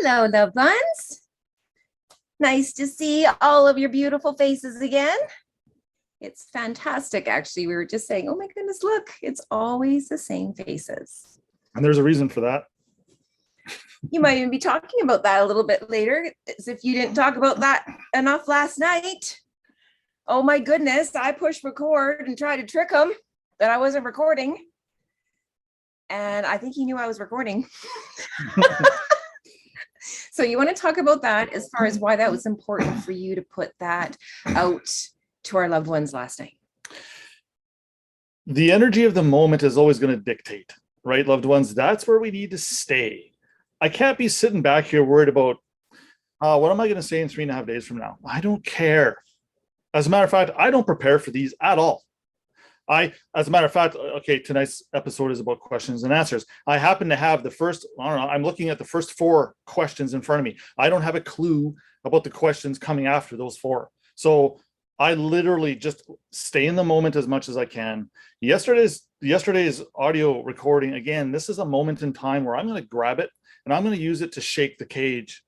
Hello, loved ones. Nice to see all of your beautiful faces again. It's fantastic, actually. We were just saying, oh my goodness, look, it's always the same faces. And there's a reason for that. You might even be talking about that a little bit later, as if you didn't talk about that enough last night. Oh my goodness, I pushed record and tried to trick him that I wasn't recording. And I think he knew I was recording. So you want to talk about that as far as why that was important for you to put that out to our loved ones last night? The energy of the moment is always going to dictate, right, loved ones? That's where we need to stay. I can't be sitting back here worried about, what am I going to say in 3.5 days from now? I don't care. As a matter of fact, I don't prepare for these at all. As a matter of fact, okay, tonight's episode is about questions and answers. I happen to have the first, I don't know, I'm looking at the first 4 questions in front of me. I don't have a clue about the questions coming after those 4. So I literally just stay in the moment as much as I can. Yesterday's audio recording, again, this is a moment in time where I'm going to grab it and I'm going to use it to shake the cage.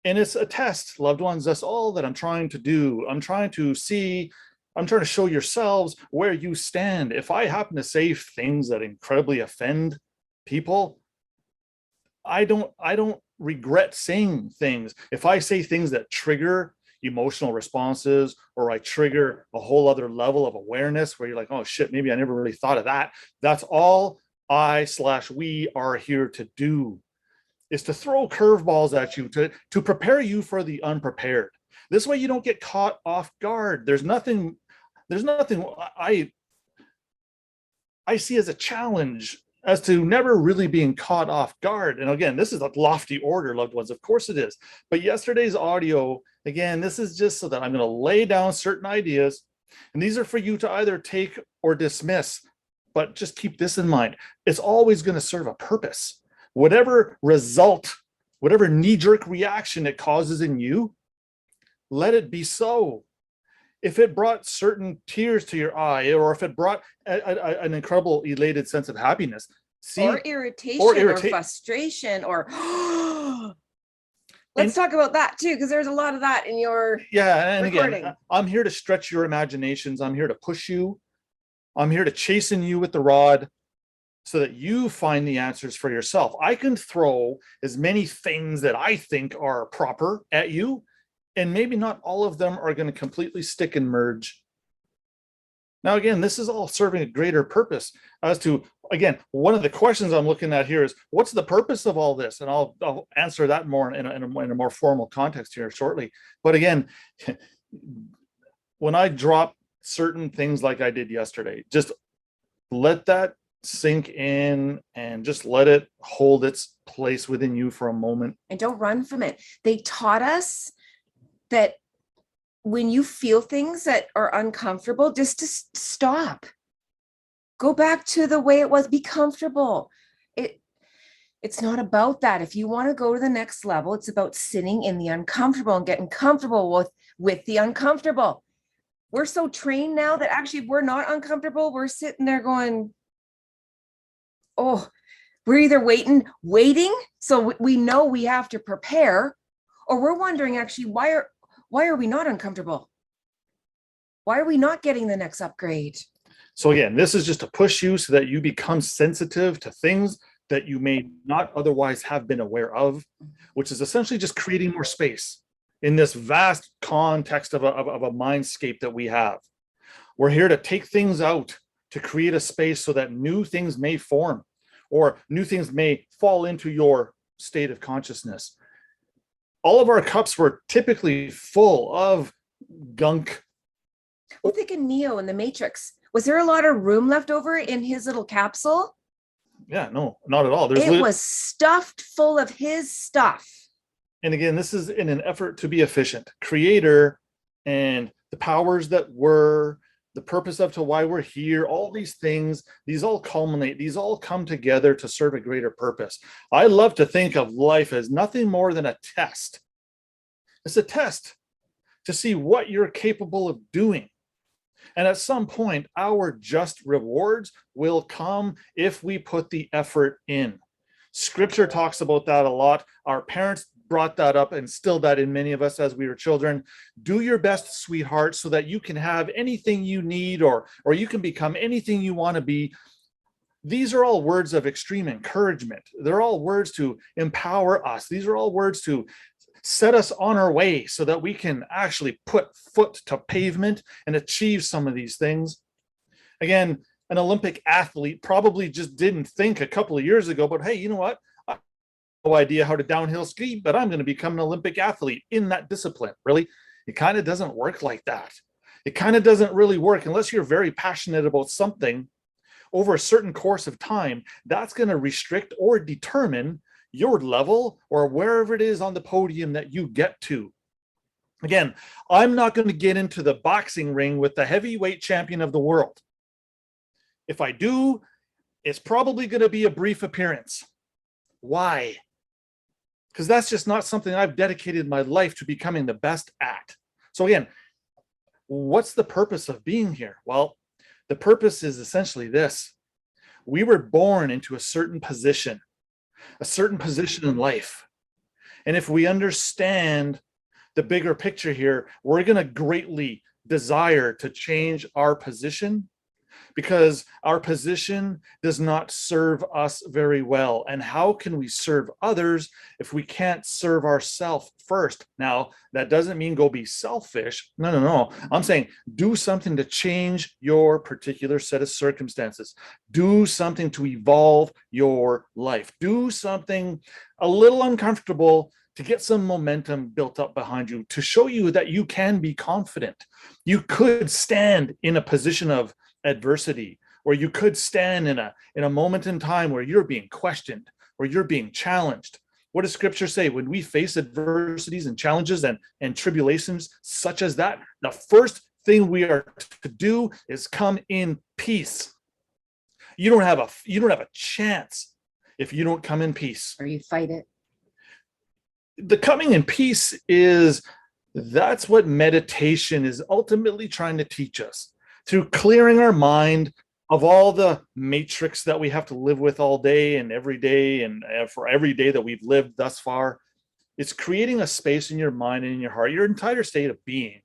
And it's a test, loved ones. That's all that I'm trying to do. I'm trying to show yourselves where you stand. If I happen to say things that incredibly offend people, I don't regret saying things. If I say things that trigger emotional responses, or I trigger a whole other level of awareness where you're like, oh shit, maybe I never really thought of that. That's all we are here to do, is to throw curveballs at you, to prepare you for the unprepared. This way you don't get caught off guard. There's nothing I see as a challenge as to never really being caught off guard. And again, this is a lofty order, loved ones. Of course it is. But yesterday's audio, again, this is just so that I'm going to lay down certain ideas. And these are for you to either take or dismiss. But just keep this in mind. It's always going to serve a purpose. Whatever result, whatever knee-jerk reaction it causes in you, let it be so. If it brought certain tears to your eye, or if it brought an incredible elated sense of happiness, or irritation, or frustration, or let's talk about that too, because there's a lot of that in your recording. Again, I'm here to stretch your imaginations. I'm here to push you. I'm here to chasten you with the rod so that you find the answers for yourself. I can throw as many things that I think are proper at you, and maybe not all of them are going to completely stick and merge. Now, again, this is all serving a greater purpose as to, again, one of the questions I'm looking at here is, what's the purpose of all this? And I'll answer that more in a more formal context here shortly. But again, when I drop certain things like I did yesterday, just let that sink in and just let it hold its place within you for a moment. And don't run from it. They taught us that when you feel things that are uncomfortable, just to stop. Go back to the way it was. Be comfortable. It's not about that. If you want to go to the next level, it's about sitting in the uncomfortable and getting comfortable with the uncomfortable. We're so trained now that actually we're not uncomfortable. We're sitting there going, oh, we're either waiting, so we know we have to prepare, or we're wondering actually, why are we not uncomfortable? Why are we not getting the next upgrade? So again, this is just to push you so that you become sensitive to things that you may not otherwise have been aware of, which is essentially just creating more space in this vast context of a mindscape that we have. We're here to take things out, to create a space so that new things may form, or new things may fall into your state of consciousness. All of our cups were typically full of gunk. Well, think of Neo in the Matrix. Was there a lot of room left over in his little capsule? Yeah, no, not at all. It was stuffed full of his stuff. And again, this is in an effort to be efficient. Creator and the powers that were, the purpose of to why we're here, all these things, these all culminate, these all come together to serve a greater purpose. I love to think of life as nothing more than a test. It's a test to see what you're capable of doing. And at some point, our just rewards will come if we put the effort in. Scripture talks about that a lot. Our parents brought that up and instilled that in many of us as we were children. Do your best, sweetheart, so that you can have anything you need, or you can become anything you want to be. These are all words of extreme encouragement. They're all words to empower us. These are all words to set us on our way so that we can actually put foot to pavement and achieve some of these things. Again, an Olympic athlete probably just didn't think a couple of years ago, but hey, you know what? I have no idea how to downhill ski, but I'm going to become an Olympic athlete in that discipline. Really, it kind of doesn't work like that. It kind of doesn't really work unless you're very passionate about something over a certain course of time. That's going to restrict or determine your level or wherever it is on the podium that you get to. Again, I'm not going to get into the boxing ring with the heavyweight champion of the world. If I do, it's probably going to be a brief appearance. Why? Because that's just not something I've dedicated my life to becoming the best at. So again, what's the purpose of being here? Well, the purpose is essentially this. We were born into a certain position in life. And if we understand the bigger picture here, we're going to greatly desire to change our position, because our position does not serve us very well. And how can we serve others if we can't serve ourselves first? Now, that doesn't mean go be selfish. No. I'm saying do something to change your particular set of circumstances. Do something to evolve your life. Do something a little uncomfortable to get some momentum built up behind you, to show you that you can be confident. You could stand in a position of adversity, or you could stand in a moment in time where you're being questioned, or you're being challenged. What does scripture say? When we face adversities and challenges and tribulations such as that, the first thing we are to do is come in peace. You don't have a chance if you don't come in peace. Or you fight it. The coming in peace that's what meditation is ultimately trying to teach us. Through clearing our mind of all the matrix that we have to live with all day and every day, and for every day that we've lived thus far, it's creating a space in your mind and in your heart, your entire state of being,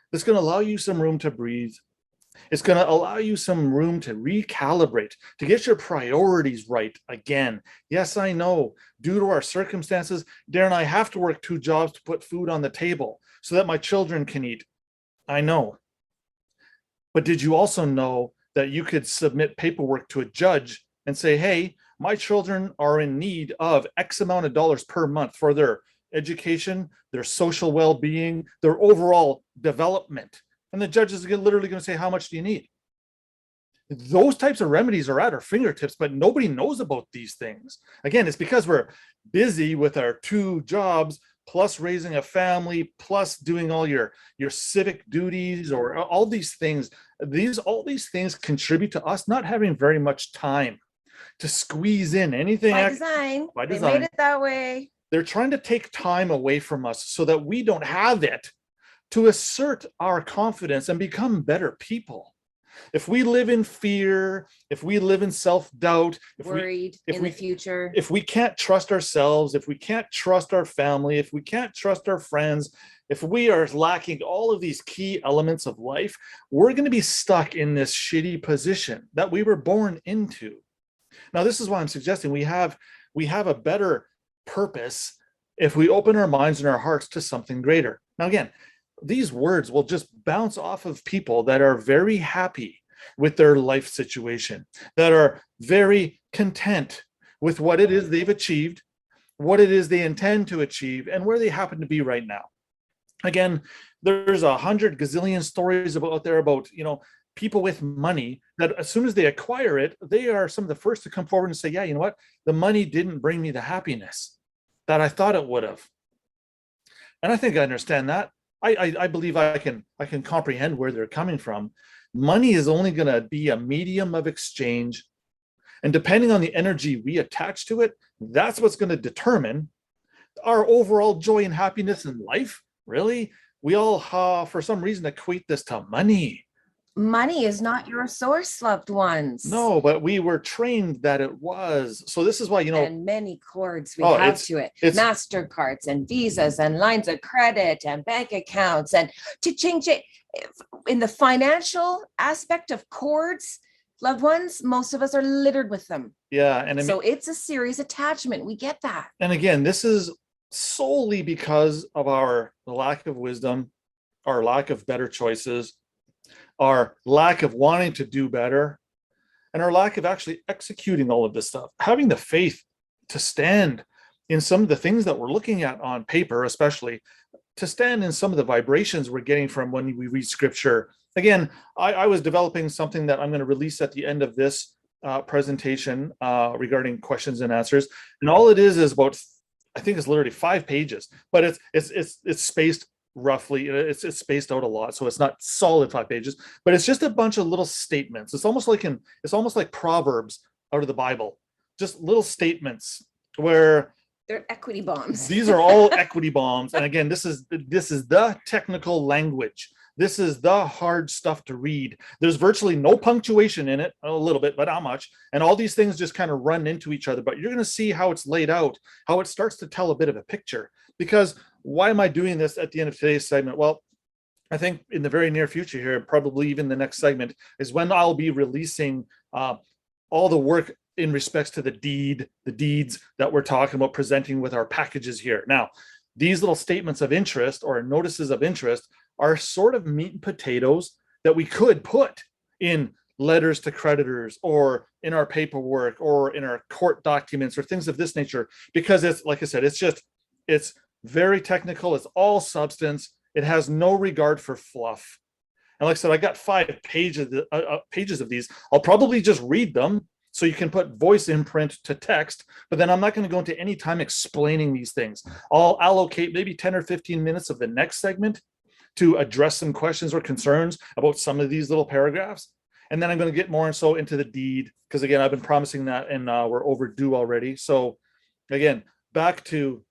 that's going to allow you some room to breathe. It's going to allow you some room to recalibrate, to get your priorities right again. Yes, I know, due to our circumstances, Darren, I have to work 2 jobs to put food on the table so that my children can eat. I know. But did you also know that you could submit paperwork to a judge and say, hey, my children are in need of X amount of dollars per month for their education, their social well-being, their overall development. And the judge is literally going to say, how much do you need? Those types of remedies are at our fingertips, but nobody knows about these things. Again, it's because we're busy with our 2 jobs, plus raising a family, plus doing all your civic duties, or all these things. All these things contribute to us not having very much time to squeeze in anything. By design. They made it that way. They're trying to take time away from us so that we don't have it to assert our confidence and become better people. If we live in fear, if we live in self-doubt, worried in the future, if we can't trust ourselves, if we can't trust our family, if we can't trust our friends, if we are lacking all of these key elements of life, we're going to be stuck in this shitty position that we were born into. Now, this is why I'm suggesting we have a better purpose if we open our minds and our hearts to something greater. Now, again, these words will just bounce off of people that are very happy with their life situation, that are very content with what it is they've achieved, what it is they intend to achieve, and where they happen to be right now. Again, there's 100 gazillion stories out there about, people with money that as soon as they acquire it, they are some of the first to come forward and say, yeah, you know what? The money didn't bring me the happiness that I thought it would have. And I think I understand that. I believe I can comprehend where they're coming from. Money is only going to be a medium of exchange. And depending on the energy we attach to it, that's what's going to determine our overall joy and happiness in life. Really? We all, for some reason, equate this to money. Money is not your source, loved ones. No, but we were trained that it was. So this is why, And many cords we Oh, have it's- to it. it's- MasterCards and Visas and lines of credit and bank accounts. And to change it in the financial aspect of cords, loved ones, most of us are littered with them. yeah. And So it's a serious attachment. We get that. and again, this is solely because of our lack of wisdom, our lack of better choices, our lack of wanting to do better, and our lack of actually executing all of this stuff. Having the faith to stand in some of the things that we're looking at on paper, especially to stand in some of the vibrations we're getting from when we read scripture. Again, I was developing something that I'm going to release at the end of this presentation regarding questions and answers. And all it is about, I think it's literally 5 pages, but it's spaced roughly, it's spaced out a lot, so it's not solid 5 pages, but it's just a bunch of little statements. It's almost like Proverbs out of the Bible, just little statements where they're equity bombs. These are all equity bombs. And again, this is the technical language. This is the hard stuff to read. There's virtually no punctuation in it, a little bit, but not much. And all these things just kind of run into each other. But you're going to see how it's laid out, how it starts to tell a bit of a picture. Because why am I doing this at the end of today's segment? Well, I think in the very near future here, probably even the next segment, is when I'll be releasing all the work in respects to the deeds that we're talking about presenting with our packages here. Now, these little statements of interest or notices of interest are sort of meat and potatoes that we could put in letters to creditors or in our paperwork or in our court documents or things of this nature, because it's, like I said, it's very technical. It's all substance. It has no regard for fluff. And like I said, I got 5 pages of these. I'll probably just read them so you can put voice imprint to text, but then I'm not going to go into any time explaining these things. I'll allocate maybe 10 or 15 minutes of the next segment to address some questions or concerns about some of these little paragraphs. And then I'm going to get more so into the deed, because again, I've been promising that and we're overdue already. So again, back to,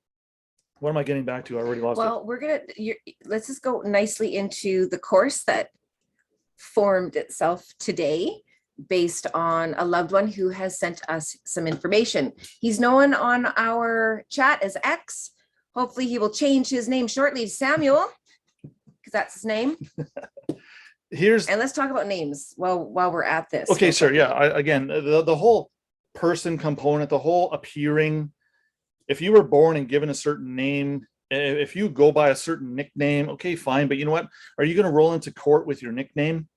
what am I getting back to? I already lost it. Well, let's just go nicely into the course that formed itself today based on a loved one who has sent us some information. He's known on our chat as X. Hopefully he will change his name shortly to Samuel, because that's his name. And let's talk about names while we're at this. Okay, sure. Yeah. Again, the whole person component, the whole appearing, if you were born and given a certain name, if you go by a certain nickname, okay, fine. But you know what? Are you going to roll into court with your nickname?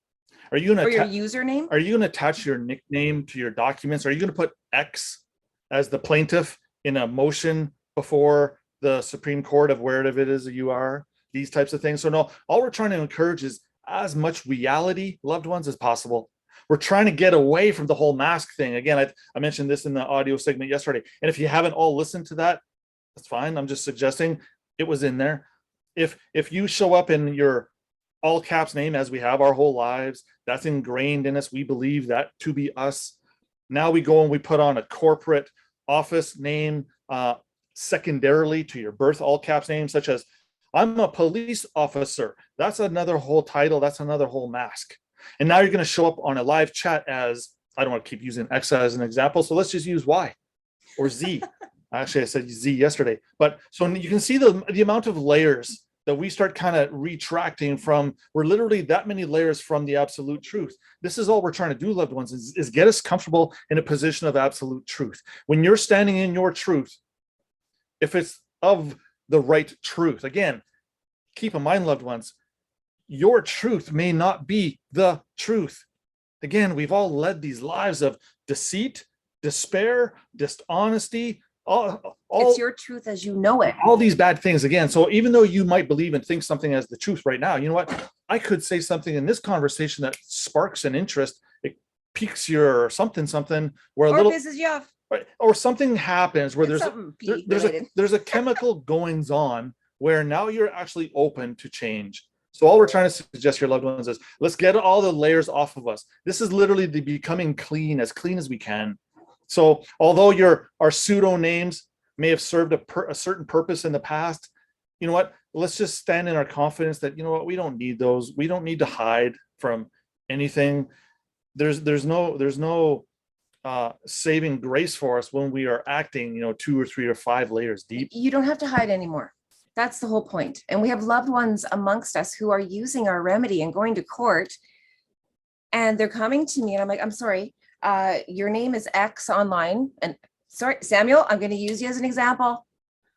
Are you going to your username? Are you going to attach your nickname to your documents? Are you going to put X as the plaintiff in a motion before the Supreme Court of wherever it is that you are? These types of things. So no, all we're trying to encourage is as much reality, loved ones, as possible. We're trying to get away from the whole mask thing. Again, I mentioned this in the audio segment yesterday. And if you haven't all listened to that, that's fine. I'm just suggesting it was in there. If you show up in your all caps name, as we have our whole lives, that's ingrained in us. We believe that to be us. Now we go and we put on a corporate office name secondarily to your birth all caps name, such as I'm a police officer. That's another whole title. That's another whole mask. And now you're going to show up on a live chat as, I don't want to keep using X as an example, so let's just use Y or Z. Actually, I said Z yesterday. But so you can see the amount of layers that we start kind of retracting from. We're literally that many layers from the absolute truth. This is all we're trying to do, loved ones, is get us comfortable in a position of absolute truth. When you're standing in your truth, if it's of the right truth, again, keep in mind, loved ones, your truth may not be the truth. Again, we've all led these lives of deceit, despair, dishonesty, it's your truth as you know it. All these bad things again. So even though you might believe and think something as the truth right now, you know what? I could say something in this conversation that sparks an interest. It piques your something where or pisses you off. Or something happens where there's a chemical goings on where now you're actually open to change. So all we're trying to suggest your loved ones is let's get all the layers off of us. This is literally the becoming clean as we can. So although our pseudo names may have served a certain purpose in the past, you know what? Let's just stand in our confidence that, you know what? We don't need those. We don't need to hide from anything. There's no saving grace for us when we are acting, 2 or 3 or 5 layers deep. You don't have to hide anymore. That's the whole point. And we have loved ones amongst us who are using our remedy and going to court, and they're coming to me and I'm like, I'm sorry, your name is X online, and sorry, Samuel, I'm going to use you as an example.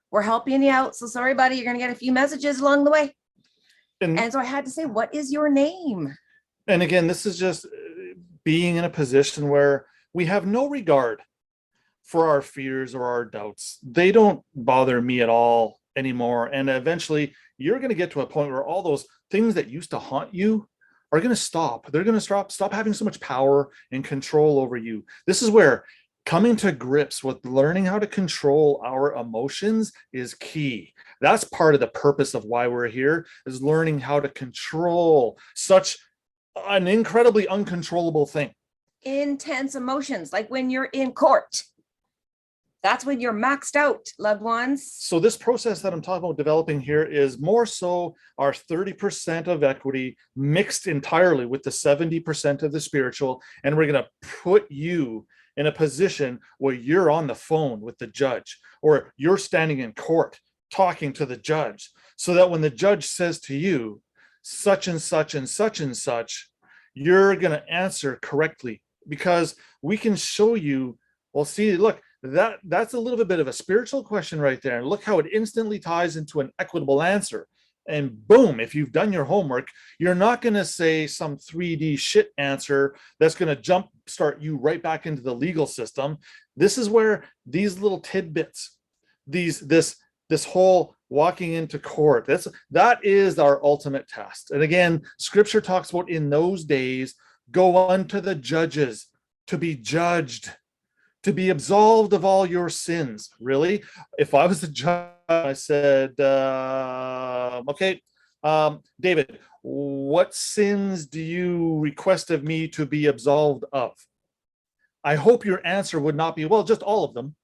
We're helping you out. So sorry, buddy, you're going to get a few messages along the way. And so I had to say, what is your name? And again, this is just being in a position where we have no regard for our fears or our doubts. They don't bother me at all anymore. And eventually you're going to get to a point where all those things that used to haunt you are going to stop. They're going to stop having so much power and control over you. This is where coming to grips with learning how to control our emotions is key. That's part of the purpose of why we're here, is learning how to control such an incredibly uncontrollable thing. Intense emotions, like when you're in court. That's when you're maxed out, loved ones. So this process that I'm talking about developing here is more so our 30% of equity mixed entirely with the 70% of the spiritual. And we're going to put you in a position where you're on the phone with the judge, or you're standing in court talking to the judge, so that when the judge says to you, such and such and such and such, you're going to answer correctly, because we can show you, well, see, look, that's a little bit of a spiritual question right there. And look how it instantly ties into an equitable answer. And boom, if you've done your homework, you're not going to say some 3D shit answer that's going to jump start you right back into the legal system. This is where these little tidbits, this whole walking into court, that is our ultimate test. And again, scripture talks about, in those days, go unto the judges to be judged, to be absolved of all your sins. Really? If I was the judge, I said, okay, David, what sins do you request of me to be absolved of? I hope your answer would not be, well, just all of them.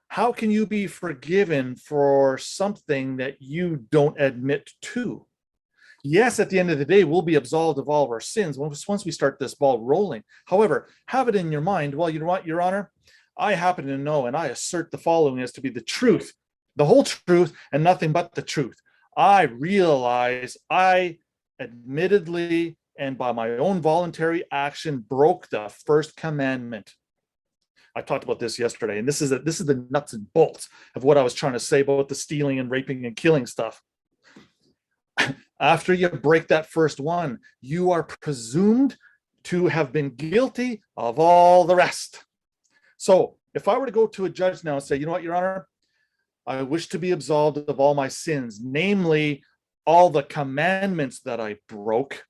How can you be forgiven for something that you don't admit to? Yes, at the end of the day, we'll be absolved of all of our sins once we start this ball rolling. However, have it in your mind, well, you know what, Your Honor, I happen to know and I assert the following as to be the truth, the whole truth, and nothing but the truth. I realize I admittedly and by my own voluntary action broke the first commandment. I talked about this yesterday, and this is the nuts and bolts of what I was trying to say about the stealing and raping and killing stuff. After you break that first one, you are presumed to have been guilty of all the rest. So if I were to go to a judge now and say, you know what, Your Honor, I wish to be absolved of all my sins, namely all the commandments that I broke.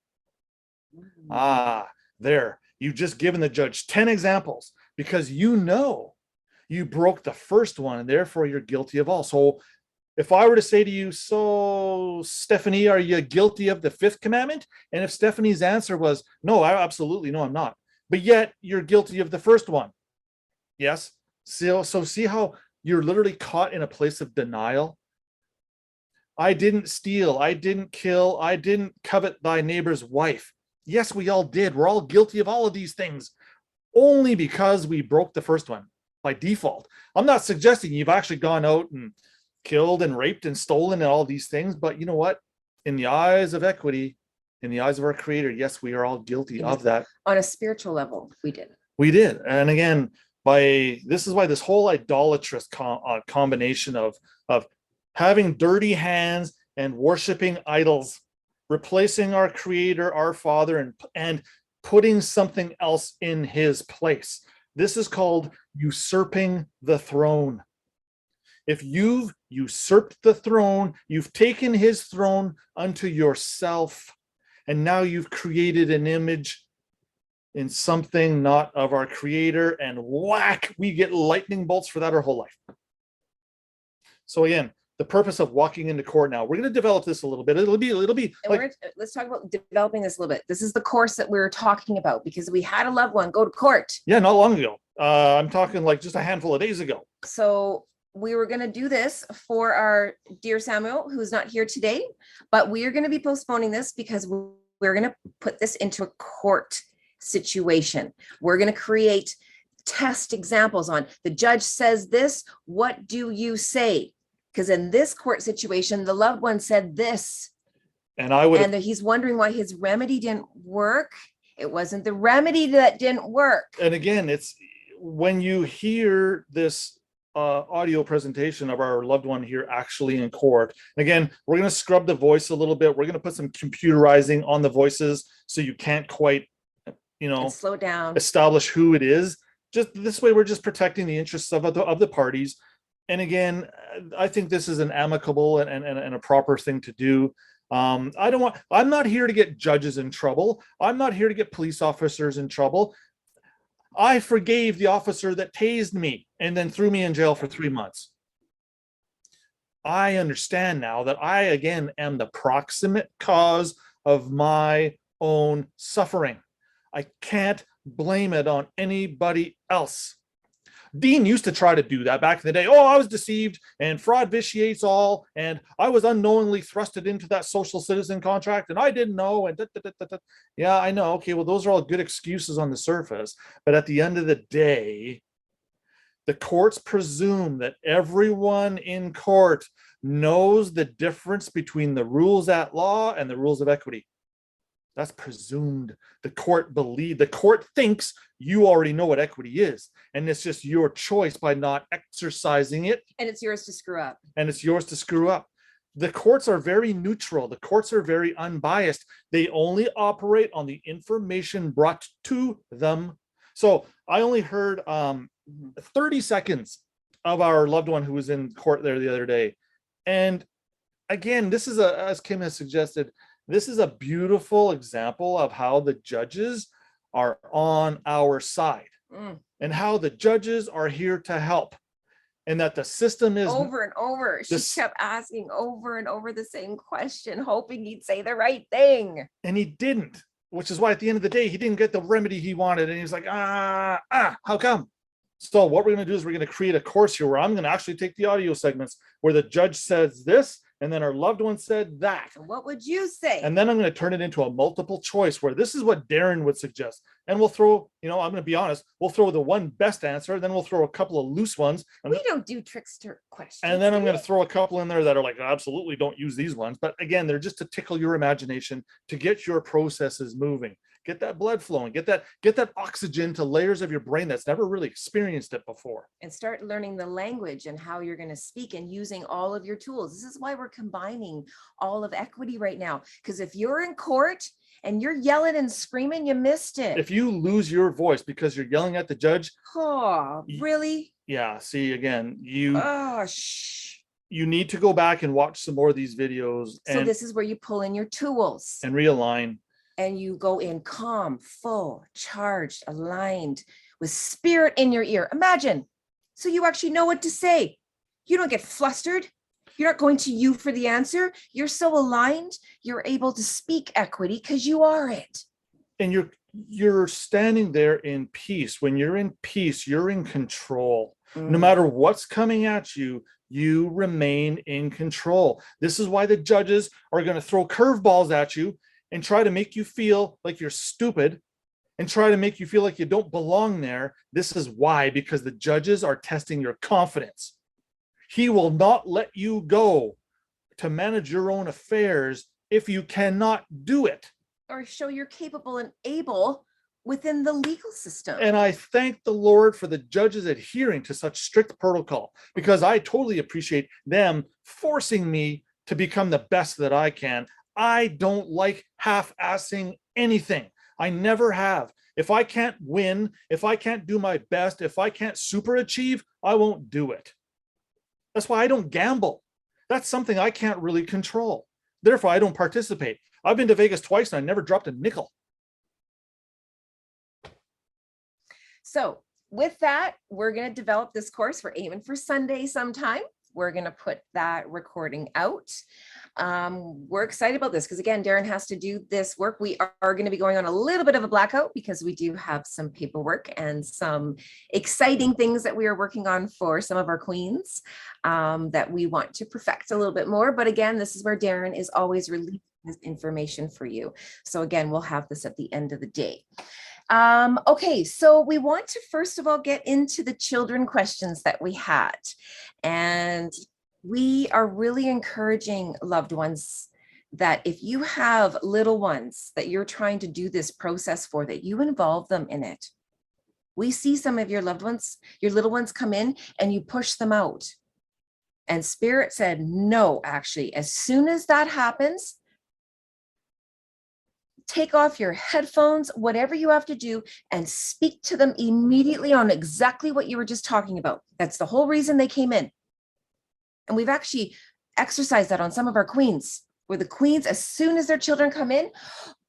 There, you've just given the judge 10 examples, because you know you broke the first one, and therefore you're guilty of all. So if I were to say to you, so Stephanie, are you guilty of the 5th commandment? And if Stephanie's answer was, no, absolutely, no, I'm not. But yet you're guilty of the first one. Yes. So see how you're literally caught in a place of denial? I didn't steal. I didn't kill. I didn't covet thy neighbor's wife. Yes, we all did. We're all guilty of all of these things, only because we broke the first one by default. I'm not suggesting you've actually gone out and killed and raped and stolen and all these things, but you know what? In the eyes of equity, in the eyes of our Creator, yes, we are all guilty of that. On a spiritual level, we did. We did. And again, this is why this whole idolatrous combination of having dirty hands and worshiping idols, replacing our Creator, our Father, and putting something else in His place. This is called usurping the throne. If you've usurped the throne, you've taken His throne unto yourself, and now you've created an image in something not of our Creator, and whack, we get lightning bolts for that our whole life. So again, the purpose of walking into court now, we're going to develop this a little bit. It'll be like, let's talk about developing this a little bit. This is the course that we were talking about, because we had a loved one go to court. Yeah, not long ago. I'm talking like just a handful of days ago. So we were going to do this for our dear Samuel, who's not here today, but we are going to be postponing this because we're going to put this into a court situation. We're going to create test examples on the judge says this. What do you say? Because in this court situation, the loved one said this. And I would, And he's wondering why his remedy didn't work. It wasn't the remedy that didn't work. and again, it's when you hear this audio presentation of our loved one here actually in court. And again, we're going to scrub the voice a little bit. We're going to put some computerizing on the voices so you can't quite, And slow down. establish who it is. Just this way, we're just protecting the interests of the parties. And again, I think this is an amicable and a proper thing to do. I'm not here to get judges in trouble. I'm not here to get police officers in trouble. I forgave the officer that tased me and then threw me in jail for 3 months. I understand now that I, again, am the proximate cause of my own suffering. I can't blame it on anybody else. Dean used to try to do that back in the day. Oh, I was deceived and fraud vitiates all. And I was unknowingly thrusted into that social citizen contract and I didn't know. And yeah, I know. Okay, well, those are all good excuses on the surface. But at the end of the day, the courts presume that everyone in court knows the difference between the rules at law and the rules of equity. That's presumed. The court thinks you already know what equity is. And it's just your choice by not exercising it. And it's yours to screw up. The courts are very neutral. The courts are very unbiased. They only operate on the information brought to them. So I only heard 30 seconds of our loved one who was in court there the other day. And again, this is as Kim has suggested, this is a beautiful example of how the judges are on our side and how the judges are here to help and that the system is over and over. She kept asking over and over the same question, hoping he'd say the right thing. And he didn't, which is why at the end of the day, he didn't get the remedy he wanted. And he's like, how come? So what we're going to do is we're going to create a course here where I'm going to actually take the audio segments where the judge says this, and then our loved one said that. What would you say? And then I'm going to turn it into a multiple choice where this is what Darren would suggest. And we'll throw, I'm going to be honest, we'll throw the one best answer, then we'll throw a couple of loose ones. We don't do trickster questions. And then I'm going to throw a couple in there that are like, absolutely don't use these ones. But again, they're just to tickle your imagination, to get your processes moving. Get that blood flowing, get that oxygen to layers of your brain that's never really experienced it before. And start learning the language and how you're going to speak and using all of your tools. This is why we're combining all of equity right now. Because if you're in court and you're yelling and screaming, you missed it. If you lose your voice because you're yelling at the judge. Oh, really? Yeah, see, again, you need to go back and watch some more of these videos. So this is where you pull in your tools. And realign. And you go in calm, full, charged, aligned with spirit in your ear. Imagine. So you actually know what to say. You don't get flustered. You're not going to you for the answer. You're so aligned. You're able to speak equity because you are it. And you're standing there in peace. When you're in peace, you're in control. No matter what's coming at you, you remain in control. This is why the judges are going to throw curveballs at you and try to make you feel like you're stupid and try to make you feel like you don't belong there. This is why, because the judges are testing your confidence. He will not let you go to manage your own affairs if you cannot do it. Or show you're capable and able within the legal system. And I thank the Lord for the judges adhering to such strict protocol, because I totally appreciate them forcing me to become the best that I can. I don't like half-assing anything. I never have. If I can't win, if I can't do my best, if I can't super achieve, I won't do it. That's why I don't gamble. That's something I can't really control. Therefore, I don't participate. I've been to Vegas twice and I never dropped a nickel. So with that, we're going to develop this course. We're aiming for Sunday sometime. We're going to put that recording out. We're excited about this because, again, Darren has to do this work. We are going to be going on a little bit of a blackout because we do have some paperwork and some exciting things that we are working on for some of our queens that we want to perfect a little bit more. But again, this is where Darren is always releasing this information for you. So again, we'll have this at the end of the day. Okay, so we want to first of all get into the children questions that we had. And we are really encouraging loved ones that if you have little ones that you're trying to do this process for, that you involve them in it. We see some of your loved ones, your little ones come in and you push them out. And Spirit said, no, actually, as soon as that happens, take off your headphones, whatever you have to do, and speak to them immediately on exactly what you were just talking about. That's the whole reason they came in. And we've actually exercised that on some of our queens, where the queens, as soon as their children come in,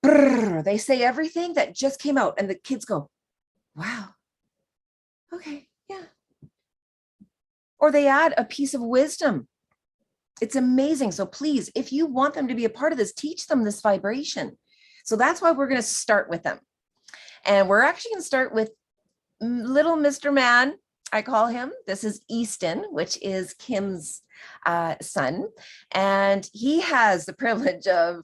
brrr, they say everything that just came out, and the kids go, wow, okay, yeah. Or they add a piece of wisdom. It's amazing. So please, if you want them to be a part of this, teach them this vibration. So that's why we're going to start with them. And we're actually going to start with little Mr. Man, I call him. This is Easton, which is Kim's son. And he has the privilege of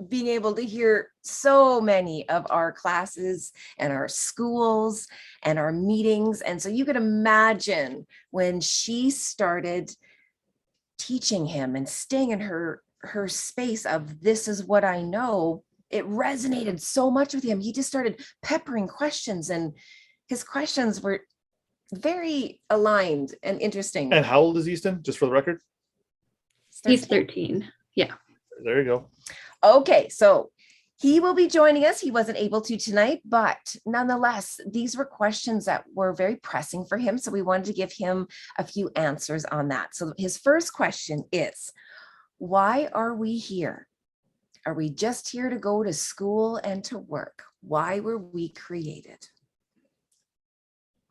being able to hear so many of our classes and our schools and our meetings. And so you can imagine when she started teaching him and staying in her space of this is what I know, it resonated so much with him. He just started peppering questions, and his questions were very aligned and interesting. And how old is Easton, just for the record? He's 13. Yeah. There you go. Okay, so he will be joining us. He wasn't able to tonight, but nonetheless, these were questions that were very pressing for him. So we wanted to give him a few answers on that. So his first question is, why are we here? Are we just here to go to school and to work? Why were we created?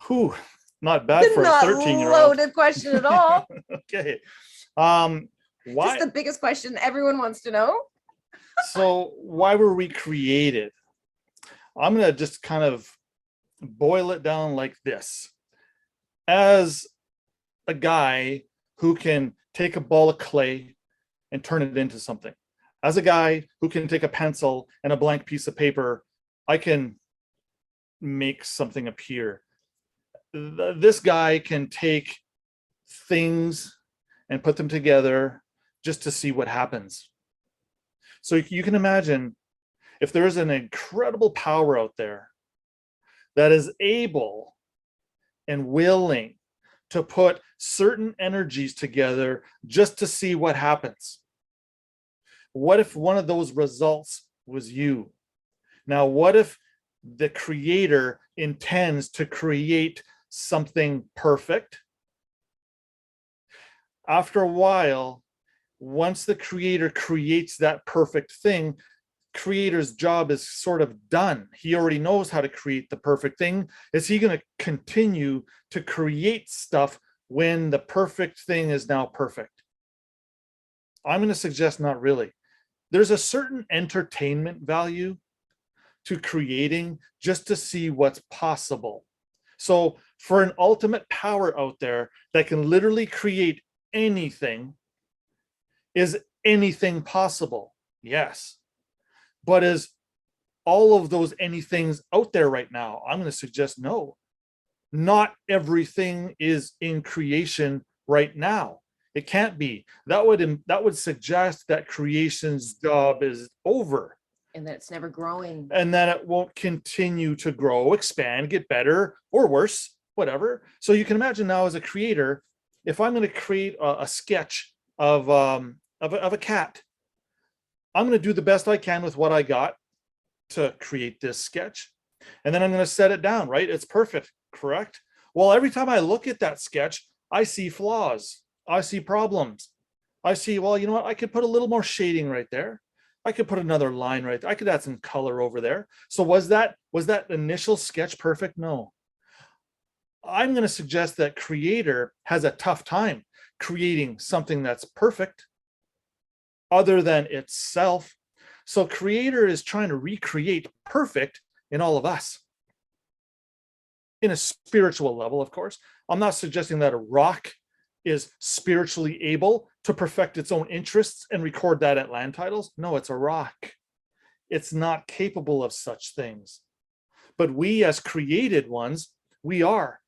Whew, not bad for Not a 13-year-old. loaded question at all. Okay. Why? Why? Just the biggest question everyone wants to know. So why were we created? I'm going to just kind of boil it down like this. As a guy who can take a ball of clay and turn it into something, as a guy who can take a pencil and a blank piece of paper, I can make something appear. This guy can take things and put them together just to see what happens. So you can imagine if there is an incredible power out there that is able and willing to put certain energies together just to see what happens. What if one of those results was you? Now, what if the creator intends to create something perfect? After a while, once the creator creates that perfect thing, creator's job is sort of done. He already knows how to create the perfect thing. Is he going to continue to create stuff when the perfect thing is now perfect? I'm going to suggest not really. There's a certain entertainment value to creating just to see what's possible. So for an ultimate power out there that can literally create anything, is anything possible? Yes. But is all of those anythings out there right now? I'm going to suggest no. Not everything is in creation right now. It can't be. That would suggest that creation's job is over. And that it's never growing. And that it won't continue to grow, expand, get better, or worse, whatever. So you can imagine now as a creator, if I'm going to create a sketch of a cat, I'm going to do the best I can with what I got to create this sketch. And then I'm going to set it down, right? It's perfect, correct? Well, every time I look at that sketch, I see flaws. I see problems. I see, well, you know what? I could put a little more shading right there. I could put another line right there. I could add some color over there. So was that initial sketch perfect? No. I'm going to suggest that creator has a tough time creating something that's perfect other than itself. So creator is trying to recreate perfect in all of us. In a spiritual level, of course. I'm not suggesting that a rock is spiritually able to perfect its own interests and record that at land titles? No, it's a rock. It's not capable of such things. But we as created ones, we are.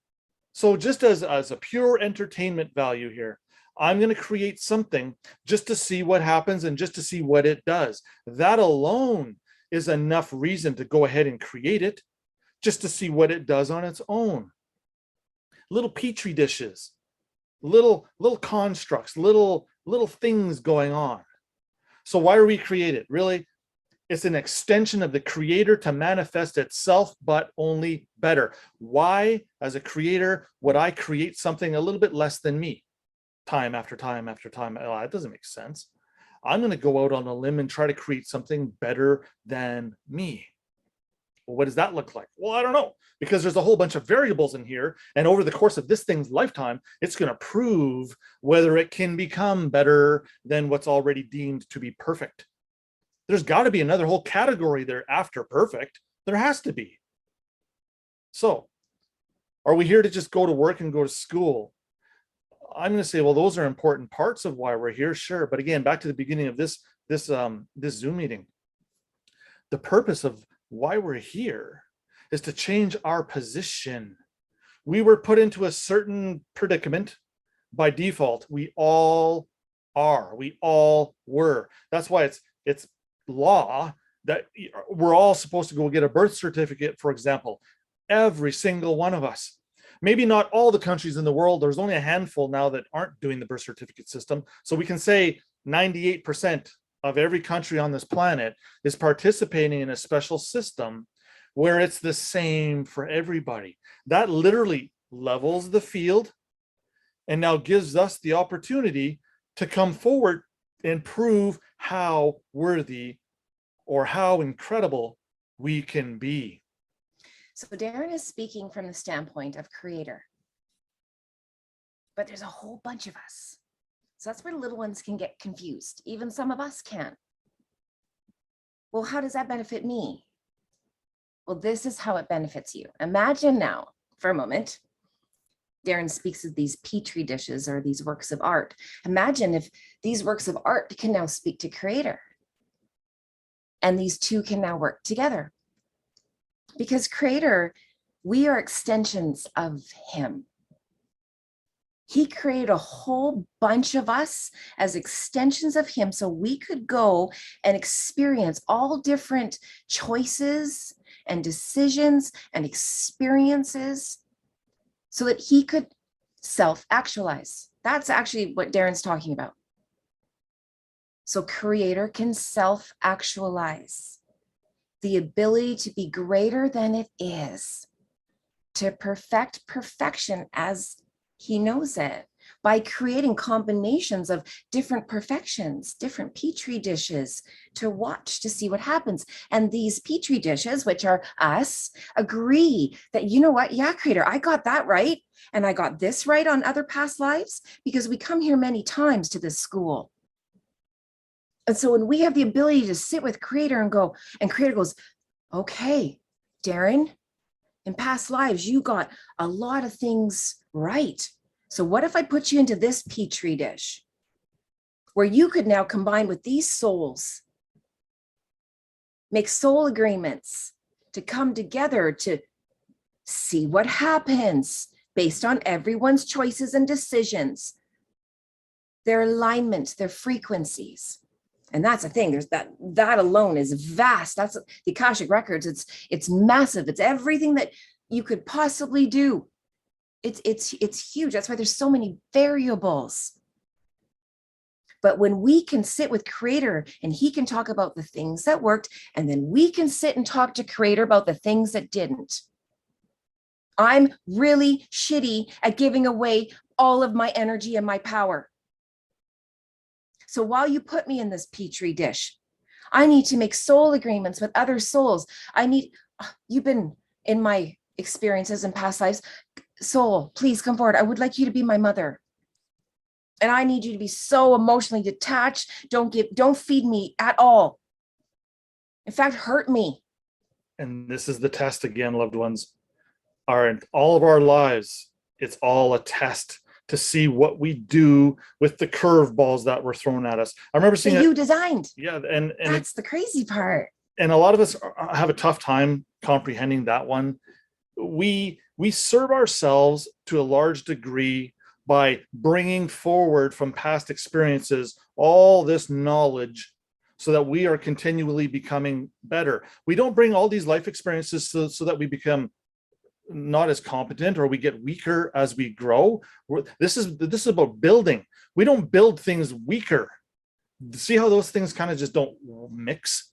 So just as a pure entertainment value here, I'm going to create something just to see what happens and just to see what it does. That alone is enough reason to go ahead and create it, just to see what it does on its own. Little petri dishes, little constructs, little things going on. So why are we created? Really, it's an extension of the creator to manifest itself, but only better. Why, as a creator, would I create something a little bit less than me? Time after time after time. Oh, that doesn't make sense. I'm going to go out on a limb and try to create something better than me. Well, what does that look like? Well, I don't know, because there's a whole bunch of variables in here. And over the course of this thing's lifetime, it's going to prove whether it can become better than what's already deemed to be perfect. There's got to be another whole category there after perfect. There has to be. So are we here to just go to work and go to school? I'm going to say, well, those are important parts of why we're here. Sure. But again, back to the beginning of this Zoom meeting, the purpose of why we're here is to change our position. We were put into a certain predicament by default. We all are. We all were. That's why it's law that we're all supposed to go get a birth certificate, for example. Every single one of us. Maybe not all the countries in the world. There's only a handful now that aren't doing the birth certificate system. So we can say 98% of every country on this planet is participating in a special system where it's the same for everybody. That literally levels the field and now gives us the opportunity to come forward and prove how worthy or how incredible we can be. So Darren is speaking from the standpoint of creator, but there's a whole bunch of us. So that's where little ones can get confused. Even some of us can. Well, how does that benefit me? Well, this is how it benefits you. Imagine now, for a moment, Darren speaks of these petri dishes or these works of art. Imagine if these works of art can now speak to creator. And these two can now work together. Because creator, we are extensions of him. He created a whole bunch of us as extensions of him so we could go and experience all different choices and decisions and experiences so that he could self-actualize. That's actually what Darren's talking about. So creator can self-actualize. The ability to be greater than it is, to perfect perfection as he knows it, by creating combinations of different perfections, different petri dishes to watch to see what happens. And these petri dishes, which are us, agree that, you know what, yeah, creator, I got that right. And I got this right on other past lives because we come here many times to this school. And so when we have the ability to sit with creator and go, and creator goes, okay, Darren, in past lives, you got a lot of things right. So what if I put you into this petri dish where you could now combine with these souls, make soul agreements to come together to see what happens based on everyone's choices and decisions, their alignment, their frequencies. And that's the thing, there's that alone is vast. That's the Akashic Records. It's massive. It's everything that you could possibly do. It's huge. That's why there's so many variables. But when we can sit with creator and he can talk about the things that worked, and then we can sit and talk to creator about the things that didn't. I'm really shitty at giving away all of my energy and my power. So while you put me in this petri dish, I need to make soul agreements with other souls. You've been in my experiences in past lives. Soul, please come forward. I would like you to be my mother. And I need you to be so emotionally detached. Don't feed me at all. In fact, hurt me. And this is the test again, loved ones. All of our lives, it's all a test to see what we do with the curveballs that were thrown at us. I remember seeing that you designed. Yeah, and that's the crazy part. And a lot of us have a tough time comprehending that one. We serve ourselves to a large degree by bringing forward from past experiences all this knowledge so that we are continually becoming better. We don't bring all these life experiences so that we become not as competent or we get weaker as we grow. This is about building. We don't build things weaker. See how those things kind of just don't mix?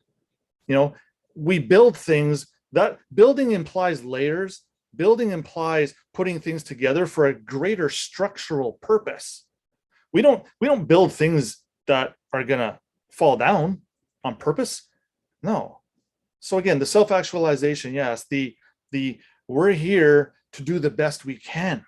You know, we build things. That building implies layers. Building implies putting things together for a greater structural purpose. We don't build things that are gonna fall down on purpose. No. So again, the self-actualization, yes, the we're here to do the best we can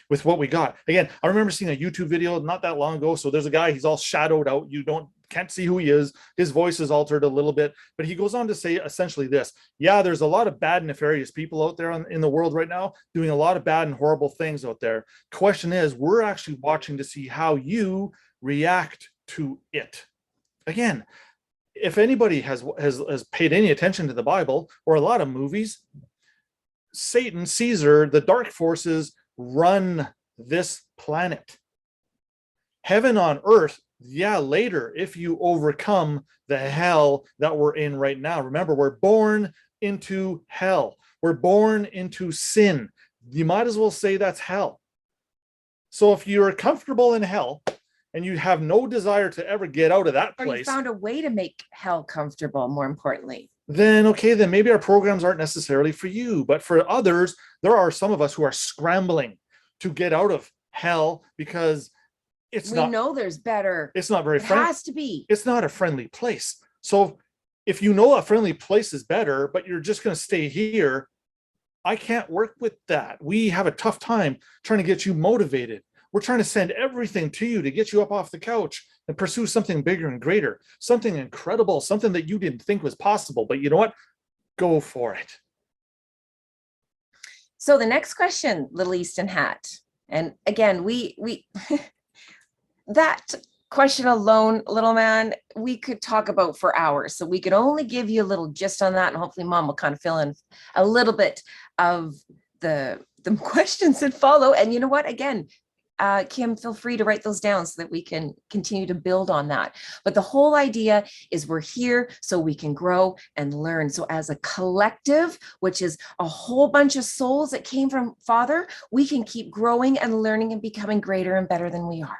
with what we got. Again, I remember seeing a YouTube video not that long ago. So there's a guy, he's all shadowed out. You can't see who he is. His voice is altered a little bit, but he goes on to say essentially this. Yeah, there's a lot of bad, nefarious people out there in the world right now doing a lot of bad and horrible things out there. Question is, we're actually watching to see how you react to it. Again, if anybody has paid any attention to the Bible or a lot of movies, Satan, Caesar, the dark forces run this planet. Heaven on earth, yeah, later, if you overcome the hell that we're in right now. Remember, we're born into hell. We're born into sin. You might as well say that's hell. So if you're comfortable in hell and you have no desire to ever get out of that place, or you found a way to make hell comfortable, more importantly, then okay, then maybe our programs aren't necessarily for you. But for others, there are some of us who are scrambling to get out of hell because we know there's better. It's not very friendly. It has to be. It's not a friendly place. So if you know a friendly place is better, but you're just going to stay here, I can't work with that. We have a tough time trying to get you motivated. We're trying to send everything to you to get you up off the couch and pursue something bigger and greater, something incredible, something that you didn't think was possible. But you know what? Go for it. So the next question, Little Easton Hat. And again, we that question alone, little man, we could talk about for hours. So we could only give you a little gist on that. And hopefully Mom will kind of fill in a little bit of the questions that follow. And you know what? Again, Kim, feel free to write those down so that we can continue to build on that. But the whole idea is we're here so we can grow and learn. So as a collective, which is a whole bunch of souls that came from Father, we can keep growing and learning and becoming greater and better than we are.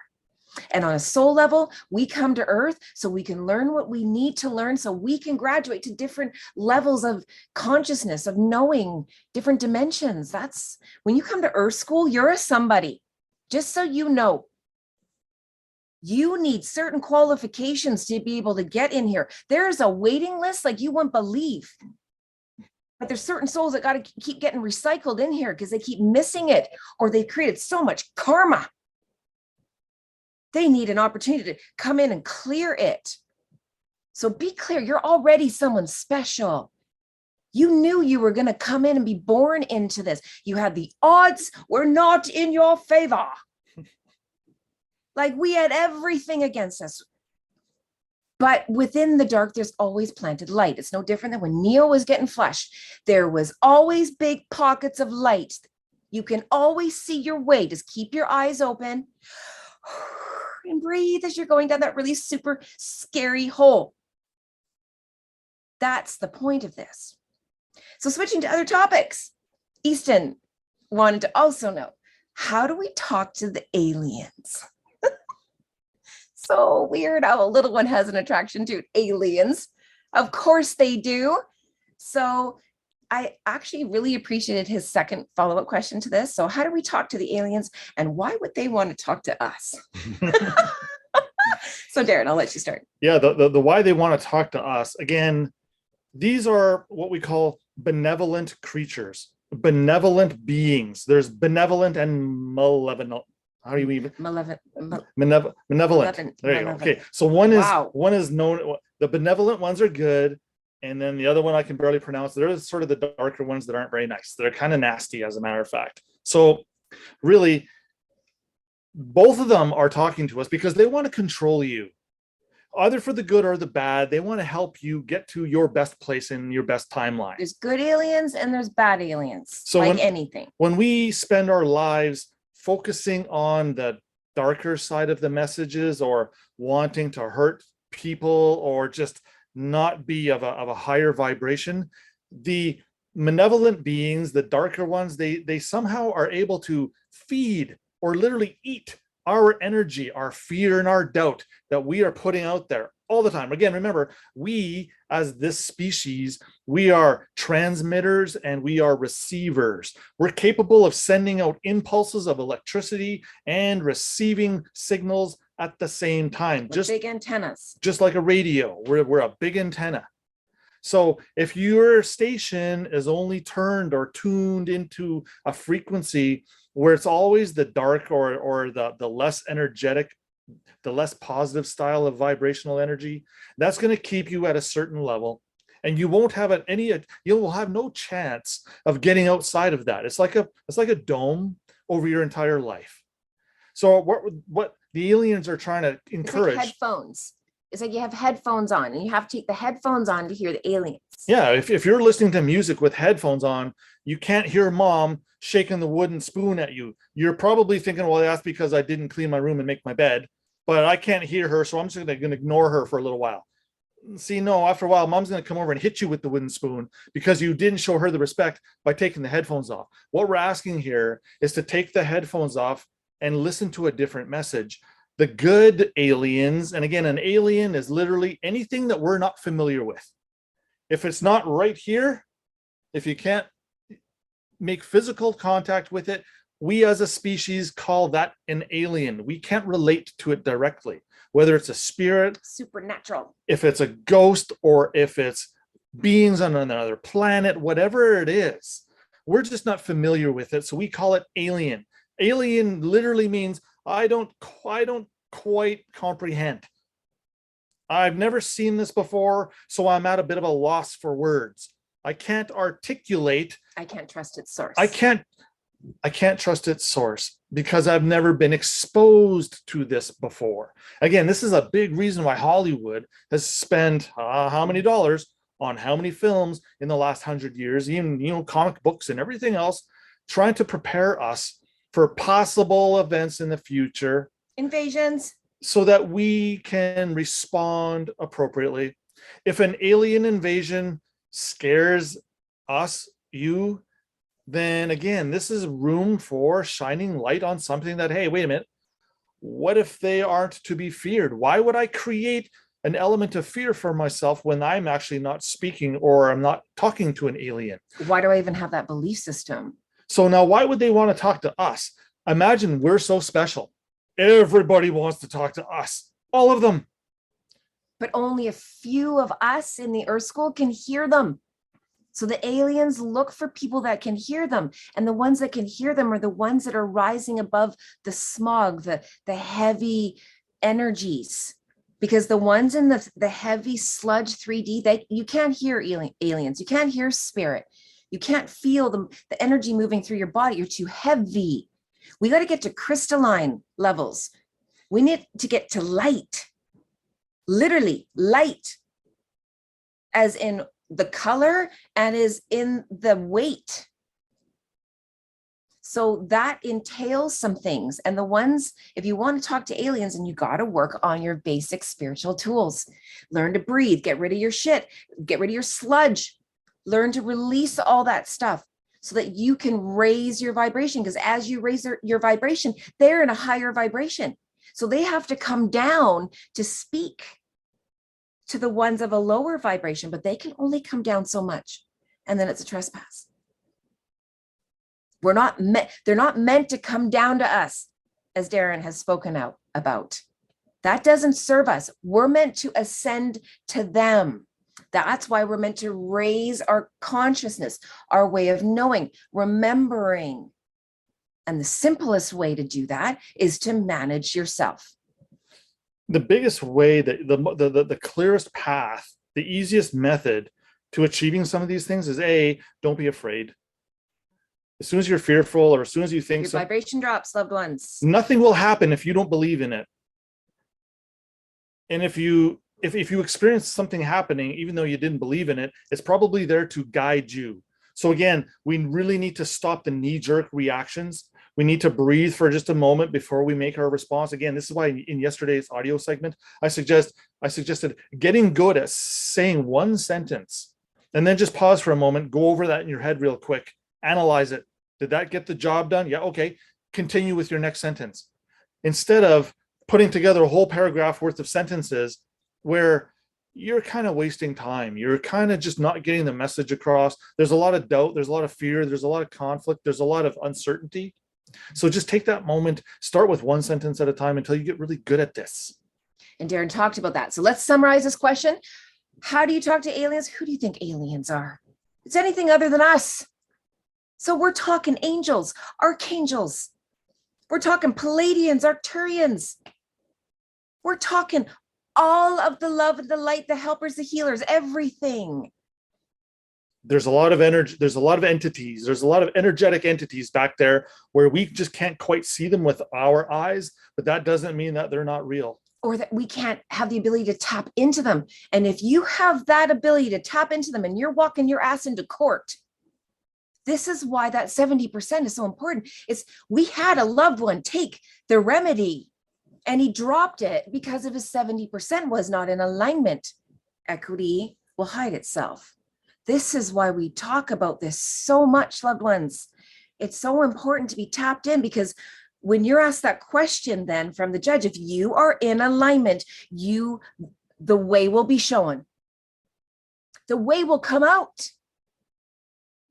And on a soul level, we come to earth so we can learn what we need to learn so we can graduate to different levels of consciousness, of knowing different dimensions. That's when you come to earth school, you're a somebody. Just so you know, you need certain qualifications to be able to get in here. There's a waiting list like you wouldn't believe. But there's certain souls that got to keep getting recycled in here because they keep missing it or they've created so much karma. They need an opportunity to come in and clear it. So be clear, you're already someone special. You knew you were going to come in and be born into this. You had the odds were not in your favor. Like we had everything against us. But within the dark, there's always planted light. It's no different than when Neo was getting flesh. There was always big pockets of light. You can always see your way. Just keep your eyes open and breathe as you're going down that really super scary hole. That's the point of this. So switching to other topics, Easton wanted to also know, how do we talk to the aliens? So weird how a little one has an attraction to aliens. Of course they do. So I actually really appreciated his second follow-up question to this. So how do we talk to the aliens and why would they want to talk to us? So Darren, I'll let you start. Yeah, the why they want to talk to us. Again, these are what we call benevolent creatures, benevolent beings. There's benevolent and malevolent. How do you even Malevolent. Benevolent. There you go. Okay, so one is known. The benevolent ones are good, and then the other one I can barely pronounce. They're sort of the darker ones that aren't very nice. They're kind of nasty, as a matter of fact. So really, both of them are talking to us because they want to control you, either for the good or the bad. They want to help you get to your best place in your best timeline. There's good aliens and there's bad aliens, So like when- anything. When we spend our lives focusing on the darker side of the messages, or wanting to hurt people, or just not be of a higher vibration, the malevolent beings, the darker ones, they somehow are able to feed or literally eat our energy, our fear, and our doubt that we are putting out there all the time. Again, remember, we as this species, we are transmitters and we are receivers. We're capable of sending out impulses of electricity and receiving signals at the same time. With big antennas. Just like a radio, we're a big antenna. So if your station is only turned or tuned into a frequency where it's always the dark or the less energetic, the less positive style of vibrational energy, that's going to keep you at a certain level, and you won't have you will have no chance of getting outside of that. It's like a dome over your entire life. So what the aliens are trying to encourage. It's like headphones. It's like you have headphones on and you have to take the headphones on to hear the aliens. Yeah, if you're listening to music with headphones on, you can't hear mom shaking the wooden spoon at you. You're probably thinking, well, that's because I didn't clean my room and make my bed, but I can't hear her, so I'm just going to ignore her for a little while. See, no, after a while, mom's going to come over and hit you with the wooden spoon because you didn't show her the respect by taking the headphones off. What we're asking here is to take the headphones off and listen to a different message. The good aliens, and again, an alien is literally anything that we're not familiar with. If it's not right here, if you can't make physical contact with it, we as a species call that an alien. We can't relate to it directly, whether it's a spirit, supernatural, if it's a ghost, or if it's beings on another planet, whatever it is, we're just not familiar with it. So we call it alien. Alien literally means I don't quite comprehend. I've never seen this before, so I'm at a bit of a loss for words. I can't articulate. I can't trust its source. I can't trust its source because I've never been exposed to this before. Again, this is a big reason why Hollywood has spent how many dollars on how many films in the last 100 years, even comic books and everything else, trying to prepare us for possible events in the future, invasions, so that we can respond appropriately. If an alien invasion scares us, you, then again, this is room for shining light on something that, hey, wait a minute, what if they aren't to be feared? Why would I create an element of fear for myself when I'm actually not speaking or I'm not talking to an alien? Why do I even have that belief system? So now why would they want to talk to us? Imagine we're so special. Everybody wants to talk to us, all of them. But only a few of us in the Earth School can hear them. So the aliens look for people that can hear them. And the ones that can hear them are the ones that are rising above the smog, the heavy energies. Because the ones in the heavy sludge 3D, you can't hear aliens. You can't hear spirit. You can't feel the energy moving through your body. You're too heavy. We got to get to crystalline levels. We need to get to light, literally light, as in the color and is in the weight. So that entails some things. And the ones, if you want to talk to aliens, and you got to work on your basic spiritual tools, learn to breathe, get rid of your shit, get rid of your sludge, learn to release all that stuff so that you can raise your vibration. Because as you raise your vibration, they're in a higher vibration. So they have to come down to speak to the ones of a lower vibration, but they can only come down so much. And then it's a trespass. They're not meant to come down to us, as Darren has spoken out about. That doesn't serve us. We're meant to ascend to them. That's why we're meant to raise our consciousness, our way of knowing, remembering. And the simplest way to do that is to manage yourself. The biggest way, the clearest path, the easiest method to achieving some of these things is don't be afraid. As soon as you're fearful, or as soon as you think Your something, vibration drops, loved ones. nothing will happen if you don't believe in it. And if you experience something happening, even though you didn't believe in it, it's probably there to guide you. So again, we really need to stop the knee-jerk reactions. We need to breathe for just a moment before we make our response. Again, this is why in yesterday's audio segment, I suggested getting good at saying one sentence and then just pause for a moment, go over that in your head real quick, analyze it. Did that get the job done? Yeah, okay. Continue with your next sentence. Instead of putting together a whole paragraph worth of sentences where you're kind of wasting time. You're kind of just not getting the message across. There's a lot of doubt. There's a lot of fear. There's a lot of conflict. There's a lot of uncertainty. So just take that moment, start with one sentence at a time until you get really good at this. And Darren talked about that. So let's summarize this question. How do you talk to aliens? Who do you think aliens are? It's anything other than us. So we're talking angels, archangels. We're talking Palladians, Arcturians. We're talking all of the love and the light, the helpers, the healers, everything. There's a lot of energy. There's a lot of entities. There's a lot of energetic entities back there where we just can't quite see them with our eyes, but that doesn't mean that they're not real. Or that we can't have the ability to tap into them. And if you have that ability to tap into them and you're walking your ass into court, this is why that 70% is so important. We had a loved one take the remedy and he dropped it because of his 70% was not in alignment. Equity will hide itself. This is why we talk about this so much, loved ones. It's so important to be tapped in, because when you're asked that question then from the judge, if you are in alignment, the way will be shown. The way will come out.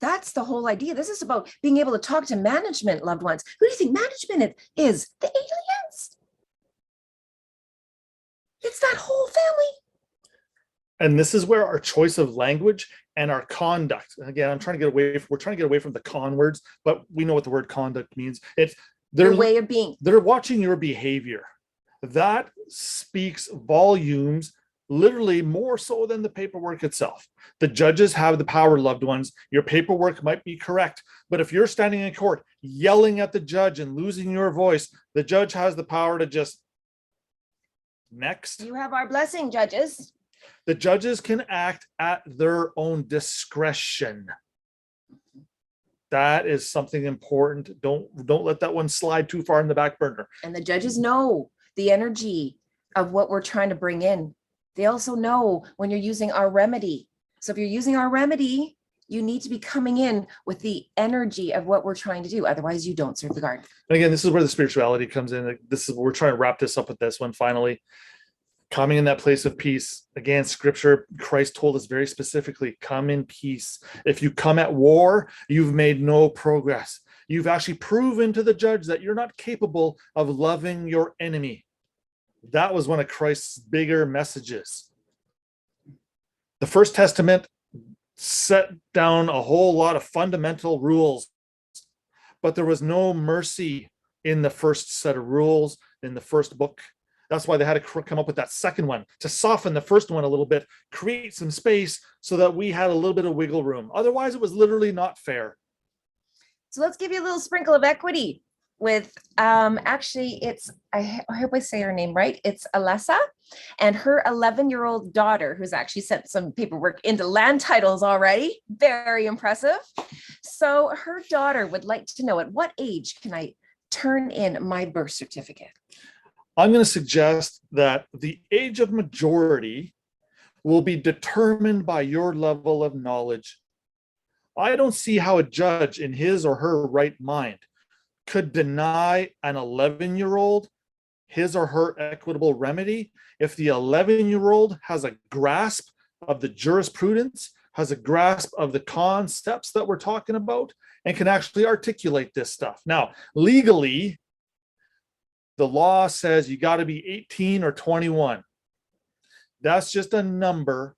That's the whole idea. This is about being able to talk to management, loved ones. Who do you think management is? The aliens. It's that whole family. And this is where our choice of language and our conduct, again, we're trying to get away from the con words, but we know what the word conduct means. It's their way of being. They're watching your behavior. That speaks volumes, literally more so than the paperwork itself. The judges have the power, loved ones. Your paperwork might be correct, but if you're standing in court yelling at the judge and losing your voice, the judge has the power to just next. You have our blessing, judges. The judges can act at their own discretion. That is something important. Don't let that one slide too far in the back burner. And the judges know the energy of what we're trying to bring in. They also know when you're using our remedy. So if you're using our remedy, you need to be coming in with the energy of what we're trying to do. Otherwise, you don't serve the garden. And again, this is where the spirituality comes in. This is we're trying to wrap this up with this one finally. Coming in that place of peace. Again, scripture, Christ told us very specifically, come in peace. If you come at war, you've made no progress. You've actually proven to the judge that you're not capable of loving your enemy. That was one of Christ's bigger messages. The First Testament set down a whole lot of fundamental rules, but there was no mercy in the first set of rules in the first book. That's why they had to come up with that second one to soften the first one a little bit, create some space so that we had a little bit of wiggle room. Otherwise, it was literally not fair. So let's give you a little sprinkle of equity with, actually, it's, I hope I say her name right. It's Alessa and her 11-year-old daughter, who's actually sent some paperwork into land titles already. Very impressive. So her daughter would like to know, at what age can I turn in my birth certificate? I'm going to suggest that the age of majority will be determined by your level of knowledge. I don't see how a judge in his or her right mind could deny an 11-year-old his or her equitable remedy if the 11-year-old has a grasp of the jurisprudence, has a grasp of the concepts that we're talking about, and can actually articulate this stuff. Now, legally, the law says you got to be 18 or 21. That's just a number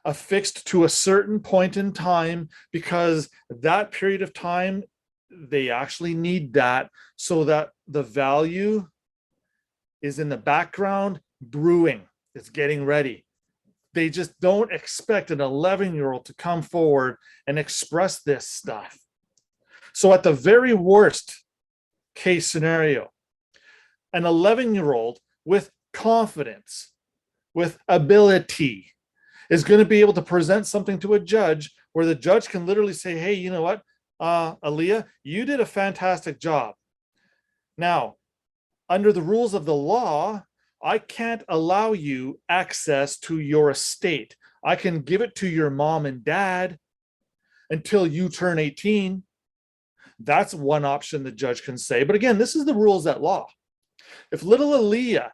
affixed to a certain point in time, because that period of time, they actually need that so that the value is in the background brewing. It's getting ready. They just don't expect an 11-year-old to come forward and express this stuff. So at the very worst case scenario, an 11-year-old with confidence, with ability, is going to be able to present something to a judge where the judge can literally say, hey, you know what, Aaliyah, you did a fantastic job. Now, under the rules of the law, I can't allow you access to your estate. I can give it to your mom and dad until you turn 18. That's one option the judge can say. But again, this is the rules at law. If little Aaliyah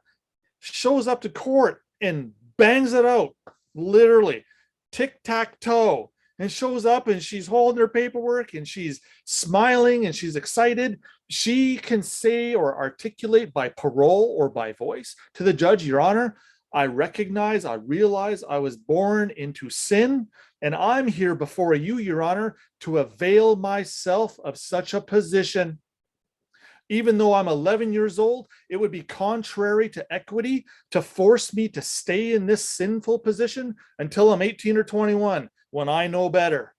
shows up to court and bangs it out, literally tic-tac-toe, and shows up and she's holding her paperwork and she's smiling and she's excited, she can say or articulate by parole or by voice to the judge, Your Honor, I realize I was born into sin, and I'm here before you, Your Honor, to avail myself of such a position. Even though I'm 11 years old, it would be contrary to equity to force me to stay in this sinful position until I'm 18 or 21, when I know better.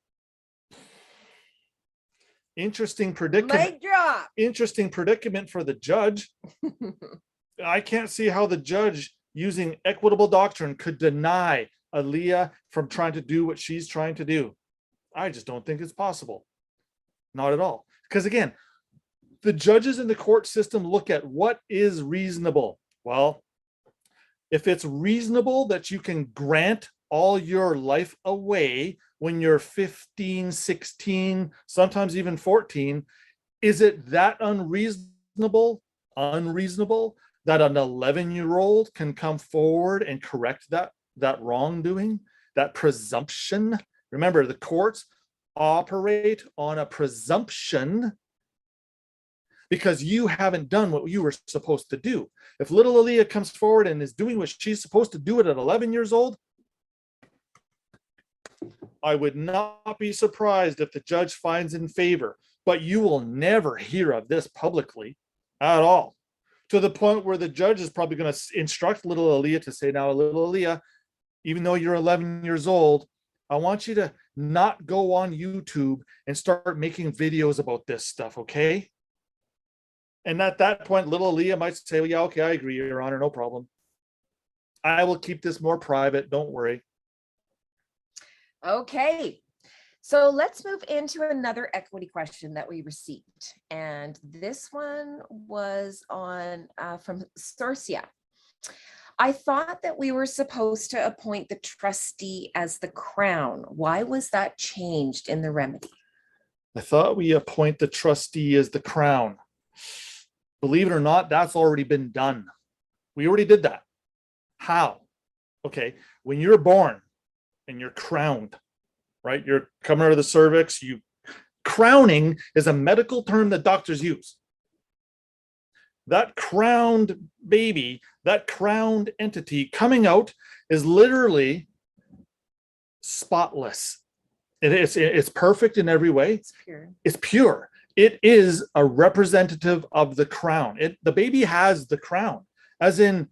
Interesting predicament. Mic drop. Interesting predicament for the judge. I can't see how the judge, using equitable doctrine, could deny Aaliyah from trying to do what she's trying to do. I just don't think it's possible. Not at all. Because again, the judges in the court system look at what is reasonable. Well, if it's reasonable that you can grant all your life away when you're 15, 16, sometimes even 14, is it that unreasonable that an 11-year-old can come forward and correct that wrongdoing, that presumption? Remember, the courts operate on a presumption because you haven't done what you were supposed to do. If little Aaliyah comes forward and is doing what she's supposed to do at 11 years old, I would not be surprised if the judge finds in favor, but you will never hear of this publicly at all, to the point where the judge is probably going to instruct little Aaliyah to say, now, little Aaliyah, even though you're 11 years old, I want you to not go on YouTube and start making videos about this stuff, okay? And at that point, little Aaliyah might say, well, yeah, okay, I agree, Your Honor, no problem. I will keep this more private, don't worry. Okay, so let's move into another equity question that we received. And this one was on from Sorcia. I thought that we were supposed to appoint the trustee as the crown. Why was that changed in the remedy? I thought we appoint the trustee as the crown. Believe it or not, that's already been done. We already did that. How? Okay, when you're born and you're crowned, right? You're coming out of the cervix. Crowning is a medical term that doctors use. That crowned baby, that crowned entity coming out is literally spotless. It's perfect in every way. It's pure. It's pure. It is a representative of the crown. The baby has the crown, as in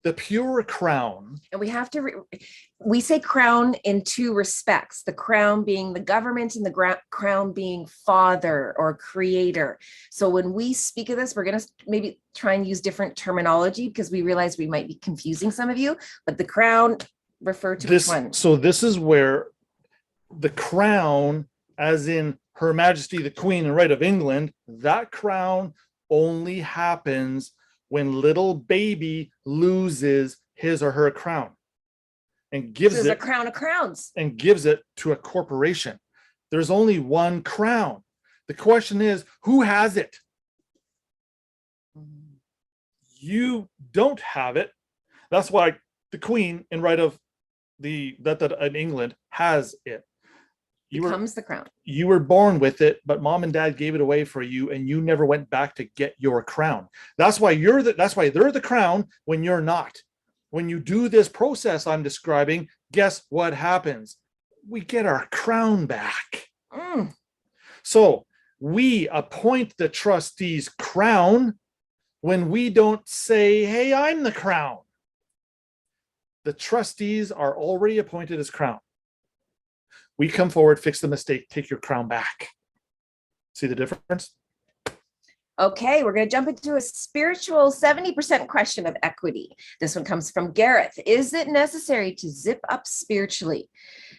the pure crown. And we have to, we say crown in two respects, the crown being the government and the crown being father or creator. So when we speak of this, we're going to maybe try and use different terminology because we realize we might be confusing some of you, but the crown refer to which one? So this is where the crown, as in Her Majesty the Queen and Right of England, that crown only happens when little baby loses his or her crown and gives it a crown of crowns and gives it to a corporation. There's only one crown. The question is, who has it? You don't have it. That's why the Queen in Right of that in England has it. Becomes the crown. You were born with it, but mom and dad gave it away for you, and you never went back to get your crown. That's why they're the crown when you're not. When you do this process I'm describing, guess what happens? We get our crown back. So we appoint the trustee's crown when we don't say, hey, I'm the crown. The trustees are already appointed as crown. We come forward, fix the mistake, take your crown back. See the difference? Okay, we're going to jump into a spiritual 70% question of equity. This one comes from Gareth. Is it necessary to zip up spiritually?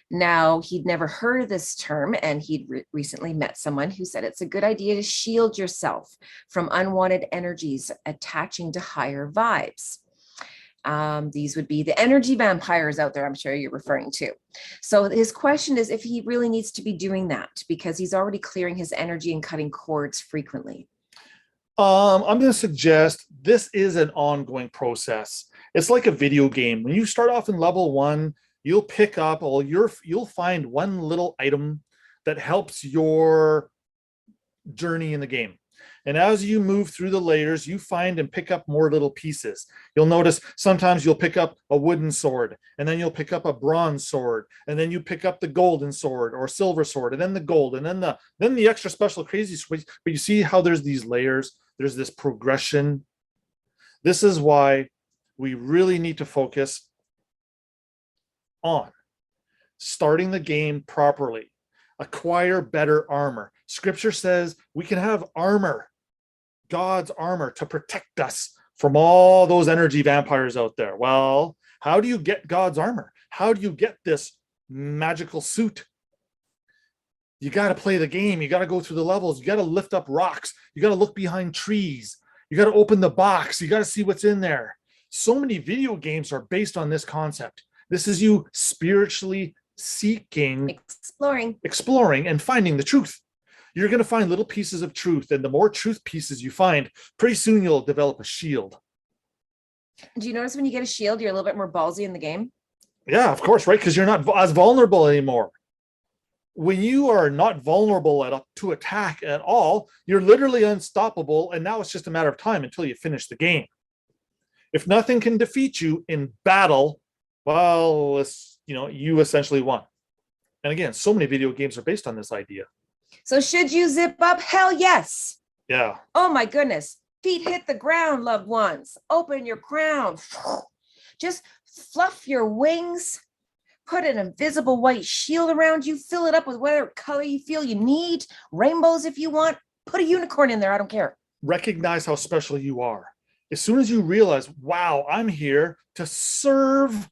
Now, he'd never heard of this term, and he'd recently met someone who said it's a good idea to shield yourself from unwanted energies attaching to higher vibes. These would be the energy vampires out there, I'm sure you're referring to. So his question is if he really needs to be doing that because he's already clearing his energy and cutting cords frequently. I'm going to suggest this is an ongoing process. It's like a video game. When you start off in level 1, you'll pick up, you'll find one little item that helps your journey in the game. And as you move through the layers, you find and pick up more little pieces. You'll notice sometimes you'll pick up a wooden sword, and then you'll pick up a bronze sword, and then you pick up the golden sword or silver sword, and then the gold, and then the extra special crazy sword. But you see how there's these layers, there's this progression. This is why we really need to focus on starting the game properly. Acquire better armor. Scripture says we can have armor, God's armor, to protect us from all those energy vampires out there. Well, how do you get God's armor? How do you get this magical suit? You got to play the game. You got to go through the levels. You got to lift up rocks. You got to look behind trees. You got to open the box. You got to see what's in there. So many video games are based on this concept. This is you spiritually seeking, exploring, and finding the truth. You're going to find little pieces of truth, and the more truth pieces you find, pretty soon you'll develop a shield. Do you notice when you get a shield, you're a little bit more ballsy in the game? Yeah, of course, right? Because you're not as vulnerable anymore. When you are not vulnerable to attack at all, you're literally unstoppable, and now it's just a matter of time until you finish the game. If nothing can defeat you in battle, well, you essentially won. And again, so many video games are based on this idea. So should you zip up? Hell yes. Yeah. Oh my goodness. Feet hit the ground, loved ones. Open your crown. Just fluff your wings. Put an invisible white shield around you. Fill it up with whatever color you feel you need. Rainbows if you want. Put a unicorn in there. I don't care. Recognize how special you are. As soon as you realize, wow, I'm here to serve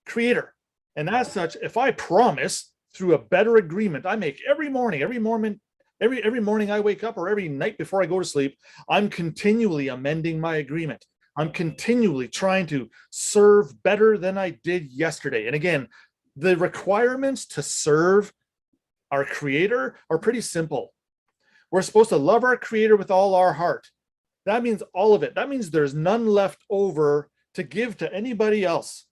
Creator. And as such, if I promise through a better agreement I make every morning I wake up, or every night before I go to sleep, I'm continually amending my agreement. I'm continually trying to serve better than I did yesterday. And again, the requirements to serve our Creator are pretty simple. We're supposed to love our Creator with all our heart. That means all of it. That means there's none left over to give to anybody else.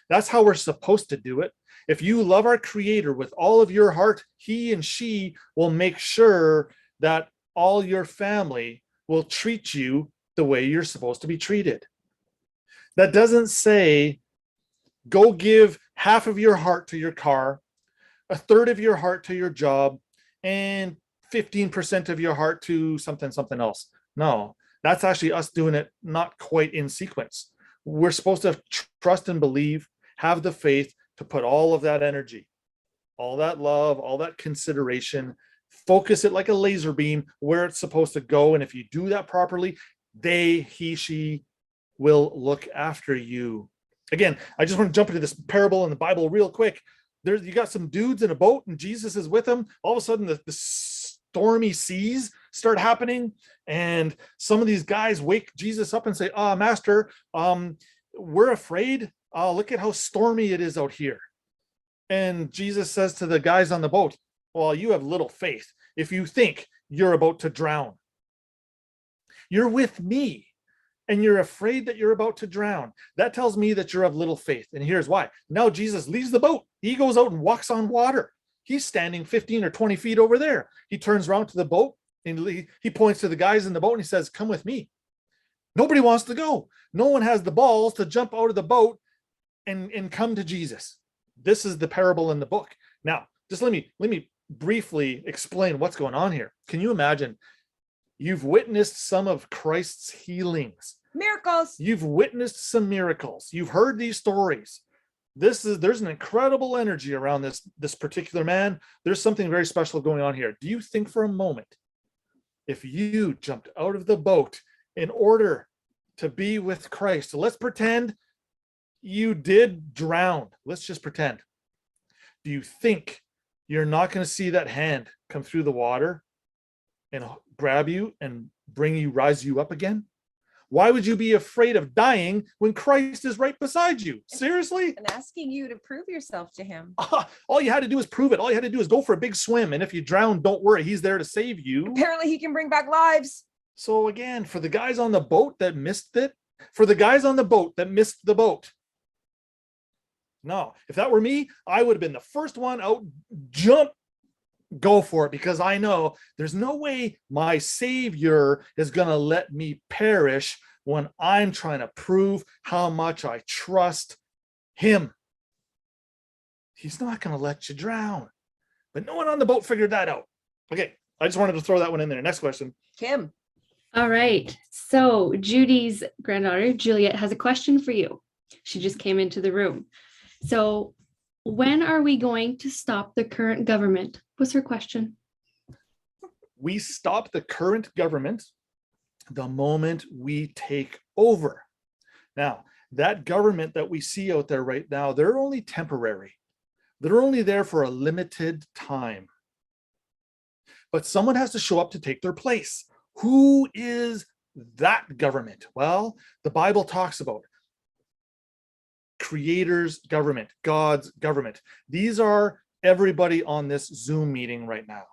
That's how we're supposed to do it. If you love our Creator with all of your heart, he and she will make sure that all your family will treat you the way you're supposed to be treated. That doesn't say go give half of your heart to your car, a third of your heart to your job, and 15% of your heart to something else. No, that's actually us doing it not quite in sequence. We're supposed to trust and believe, have the faith to put all of that energy, all that love, all that consideration, focus it like a laser beam where it's supposed to go. And if you do that properly, he, she will look after you. Again, I just want to jump into this parable in the Bible real quick. You got some dudes in a boat and Jesus is with them. All of a sudden the stormy seas start happening. And some of these guys wake Jesus up and say, Master, we're afraid. Look at how stormy it is out here. And Jesus says to the guys on the boat, well, you have little faith if you think you're about to drown. You're with me and you're afraid that you're about to drown. That tells me that you're of little faith. And here's why. Now Jesus leaves the boat. He goes out and walks on water. He's standing 15 or 20 feet over there. He turns around to the boat and he points to the guys in the boat and he says, come with me. Nobody wants to go. No one has the balls to jump out of the boat and come to Jesus. This is the parable in the book. Now, just let me briefly explain what's going on here. Can you imagine? You've witnessed some of Christ's healings. Miracles. You've witnessed some miracles. You've heard these stories. There's an incredible energy around this particular man. There's something very special going on here. Do you think for a moment, if you jumped out of the boat in order to be with Christ, so let's pretend you did drown. Let's just pretend. Do you think you're not going to see that hand come through the water and grab you and rise you up again? Why would you be afraid of dying when Christ is right beside you? Seriously? And asking you to prove yourself to him. All you had to do is prove it. All you had to do is go for a big swim. And if you drown, don't worry. He's there to save you. Apparently he can bring back lives. So again, for the guys on the boat that missed it, for the guys on the boat that missed the boat, no, if that were me, I would have been the first one out, jump, go for it, because I know there's no way my Savior is going to let me perish when I'm trying to prove how much I trust him. He's not going to let you drown. But no one on the boat figured that out. Okay, I just wanted to throw that one in there. Next question. Kim. All right. So Judy's granddaughter, Juliet, has a question for you. She just came into the room. So when are we going to stop the current government? Was her question. We stop the current government the moment we take over. Now, that government that we see out there right now, they're only temporary. They're only there for a limited time. But someone has to show up to take their place. Who is that government? Well, the Bible talks about Creator's government, God's government. These are everybody on this Zoom meeting right now,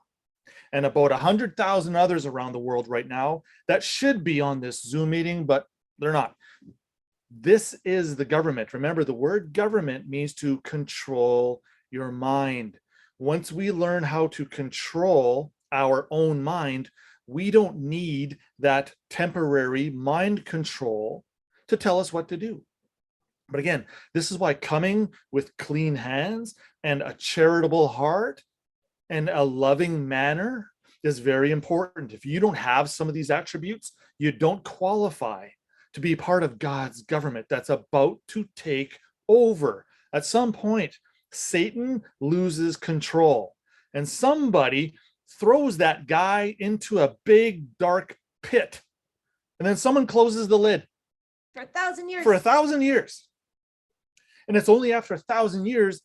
and about 100,000 others around the world right now that should be on this Zoom meeting, but they're not. This is the government. Remember, the word government means to control your mind. Once we learn how to control our own mind, we don't need that temporary mind control to tell us what to do. But again, this is why coming with clean hands and a charitable heart and a loving manner is very important. If you don't have some of these attributes, you don't qualify to be part of God's government that's about to take over. At some point, Satan loses control, and somebody throws that guy into a big dark pit, and then someone closes the lid For 1,000 years. for 1,000 years. And it's only after 1,000 years,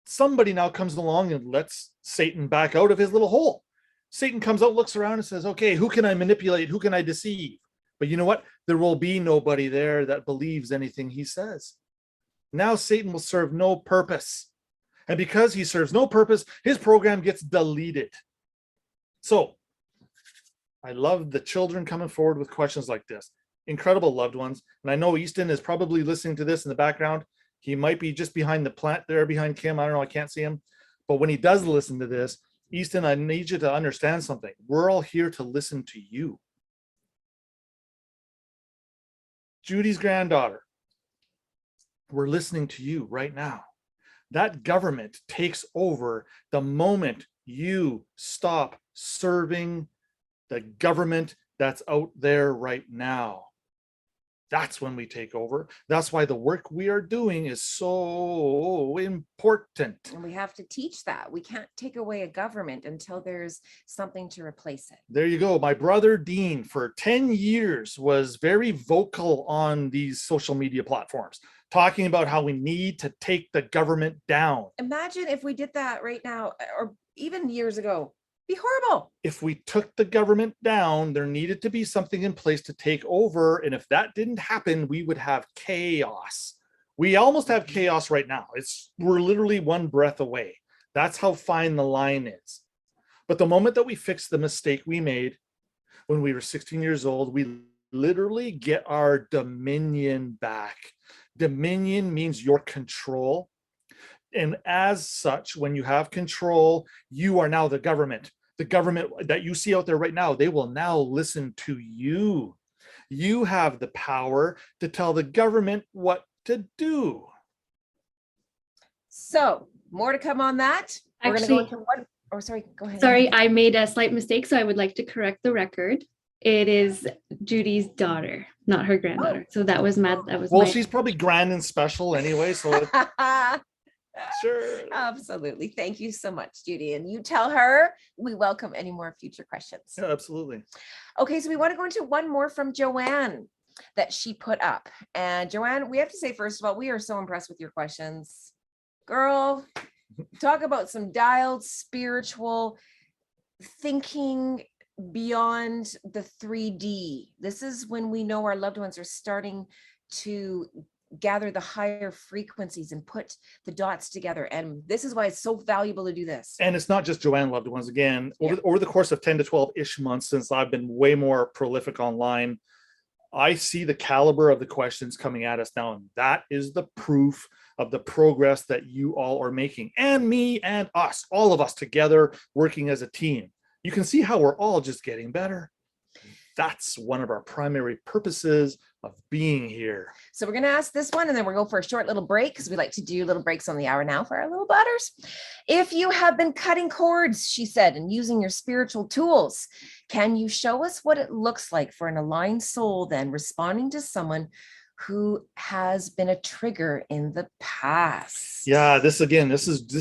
somebody now comes along and lets Satan back out of his little hole. Satan comes out, looks around and says, okay, who can I manipulate? Who can I deceive? But you know what? There will be nobody there that believes anything he says. Now Satan will serve no purpose. And because he serves no purpose, his program gets deleted. So I love the children coming forward with questions like this. Incredible loved ones. And I know Easton is probably listening to this in the background. He might be just behind the plant there behind Kim. I don't know. I can't see him. But when he does listen to this, Easton, I need you to understand something. We're all here to listen to you. Judy's granddaughter, we're listening to you right now. That government takes over the moment you stop serving the government that's out there right now. That's when we take over. That's why the work we are doing is so important. And we have to teach that. We can't take away a government until there's something to replace it. There you go. My brother Dean for 10 years was very vocal on these social media platforms, talking about how we need to take the government down. Imagine if we did that right now, or even years ago. Be horrible. If we took the government down, there needed to be something in place to take over. And if that didn't happen, we would have chaos. We almost have chaos right now. We're literally one breath away. That's how fine the line is. But the moment that we fix the mistake we made when we were 16 years old, we literally get our dominion back. Dominion means your control. And as such, when you have control, you are now the government. The government that you see out there right now, they will now listen to you. You have the power to tell the government what to do. So more to come on that. We're going to go into one. Oh, sorry. Go ahead. Sorry, I made a slight mistake, so I would like to correct the record. It is Judy's daughter. not her granddaughter. So that was mad. That was Well, my. she's probably grand and special anyway, so sure. Absolutely. Thank you so much, Judy. And you tell her we welcome any more future questions. Yeah, absolutely. Okay, so we want to go into one more from Joanne that she put up. And Joanne, we have to say, first of all, we are so impressed with your questions. Girl, talk about some dialed spiritual thinking beyond the 3D. This is when we know our loved ones are starting to gather the higher frequencies and put the dots together. And this is why it's so valuable to do this. And it's not just Joanne loved ones. Again, over the course of 10 to 12-ish months since I've been way more prolific online, I see the caliber of the questions coming at us now. And that is the proof of the progress that you all are making, and me and us, all of us together working as a team. You can see how we're all just getting better. That's one of our primary purposes of being here. So we're going to ask this one, and then we're going to go for a short little break, because we like to do little breaks on the hour now for our little butters. If you have been cutting cords, she said, and using your spiritual tools, can you show us what it looks like for an aligned soul then responding to someone who has been a trigger in the past? Yeah, this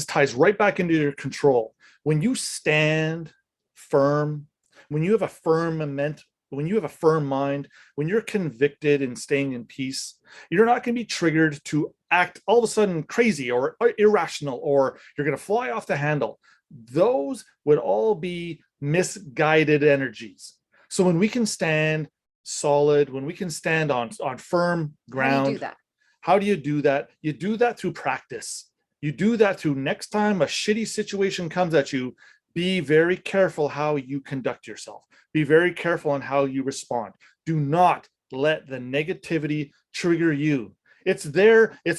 ties right back into your control. When you stand firm, when you have a firm mind, when you're convicted and staying in peace, you're not going to be triggered to act all of a sudden crazy or irrational, or you're going to fly off the handle. Those would all be misguided energies. So when we can stand solid, when we can stand on firm ground, how do you do that? You do that through practice. You do that through, next time a shitty situation comes at you, be very careful how you conduct yourself. Be very careful on how you respond. Do not let the negativity trigger you. Its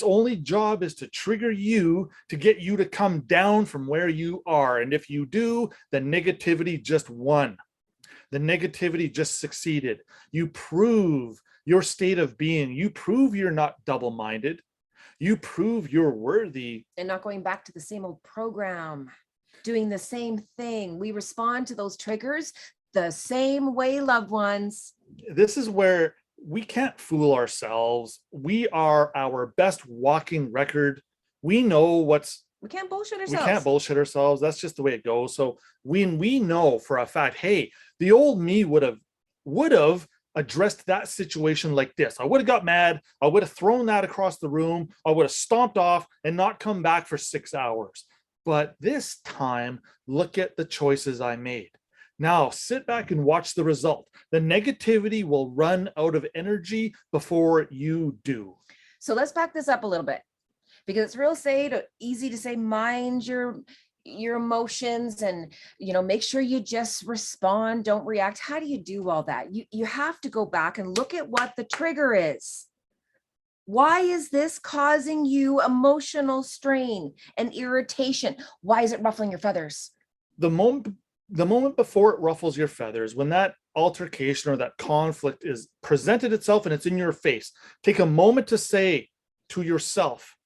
only job is to trigger you, to get you to come down from where you are. And if you do, the negativity just won. The negativity just succeeded. You prove your state of being. You prove you're not double-minded. You prove you're worthy. And not going back to the same old program, doing the same thing. We respond to those triggers the same way, loved ones. This is where we can't fool ourselves. We are our best walking record. We know we can't bullshit ourselves. We can't bullshit ourselves. That's just the way it goes. So when we know for a fact, hey, the old me would have addressed that situation like this. I would have got mad. I would have thrown that across the room. I would have stomped off and not come back for 6 hours. But this time, look at the choices I made. Now sit back and watch the result. The negativity will run out of energy before you do. So let's back this up a little bit, because it's easy to say, mind your emotions and, make sure you just respond, don't react. How do you do all that? You have to go back and look at what the trigger is. Why is this causing you emotional strain and irritation? Why is it ruffling your feathers? The moment before it ruffles your feathers, when that altercation or that conflict is presented itself and it's in your face, take a moment to say to yourself,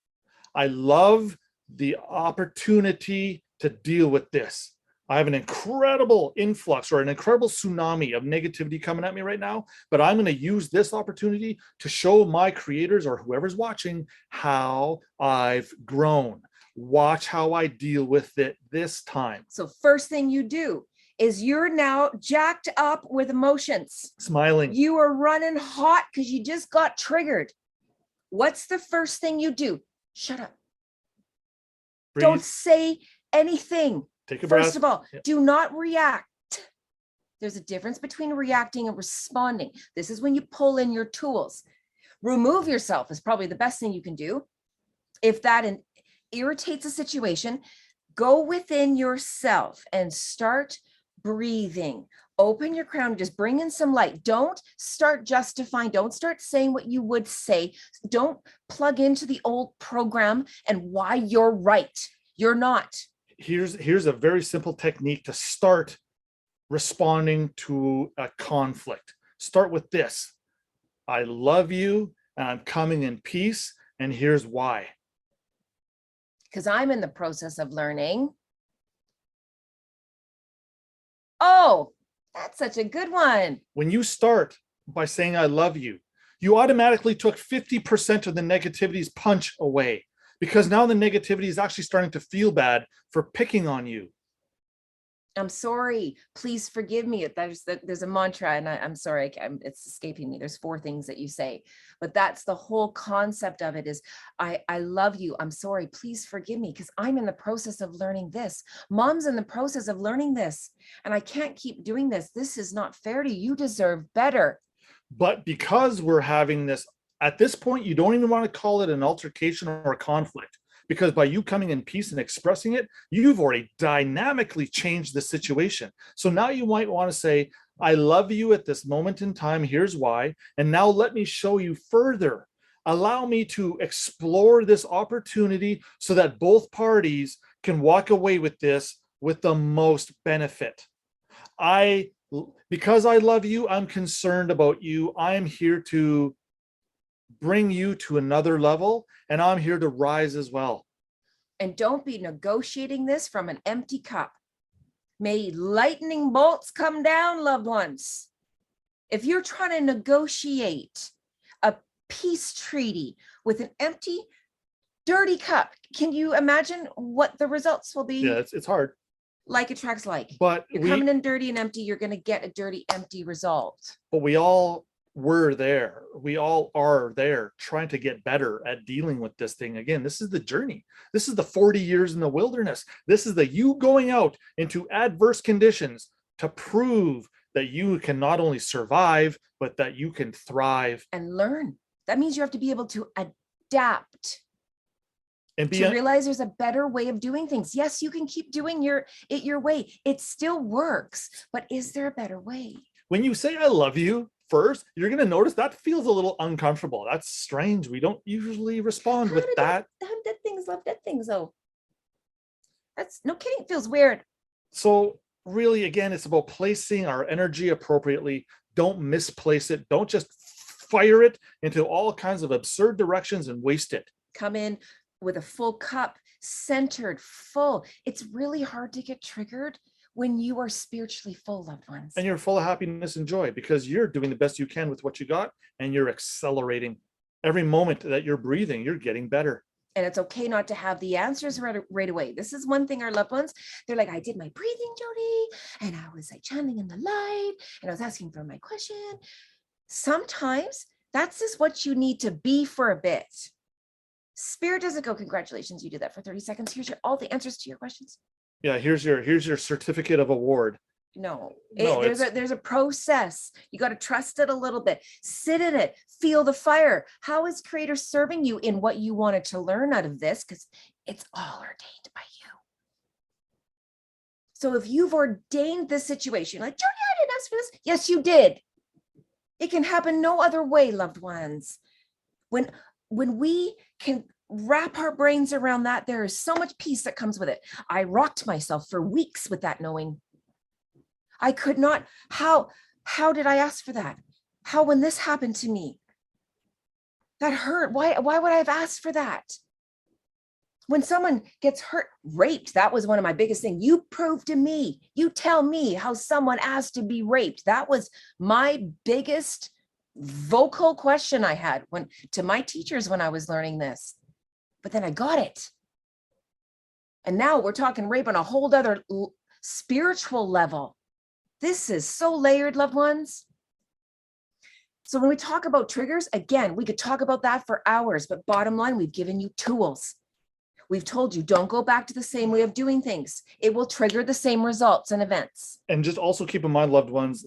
I love the opportunity to deal with this. I have an incredible influx or an incredible tsunami of negativity coming at me right now, but I'm going to use this opportunity to show my creators or whoever's watching how I've grown. Watch how I deal with it this time. So first thing you do is you're now jacked up with emotions. Smiling. You are running hot because you just got triggered. What's the first thing you do? Shut up. Breathe. Don't say anything. Take a breath. First of all, Yep. Do not react. There's a difference between reacting and responding. This is when you pull in your tools. Remove yourself is probably the best thing you can do. If that irritates a situation, go within yourself and start breathing. Open your crown, just bring in some light. Don't start justifying. Don't start saying what you would say. Don't plug into the old program and why you're right. You're not. Here's a very simple technique to start responding to a conflict. Start with this. I love you and I'm coming in peace, and here's why. Because I'm in the process of learning. Oh, that's such a good one. When you start by saying I love you, You automatically took 50% of the negativity's punch away, because now the negativity is actually starting to feel bad for picking on you. I'm sorry. Please forgive me. There's a mantra, and I'm sorry. It's escaping me. There's 4 things that you say, but that's the whole concept of it. Is I love you. I'm sorry. Please forgive me, because I'm in the process of learning this. Mom's in the process of learning this, and I can't keep doing this. This is not fair to you. You deserve better. But because we're having this, at this point, you don't even want to call it an altercation or a conflict, because by you coming in peace and expressing it, you've already dynamically changed the situation. So now you might want to say, I love you at this moment in time. Here's why. And now let me show you further. Allow me to explore this opportunity so that both parties can walk away with this with the most benefit. Because I love you, I'm concerned about you. I'm here to bring you to another level, and I'm here to rise as well. And don't be negotiating this from an empty cup. May lightning bolts come down, loved ones. If you're trying to negotiate a peace treaty with an empty, dirty cup, can you imagine what the results will be? Yeah, it's hard. Like attracts like. But you're coming in dirty and empty, you're going to get a dirty, empty result. But we all were there. We all are there trying to get better at dealing with this thing. Again, this is the journey. This is the 40 years in the wilderness. This is the you going out into adverse conditions to prove that you can not only survive, but that you can thrive. And learn. That means you have to be able to adapt. And to realize there's a better way of doing things. Yes, you can keep doing it your way. It still works, but is there a better way? When you say I love you first, you're going to notice that feels a little uncomfortable. That's strange. We don't usually respond with that. Dead things love dead things, though. That's no kidding. It feels weird. So really, again, it's about placing our energy appropriately. Don't misplace it. Don't just fire it into all kinds of absurd directions and waste it. Come in with a full cup, centered, full. It's really hard to get triggered when you are spiritually full, loved ones. And you're full of happiness and joy because you're doing the best you can with what you got, and you're accelerating. Every moment that you're breathing, you're getting better. And it's okay not to have the answers right away. This is one thing our loved ones, they're like, I did my breathing, Jody, and I was like channeling in the light, and I was asking for my question. Sometimes that's just what you need to be for a bit. Spirit doesn't go, congratulations, you did that for 30 seconds. Here's all the answers to your questions. Yeah, here's your certificate of award. No, there's a process. You got to trust it a little bit. Sit in it. Feel the fire. How is Creator serving you in what you wanted to learn out of this? Because it's all ordained by you. So if you've ordained this situation, like, Jody, I didn't ask for this. Yes, you did. It can happen no other way, loved ones. When we can wrap our brains around that, there is so much peace that comes with it. I rocked myself for weeks with that knowing. I could not, how did I ask for that? How, when this happened to me, that hurt. Why would I have asked for that? When someone gets hurt, raped, that was one of my biggest things. You prove to me, you tell me how someone asked to be raped. That was my biggest vocal question I had to my teachers when I was learning this. But then I got it. And now we're talking rape on a whole other spiritual level. This is so layered, loved ones. So when we talk about triggers, again, we could talk about that for hours, but bottom line, we've given you tools. We've told you, don't go back to the same way of doing things. It will trigger the same results and events. And just also keep in mind, loved ones,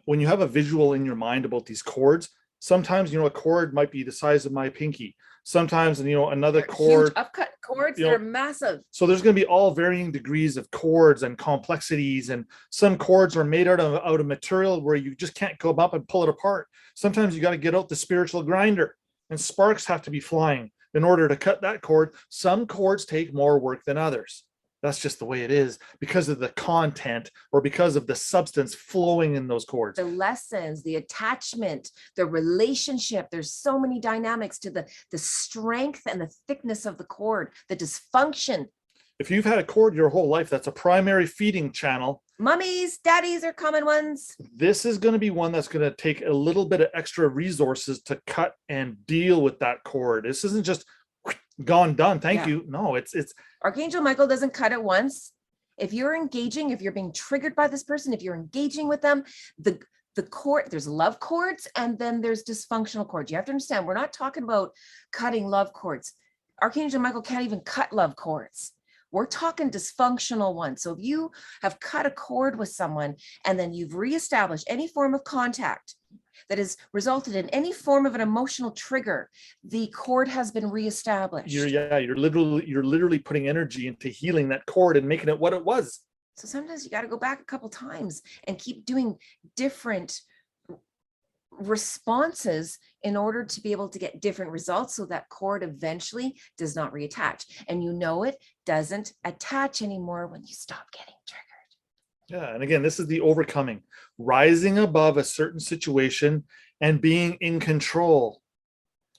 when you have a visual in your mind about these chords, sometimes, a chord might be the size of my pinky. Sometimes, another chord. Huge upcut chords, they're massive. So there's going to be all varying degrees of chords and complexities. And some chords are made out of material where you just can't go up and pull it apart. Sometimes you got to get out the spiritual grinder, and sparks have to be flying in order to cut that chord. Some chords take more work than others. That's just the way it is because of the content or because of the substance flowing in those chords. The lessons, the attachment, the relationship. There's so many dynamics to the strength and the thickness of the chord, the dysfunction. If you've had a cord your whole life, that's a primary feeding channel. Mummies, daddies are common ones. This is going to be one that's going to take a little bit of extra resources to cut and deal with that cord. This isn't just gone, done. Thank you. No, it's Archangel Michael doesn't cut it once. If you're engaging, if you're being triggered by this person, if you're engaging with them, the cord, there's love cords and then there's dysfunctional cords. You have to understand, we're not talking about cutting love cords. Archangel Michael can't even cut love cords. We're talking dysfunctional ones. So if you have cut a cord with someone and then you've reestablished any form of contact that has resulted in any form of an emotional trigger, the cord has been reestablished. you're literally putting energy into healing that cord and making it what it was. So sometimes you got to go back a couple times and keep doing different responses in order to be able to get different results, so that cord eventually does not reattach. And you know it doesn't attach anymore when you stop getting triggered. Yeah. And again, this is the overcoming, rising above a certain situation and being in control,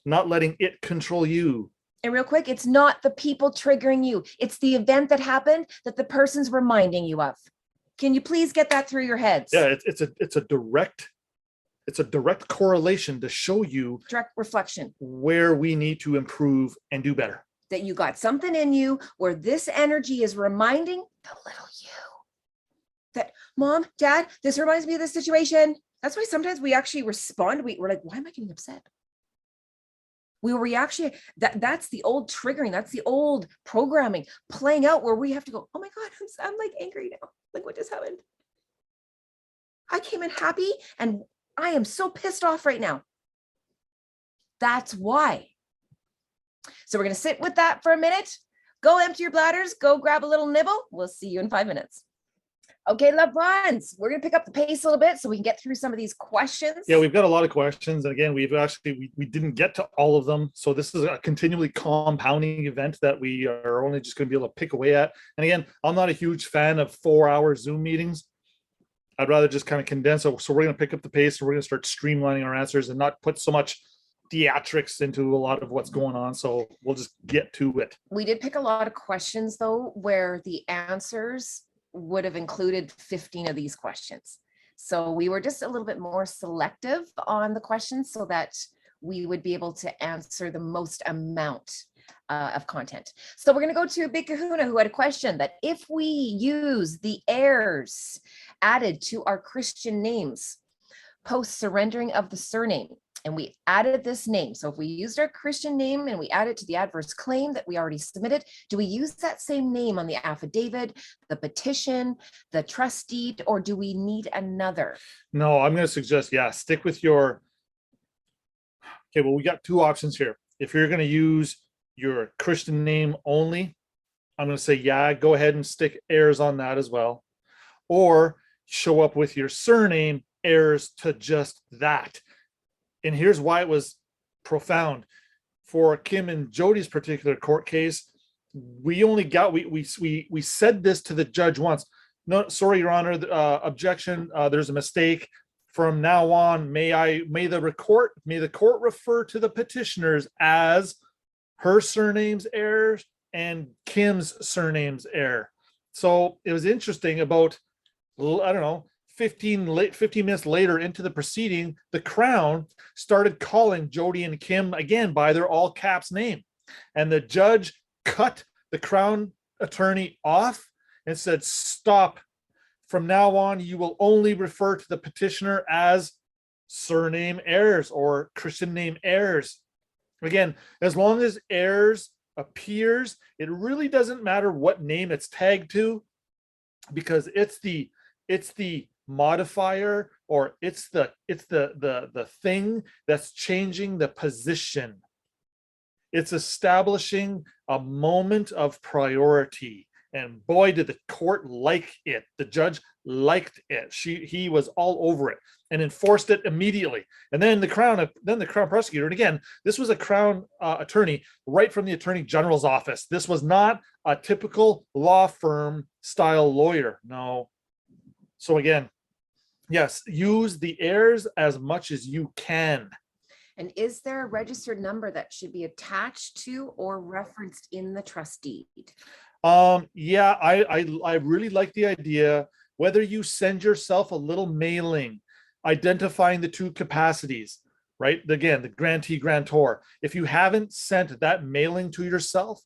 not letting it control you. And real quick, it's not the people triggering you. It's the event that happened that the person's reminding you of. Can you please get that through your heads? Yeah. It's a direct correlation to show you Direct reflection where we need to improve and do better. that you got something in you where this energy is reminding the little you that, Mom, Dad, this reminds me of this situation. That's why sometimes we actually respond. We're like, why am I getting upset? We actually, that's the old triggering. That's the old programming playing out where we have to go, oh my God, I'm like angry now. Like, what just happened? I came in happy and I am so pissed off right now. That's why. So we're going to sit with that for a minute. Go empty your bladders. Go grab a little nibble. We'll see you in 5 minutes. Okay, loved ones, we're going to pick up the pace a little bit so we can get through some of these questions. Yeah, we've got a lot of questions. And again, we didn't get to all of them. So this is a continually compounding event that we are only just going to be able to pick away at. And again, I'm not a huge fan of 4-hour Zoom meetings. I'd rather just kind of condense it. So we're going to pick up the pace and we're going to start streamlining our answers and not put so much theatrics into a lot of what's going on. So we'll just get to it. We did pick a lot of questions though, where the answers would have included 15 of these questions. So we were just a little bit more selective on the questions so that we would be able to answer the most amount of content. So we're going to go to Big Kahuna, who had a question that if we use the heirs added to our Christian names post surrendering of the surname, and we added this name. So if we used our Christian name and we added to the adverse claim that we already submitted, do we use that same name on the affidavit, the petition, the trustee, or do we need another? No, I'm going to suggest, stick with your, okay, well, we got two options here. If you're going to use your Christian name only, I'm going to say, go ahead and stick heirs on that as well. Or show up with your surname, heirs to just that. And here's why it was profound. For Kim and Jody's particular court case, we only got, we said this to the judge once. No, sorry, Your Honor, objection, there's a mistake. From now on, may the court refer to the petitioners as her surname's heirs and Kim's surname's heir. So it was interesting about, I don't know, 15 minutes later into the proceeding, the Crown started calling Jody and Kim again by their all caps name. And the judge cut the Crown attorney off and said, stop. From now on, you will only refer to the petitioner as surname heirs or Christian name heirs. Again, as long as heirs appears, it really doesn't matter what name it's tagged to, because it's the modifier, or it's the thing that's changing the position. It's establishing a moment of priority. And boy, did the court like it. The judge liked it. He was all over it and enforced it immediately. And then the Crown prosecutor, and again, this was a Crown attorney right from the Attorney General's office. This was not a typical law firm style lawyer. No. So again, yes, use the heirs as much as you can. And is there a registered number that should be attached to or referenced in the trust deed? Yeah, I really like the idea. Whether you send yourself a little mailing identifying the two capacities, right? Again, the grantee grantor. If you haven't sent that mailing to yourself,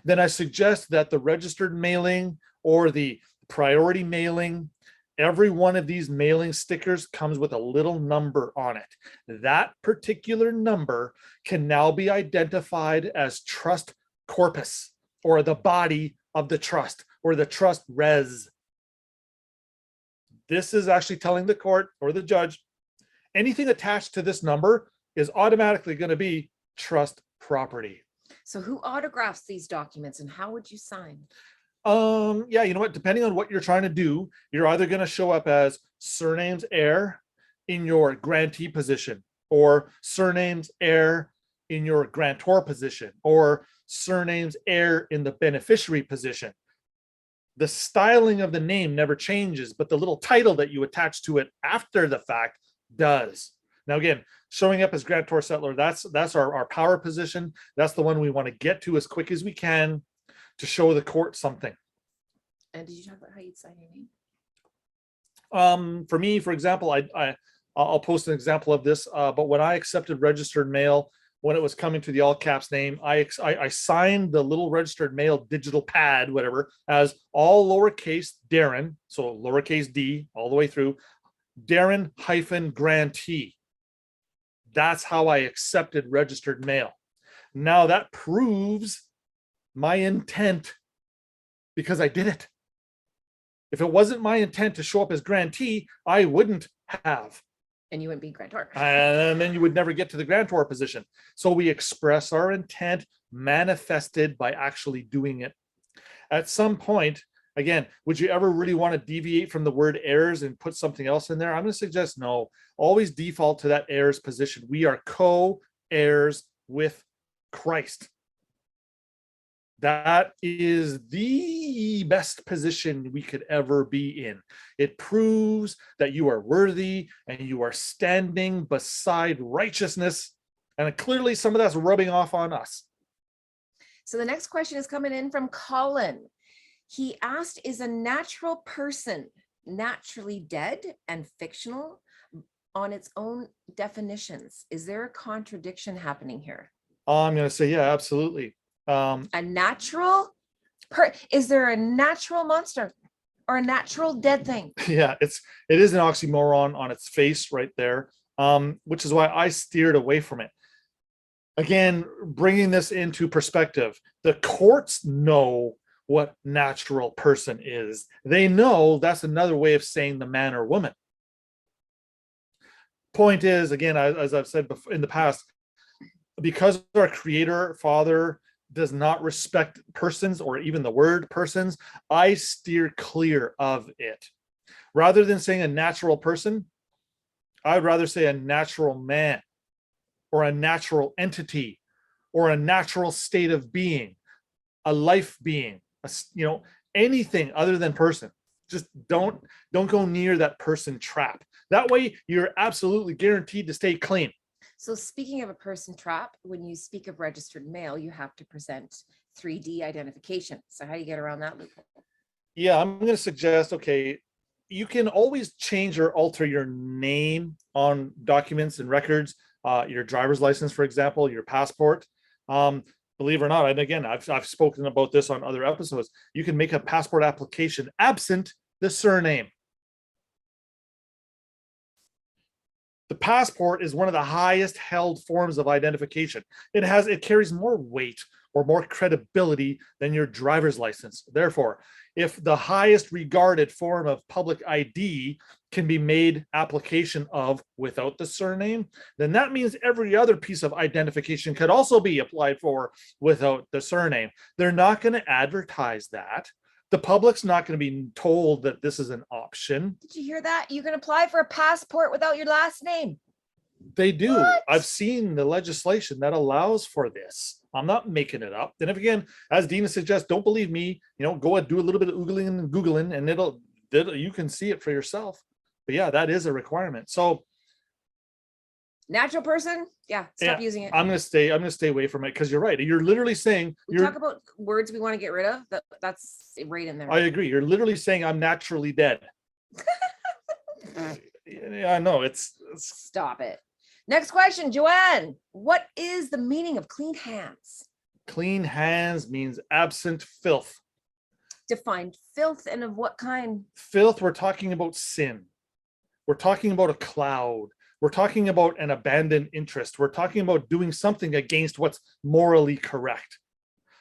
then I suggest that the registered mailing or the priority mailing, every one of these mailing stickers comes with a little number on it. That particular number can now be identified as trust corpus, or the body of the trust, or the trust res. This is actually telling the court or the judge anything attached to this number is automatically going to be trust property. So who autographs these documents and how would you sign? Yeah, you know what? Depending on what you're trying to do, you're either going to show up as surnames heir in your grantee position, or surnames heir in your grantor position, or surnames heir in the beneficiary position. The styling of the name never changes, but the little title that you attach to it after the fact does. Now, again, showing up as grantor settlor, that's our power position. That's the one we want to get to as quick as we can to show the court something. And did you talk about how you'd sign your name? For me, for example, I'll post an example of this, but when I accepted registered mail, when it was coming to the all caps name, I signed the little registered mail digital pad, whatever, as all lowercase Darren, so lowercase d all the way through, Darren hyphen grantee. That's how I accepted registered mail. Now that proves my intent because I did it. If it wasn't my intent to show up as grantee, I wouldn't have. And you wouldn't be grantor. And then you would never get to the grantor position. So we express our intent manifested by actually doing it. At some point, again, would you ever really want to deviate from the word heirs and put something else in there? I'm going to suggest no. Always default to that heirs position. We are co-heirs with Christ. That is the best position we could ever be in. It proves that you are worthy and you are standing beside righteousness. And clearly some of that's rubbing off on us. So the next question is coming in from Colin. He asked, is a natural person naturally dead and fictional on its own definitions? Is there a contradiction happening here? I'm going to say, yeah, absolutely. A natural is there a natural monster or a natural dead thing? Yeah, it is an oxymoron on its face right there, which is why I steered away from it. Again, bringing this into perspective, the courts know what natural person is. They know that's another way of saying the man or woman. Point is, again, as I've said before in the past, because our creator father does not respect persons or even the word persons, I steer clear of it. Rather than saying a natural person, I'd rather say a natural man or a natural entity or a natural state of being, a life being, anything other than person. Just don't go near that person trap. That way you're absolutely guaranteed to stay clean. So speaking of a person trap, when you speak of registered mail, you have to present 3D identification. So how do you get around that loophole? Yeah, I'm going to suggest, okay, you can always change or alter your name on documents and records, your driver's license, for example, your passport. Believe it or not, and again, I've spoken about this on other episodes, you can make a passport application absent the surname. The passport is one of the highest held forms of identification. It carries more weight or more credibility than your driver's license. Therefore, if the highest regarded form of public ID can be made application of without the surname, then that means every other piece of identification could also be applied for without the surname. They're not going to advertise that. The public's not going to be told that this is an option. Did you hear that? You can apply for a passport without your last name. They do. What? I've seen the legislation that allows for this. I'm not making it up. And if again, as Dina suggests, don't believe me, go and do a little bit of Googling and Googling and you can see it for yourself. But yeah, that is a requirement. So Natural person, yeah, stop Yeah, using it. I'm gonna stay away from it because you're right. You're literally saying We talk about words we want to get rid of. That's right in there. I agree. You're literally saying I'm naturally dead. Yeah, I know. It's Stop it. Next question, Joanne. What is the meaning of clean hands? clean hands means absent filth. Define filth and of what kind? Filth, we're talking about sin. We're talking about a cloud. We're talking about an abandoned interest. We're talking about doing something against what's morally correct.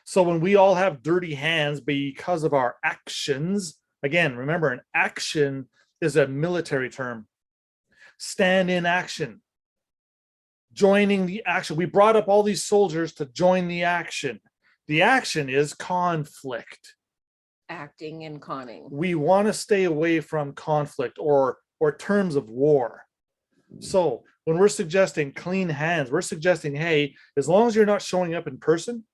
So when we all have dirty hands because of our actions, again, remember, an action is a military term. Stand in action. Joining the action. We brought up all these soldiers to join the action. The action is conflict. Acting and conning. We want to stay away from conflict or terms of war. So when we're suggesting clean hands, we're suggesting, hey, as long as you're not showing up in person,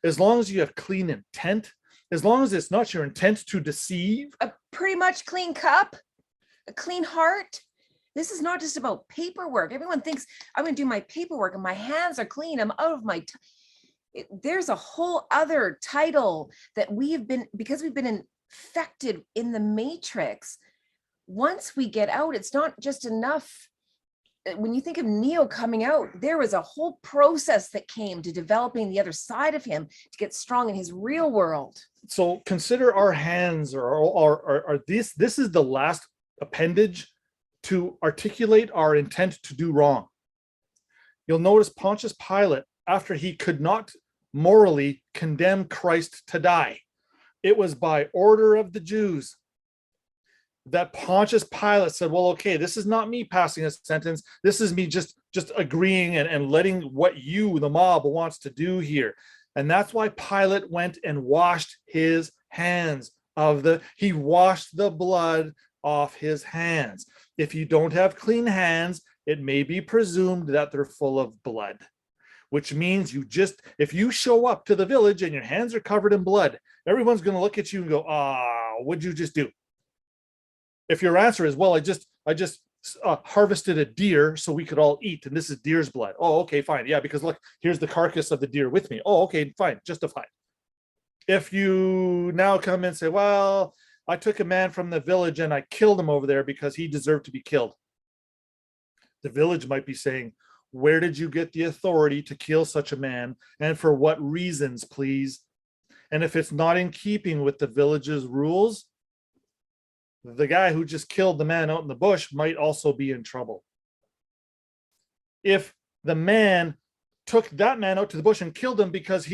as long as you have clean intent, as long as it's not your intent to deceive. A pretty much clean cup, a clean heart. This is not just about paperwork. Everyone thinks I'm going to do my paperwork and my hands are clean. I'm out of my. There's a whole other title that because we've been infected in the matrix. Once we get out, it's not just enough. When you think of Neo coming out, there was a whole process that came to developing the other side of him to get strong in his real world. So consider our hands or this is the last appendage to articulate our intent to do wrong. You'll notice Pontius Pilate, after he could not morally condemn Christ to die, it was by order of the Jews that Pontius Pilate said, well, okay, this is not me passing a sentence. This is me just agreeing and letting what you, the mob, wants to do here. And that's why Pilate went and washed his hands he washed the blood off his hands. If you don't have clean hands, it may be presumed that they're full of blood, which means if you show up to the village and your hands are covered in blood, everyone's going to look at you and go, what'd you just do? If your answer is, well, I just harvested a deer so we could all eat, and this is deer's blood. Oh, okay, fine. Yeah, because look, here's the carcass of the deer with me. Oh, okay, fine, justified. If you now come and say, well, I took a man from the village and I killed him over there because he deserved to be killed. The village might be saying, where did you get the authority to kill such a man, and for what reasons, please? And if it's not in keeping with the village's rules, the guy who just killed the man out in the bush might also be in trouble. If the man took that man out to the bush and killed him because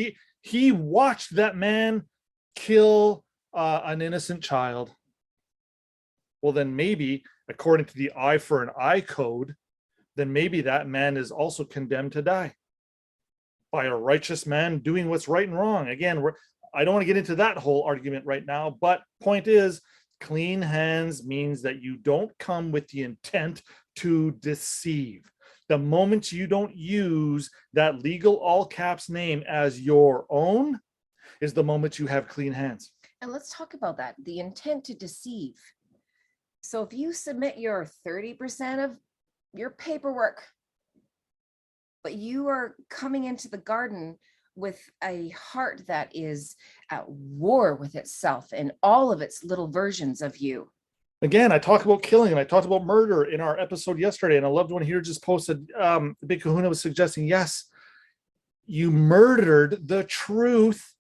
he watched that man kill an innocent child, well, then maybe, according to the eye for an eye code, then maybe that man is also condemned to die by a righteous man doing what's right and wrong. Again, I don't want to get into that whole argument right now, but point is, clean hands means that you don't come with the intent to deceive. The moment you don't use that legal all caps name as your own is the moment you have clean hands. And let's talk about that, the intent to deceive. So if you submit your 30% of your paperwork, but you are coming into the garden with a heart that is at war with itself and all of its little versions of you. Again, I talk about killing and I talked about murder in our episode yesterday, and a loved one here just posted, Big Kahuna was suggesting, yes, you murdered the truth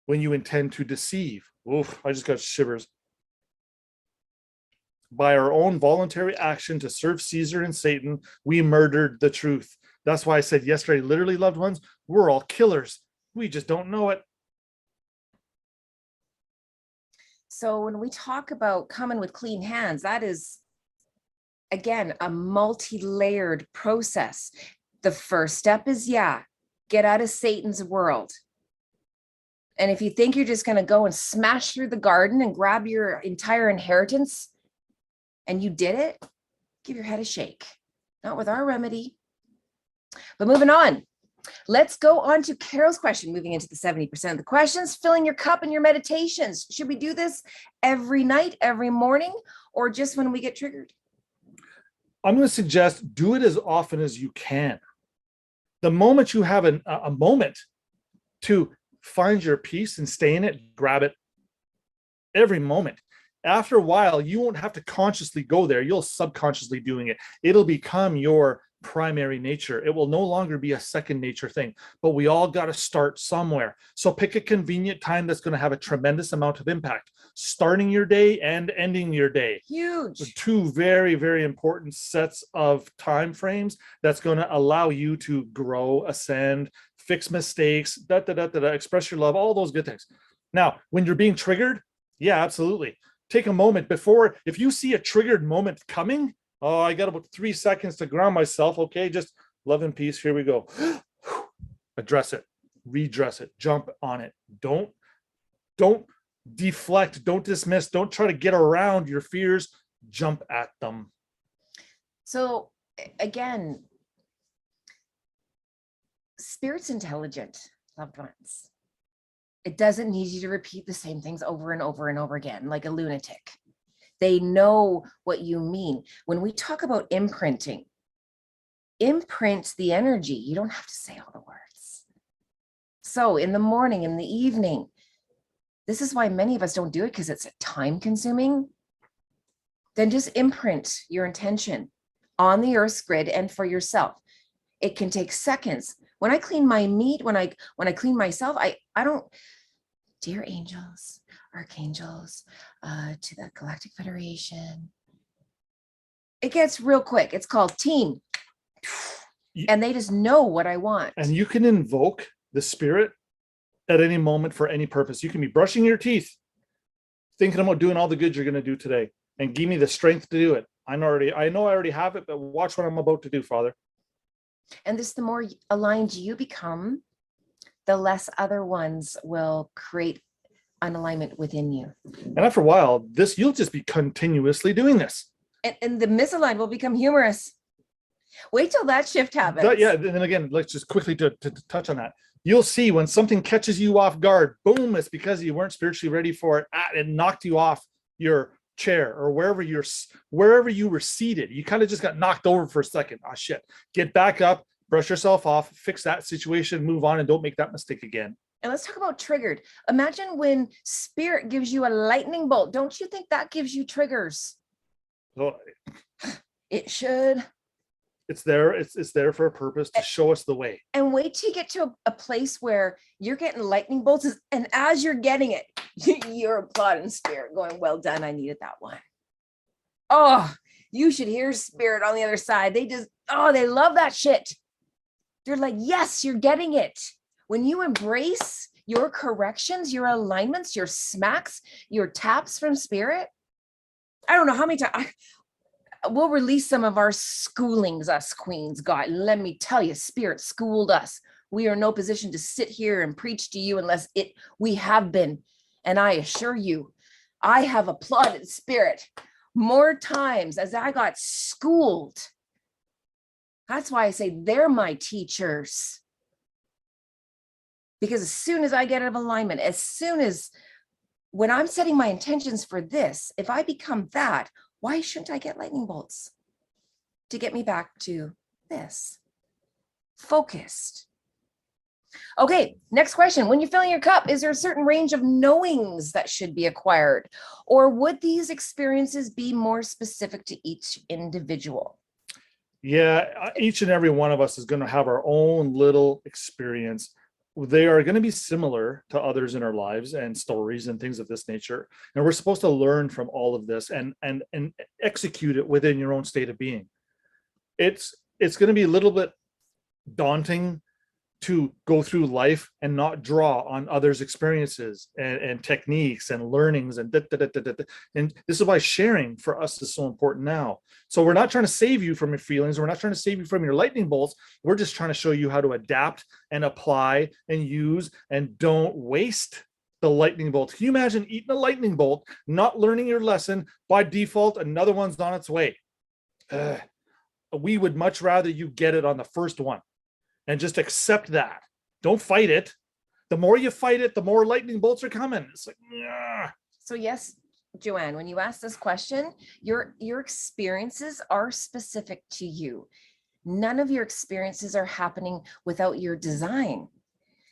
when you intend to deceive. Oof, I just got shivers. By our own voluntary action to serve Caesar and Satan, we murdered the truth. That's why I said yesterday, literally, loved ones, we're all killers. We just don't know it. So when we talk about coming with clean hands, that is, again, a multi-layered process. The first step is, get out of Satan's world. And if you think you're just going to go and smash through the garden and grab your entire inheritance, and you did it, give your head a shake. Not with our remedy. But moving on, let's go on to Carol's question, moving into the 70% of the questions, filling your cup in your meditations. Should we do this every night, every morning, or just when we get triggered? I'm going to suggest do it as often as you can. The moment you have a moment to find your peace and stay in it, grab it every moment. After a while, you won't have to consciously go there. You'll subconsciously doing it. It'll become your primary nature. It will no longer be a second nature thing, but we all got to start somewhere. So pick a convenient time that's going to have a tremendous amount of impact, starting your day and ending your day. Huge. Two very, very important sets of time frames that's going to allow you to grow, ascend, fix mistakes, express your love, all those good things. Now, when you're being triggered, yeah, absolutely. Take a moment before, if you see a triggered moment coming, oh, I got about 3 seconds to ground myself. Okay, just love and peace. Here we go. Address it, redress it, jump on it. Don't deflect, don't dismiss, don't try to get around your fears, jump at them. So again, spirit's intelligent, loved ones. It doesn't need you to repeat the same things over and over and over again, like a lunatic. They know what you mean. When we talk about imprinting, imprint the energy. You don't have to say all the words. So in the morning, in the evening, this is why many of us don't do it, because it's time consuming. Then just imprint your intention on the earth's grid and for yourself. It can take seconds. When I clean my meat, when I clean myself, I don't, dear angels, archangels, to the Galactic Federation. It gets real quick. It's called team. And they just know what I want. And you can invoke the spirit at any moment for any purpose. You can be brushing your teeth, thinking about doing all the good you're going to do today, and give me the strength to do it. I know I already have it, but watch what I'm about to do, Father. And this, the more aligned you become, the less other ones will create an alignment within you. And after a while, you'll just be continuously doing this. And the misaligned will become humorous. Wait till that shift happens. Yeah, and then again, let's just quickly to touch on that. You'll see when something catches you off guard, boom, it's because you weren't spiritually ready for it. It knocked you off your chair or wherever you were seated. You kind of just got knocked over for a second. Oh shit. Get back up, brush yourself off, fix that situation, move on, and don't make that mistake again. And let's talk about triggered. Imagine when spirit gives you a lightning bolt. Don't you think that gives you triggers? So It should. it's there for a purpose to show us the way. And wait till you get to a place where you're getting lightning bolts, and as you're getting it, you're applauding spirit, going, well done, I needed that one. Oh, you should hear spirit on the other side. They love that shit. They're like, yes, you're getting it. When you embrace your corrections, your alignments, your smacks, your taps from spirit, I don't know how many times we'll release some of our schoolings, us queens got. Let me tell you, spirit schooled us. We are in no position to sit here and preach to you unless we have been. And I assure you, I have applauded spirit more times as I got schooled. That's why I say they're my teachers. Because as soon as I get out of alignment, as soon as when I'm setting my intentions for this, if I become that, why shouldn't I get lightning bolts to get me back to this? Focused. Okay, next question. When you're filling your cup, is there a certain range of knowings that should be acquired? Or would these experiences be more specific to each individual? Yeah, each and every one of us is going to have our own little experience. They are going to be similar to others in our lives and stories and things of this nature. And we're supposed to learn from all of this and execute it within your own state of being. It's going to be a little bit daunting to go through life and not draw on others' experiences and techniques and learnings and and this is why sharing for us is so important now. So we're not trying to save you from your feelings. We're not trying to save you from your lightning bolts. We're just trying to show you how to adapt and apply and use, and don't waste the lightning bolt. Can you imagine eating a lightning bolt, not learning your lesson, by default, another one's on its way? We would much rather you get it on the first one. And just accept that. Don't fight it. The more you fight it, the more lightning bolts are coming. It's like, yeah. So yes, Joanne, when you ask this question, your experiences are specific to you. None of your experiences are happening without your design.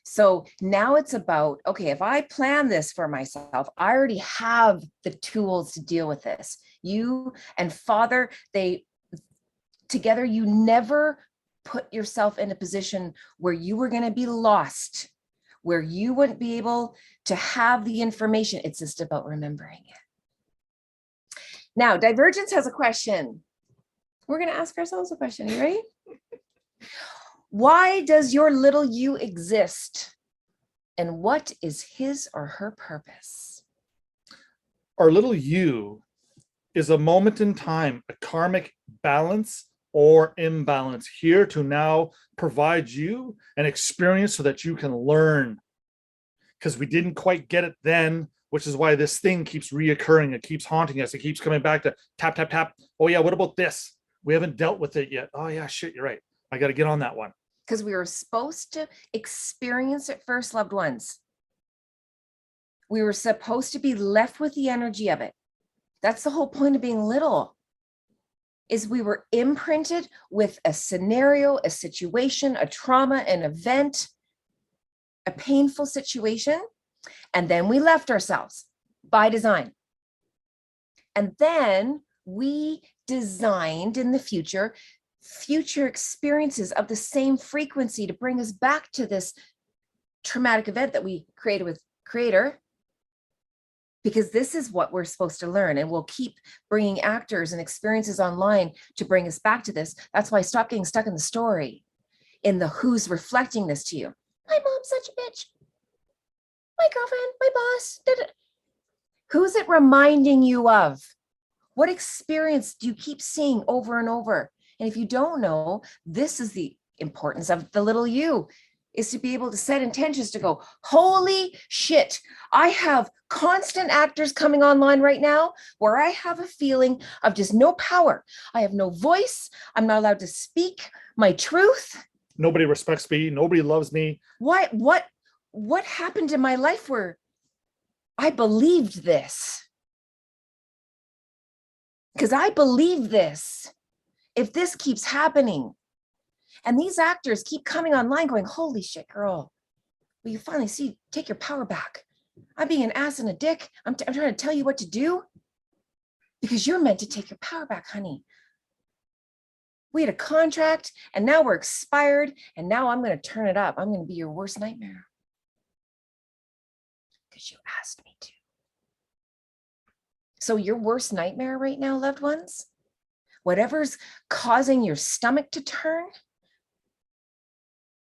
So now it's about, okay, if I plan this for myself, I already have the tools to deal with this. You and Father, they together, you never put yourself in a position where you were going to be lost, where you wouldn't be able to have the information. It's just about remembering it. Now, Divergence has a question. We're going to ask ourselves a question. Are you ready? Why does your little you exist? And what is his or her purpose? Our little you is a moment in time, a karmic balance or imbalance, here to now provide you an experience so that you can learn. Because we didn't quite get it then, which is why this thing keeps reoccurring. It keeps haunting us. It keeps coming back to tap, tap, tap. Oh yeah, what about this? We haven't dealt with it yet. Oh yeah, shit, you're right. I got to get on that one. Because we were supposed to experience it first, loved ones. We were supposed to be left with the energy of it. That's the whole point of being little, is we were imprinted with a scenario, a situation, a trauma, an event, a painful situation, and then we left ourselves by design. And then we designed in the future experiences of the same frequency to bring us back to this traumatic event that we created with Creator, because this is what we're supposed to learn. And we'll keep bringing actors and experiences online to bring us back to this. That's why stop getting stuck in the story, in the who's reflecting this to you. My mom's such a bitch. My girlfriend, my boss. Who's it reminding you of? What experience do you keep seeing over and over? And if you don't know, this is the importance of the little you, is to be able to set intentions to go, holy shit, I have constant actors coming online right now where I have a feeling of just no power. I have no voice. I'm not allowed to speak my truth. Nobody respects me. Nobody loves me. What happened in my life where I believed this? Because I believe this. If this keeps happening, and these actors keep coming online going, holy shit, girl, will you finally see, take your power back? I'm being an ass and a dick. I'm trying to tell you what to do because you're meant to take your power back, honey. We had a contract and now we're expired and now I'm going to turn it up. I'm going to be your worst nightmare because you asked me to. So your worst nightmare right now, loved ones, whatever's causing your stomach to turn,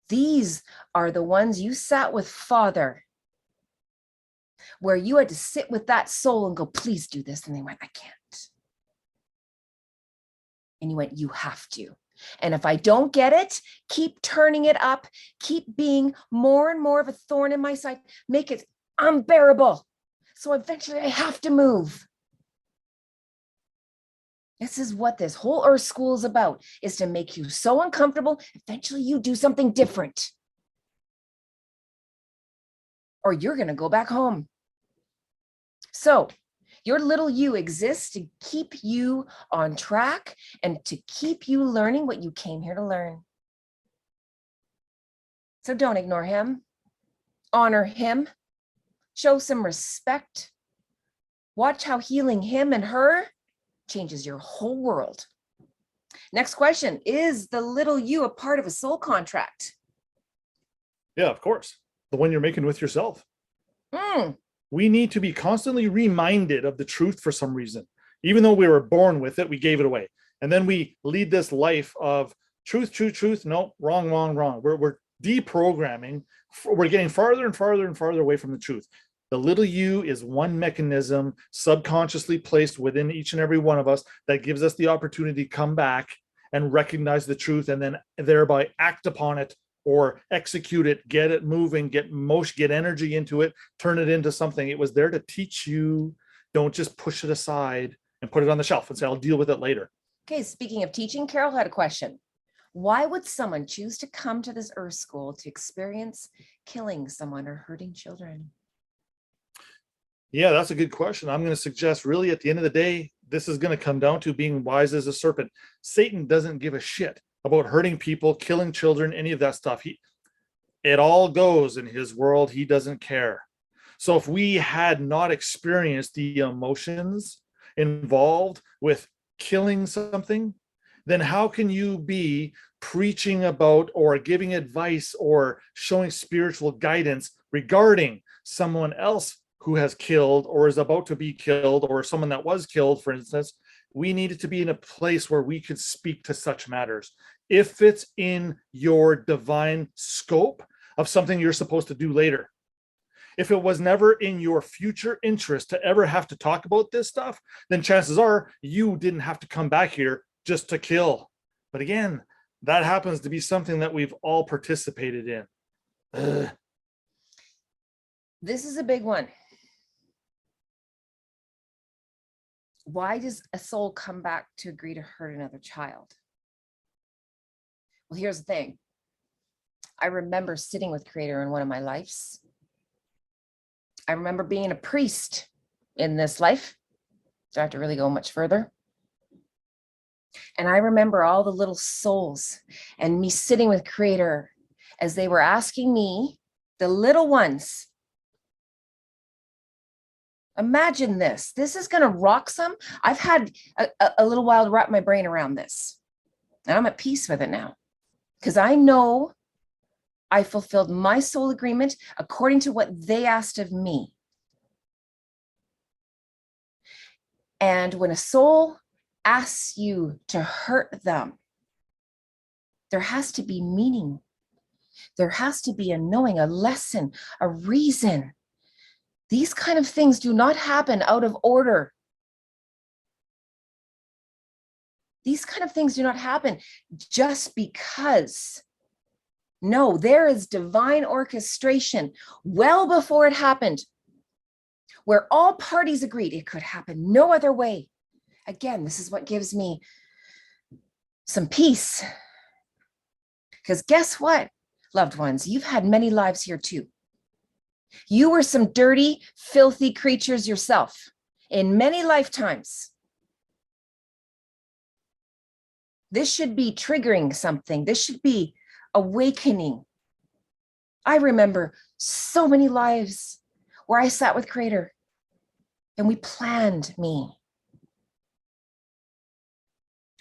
these are the ones you sat with Father, where you had to sit with that soul and go, please do this. And they went, I can't. And you went, you have to. And if I don't get it, keep turning it up, keep being more and more of a thorn in my side, make it unbearable. So eventually I have to move. This is what this whole Earth School is about, is to make you so uncomfortable, eventually you do something different. Or you're going to go back home. So your little you exists to keep you on track and to keep you learning what you came here to learn. So don't ignore him. Honor him. Show some respect. Watch how healing him and her changes your whole world. Next question, is the little you a part of a soul contract? Yeah, of course. The one you're making with yourself. We need to be constantly reminded of the truth for some reason. Even though we were born with it, we gave it away. And then we lead this life of truth, truth, truth. No, wrong, wrong, wrong. We're deprogramming. We're getting farther and farther and farther away from the truth. The little you is one mechanism subconsciously placed within each and every one of us that gives us the opportunity to come back and recognize the truth and then thereby act upon it or execute it, get it moving, get motion, get energy into it, turn it into something. It was there to teach you. Don't just push it aside and put it on the shelf and say, I'll deal with it later. Okay, speaking of teaching, Carol had a question. Why would someone choose to come to this Earth School to experience killing someone or hurting children? Yeah, that's a good question. I'm going to suggest really at the end of the day, this is going to come down to being wise as a serpent. Satan doesn't give a shit about hurting people, killing children, any of that stuff. It all goes in his world. He doesn't care. So if we had not experienced the emotions involved with killing something, then how can you be preaching about or giving advice or showing spiritual guidance regarding someone else who has killed or is about to be killed, or someone that was killed, for instance? We needed to be in a place where we could speak to such matters. If it's in your divine scope of something you're supposed to do later. If it was never in your future interest to ever have to talk about this stuff, then chances are you didn't have to come back here just to kill. But again, that happens to be something that we've all participated in. Ugh. This is a big one. Why does a soul come back to agree to hurt another child? Well, here's the thing. I remember sitting with Creator in one of my lives. I remember being a priest in this life. Don't have to really go much further. And I remember all the little souls and me sitting with Creator as they were asking me, the little ones, imagine this. This is going to rock some. I've had a little while to wrap my brain around this. And I'm at peace with it now. Because I know I fulfilled my soul agreement according to what they asked of me. And when a soul asks you to hurt them, there has to be meaning. There has to be a knowing, a lesson, a reason. These kind of things do not happen out of order. These kind of things do not happen just because. No, there is divine orchestration well before it happened, where all parties agreed it could happen no other way. Again, this is what gives me some peace. Because guess what, loved ones? You've had many lives here too. You were some dirty, filthy creatures yourself in many lifetimes. This should be triggering something. This should be awakening. I remember so many lives where I sat with Creator and we planned me.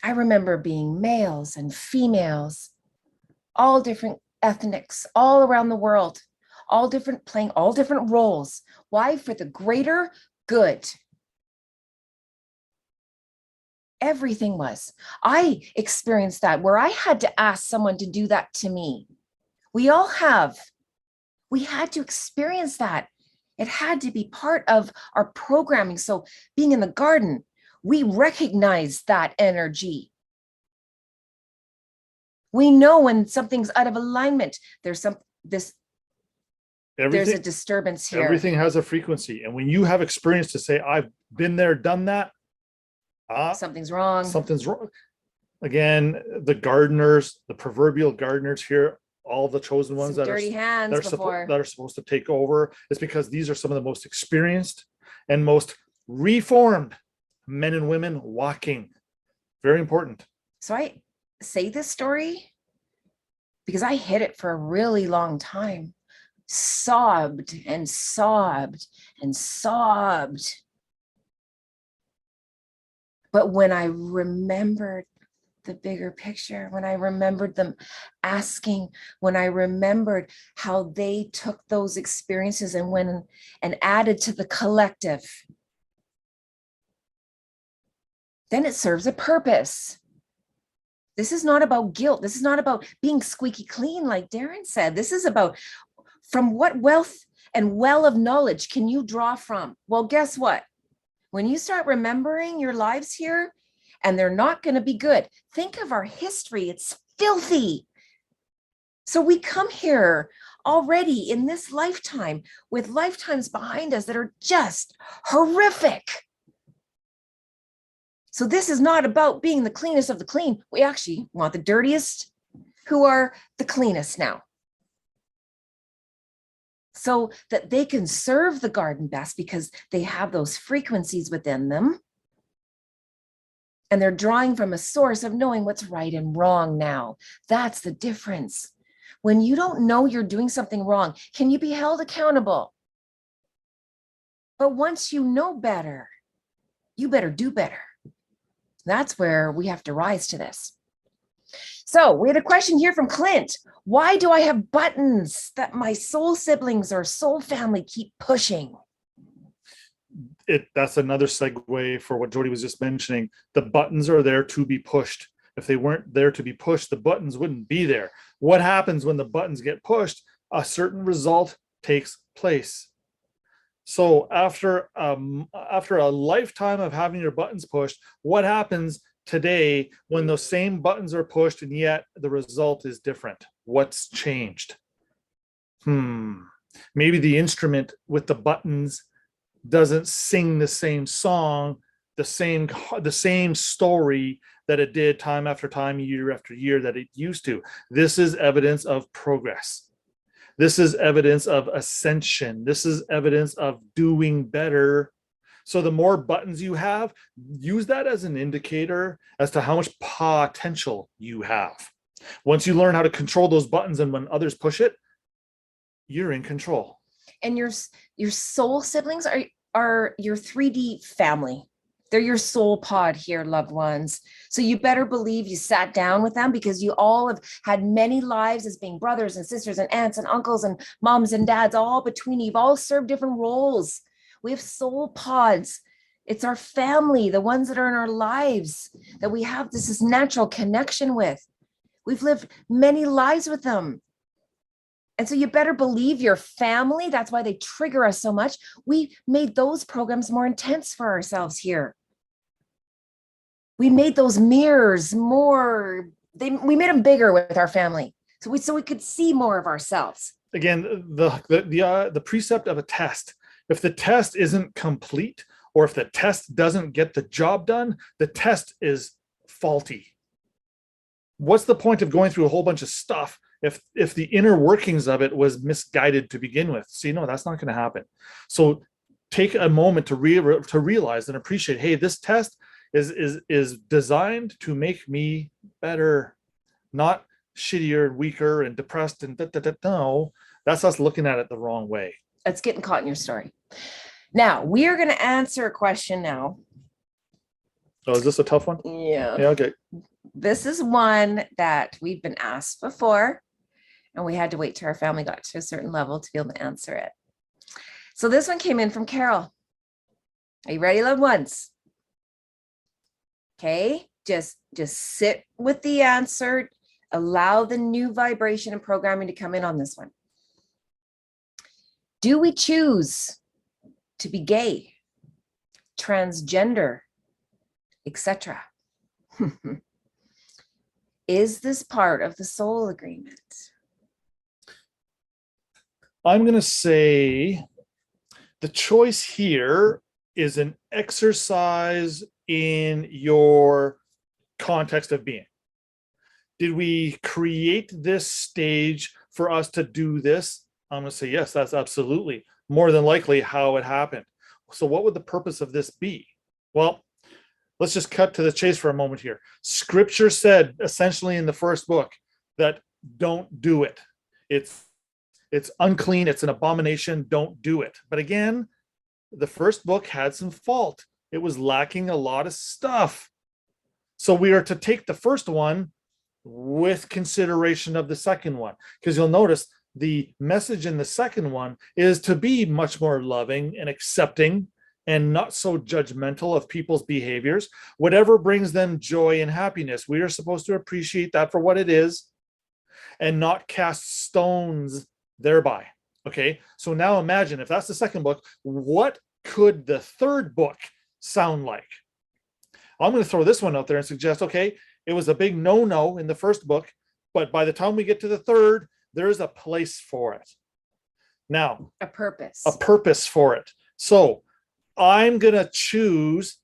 I remember being males and females, all different ethnics, all around the world, all different, playing all different roles. Why? For the greater good. Everything was. I experienced that where I had to ask someone to do that to me. We all have. We had to experience that. It had to be part of our programming. So being in the garden, we recognize that energy. We know when something's out of alignment. There's there's a disturbance here. Everything has a frequency. And when you have experience to say, I've been there, done that, something's wrong. Something's wrong. Again, the gardeners, the proverbial gardeners here, all the chosen ones that are supposed to take over, is because these are some of the most experienced and most reformed men and women walking. Very important. So I say this story because I hid it for a really long time. Sobbed and sobbed and sobbed. But when I remembered the bigger picture, when I remembered them asking, when I remembered how they took those experiences and went and added to the collective, then it serves a purpose. This is not about guilt. This is not about being squeaky clean, like Darren said. This is about from what wealth and well of knowledge can you draw from? Well, guess what? When you start remembering your lives here, and they're not going to be good, think of our history. It's filthy. So we come here already in this lifetime with lifetimes behind us that are just horrific. So this is not about being the cleanest of the clean. We actually want the dirtiest who are the cleanest now. so that they can serve the garden best because they have those frequencies within them. And they're drawing from a source of knowing what's right and wrong now. That's the difference. When you don't know you're doing something wrong, can you be held accountable? But once you know better, you better do better. That's where we have to rise to this. So we had a question here from Clint. Why do I have buttons that my soul siblings or soul family keep pushing? That's another segue for what Jody was just mentioning. The buttons are there to be pushed. If they weren't there to be pushed, the buttons wouldn't be there. What happens when the buttons get pushed? A certain result takes place. So after a lifetime of having your buttons pushed, what happens today when those same buttons are pushed and yet the result is different? What's changed? Maybe the instrument with the buttons doesn't sing the same song, the same story that it did time after time, year after year that it used to. This is evidence of progress. This is evidence of ascension. This is evidence of doing better. So the more buttons you have, use that as an indicator as to how much potential you have. Once you learn how to control those buttons and when others push it, you're in control. And your soul siblings are your 3D family. They're your soul pod here, loved ones. So you better believe you sat down with them because you all have had many lives as being brothers and sisters and aunts and uncles and moms and dads all between you. You've all served different roles. We have soul pods. It's our family, the ones that are in our lives that we have this natural connection with. We've lived many lives with them. And so you better believe your family. That's why they trigger us so much. We made those programs more intense for ourselves here. We made those mirrors more, we made them bigger with our family. So we could see more of ourselves. Again, the precept of a test. If the test isn't complete, or if the test doesn't get the job done, the test is faulty. What's the point of going through a whole bunch of stuff if the inner workings of it was misguided to begin with? See, no, that's not going to happen. So take a moment to realize and appreciate, hey, this test is designed to make me better, not shittier, weaker, and depressed. And no, that's us looking at it the wrong way. That's getting caught in your story. Now we are going to answer a question now. Oh, is this a tough one? Yeah. Yeah. Okay. This is one that we've been asked before, and we had to wait till our family got to a certain level to be able to answer it. So this one came in from Carol. Are you ready, loved ones? Okay, just sit with the answer. Allow the new vibration and programming to come in on this one. Do we choose to be gay, transgender, etc.? Is this part of the soul agreement? I'm going to say the choice here is an exercise in your context of being. Did we create this stage for us to do this? I'm going to say, yes, that's absolutely more than likely how it happened. So what would the purpose of this be? Well, let's just cut to the chase for a moment here. Scripture said essentially in the first book that don't do it. It's unclean. It's an abomination. Don't do it. But again, the first book had some fault. It was lacking a lot of stuff. So we are to take the first one with consideration of the second one, because you'll notice the message in the second one is to be much more loving and accepting and not so judgmental of people's behaviors. Whatever brings them joy and happiness, we are supposed to appreciate that for what it is and not cast stones thereby. Okay, so now imagine if that's the second book, what could the third book sound like? I'm going to throw this one out there and suggest, okay, it was a big no-no in the first book, but by the time we get to the third, there's a place for it. Now, a purpose for it. So I'm going to choose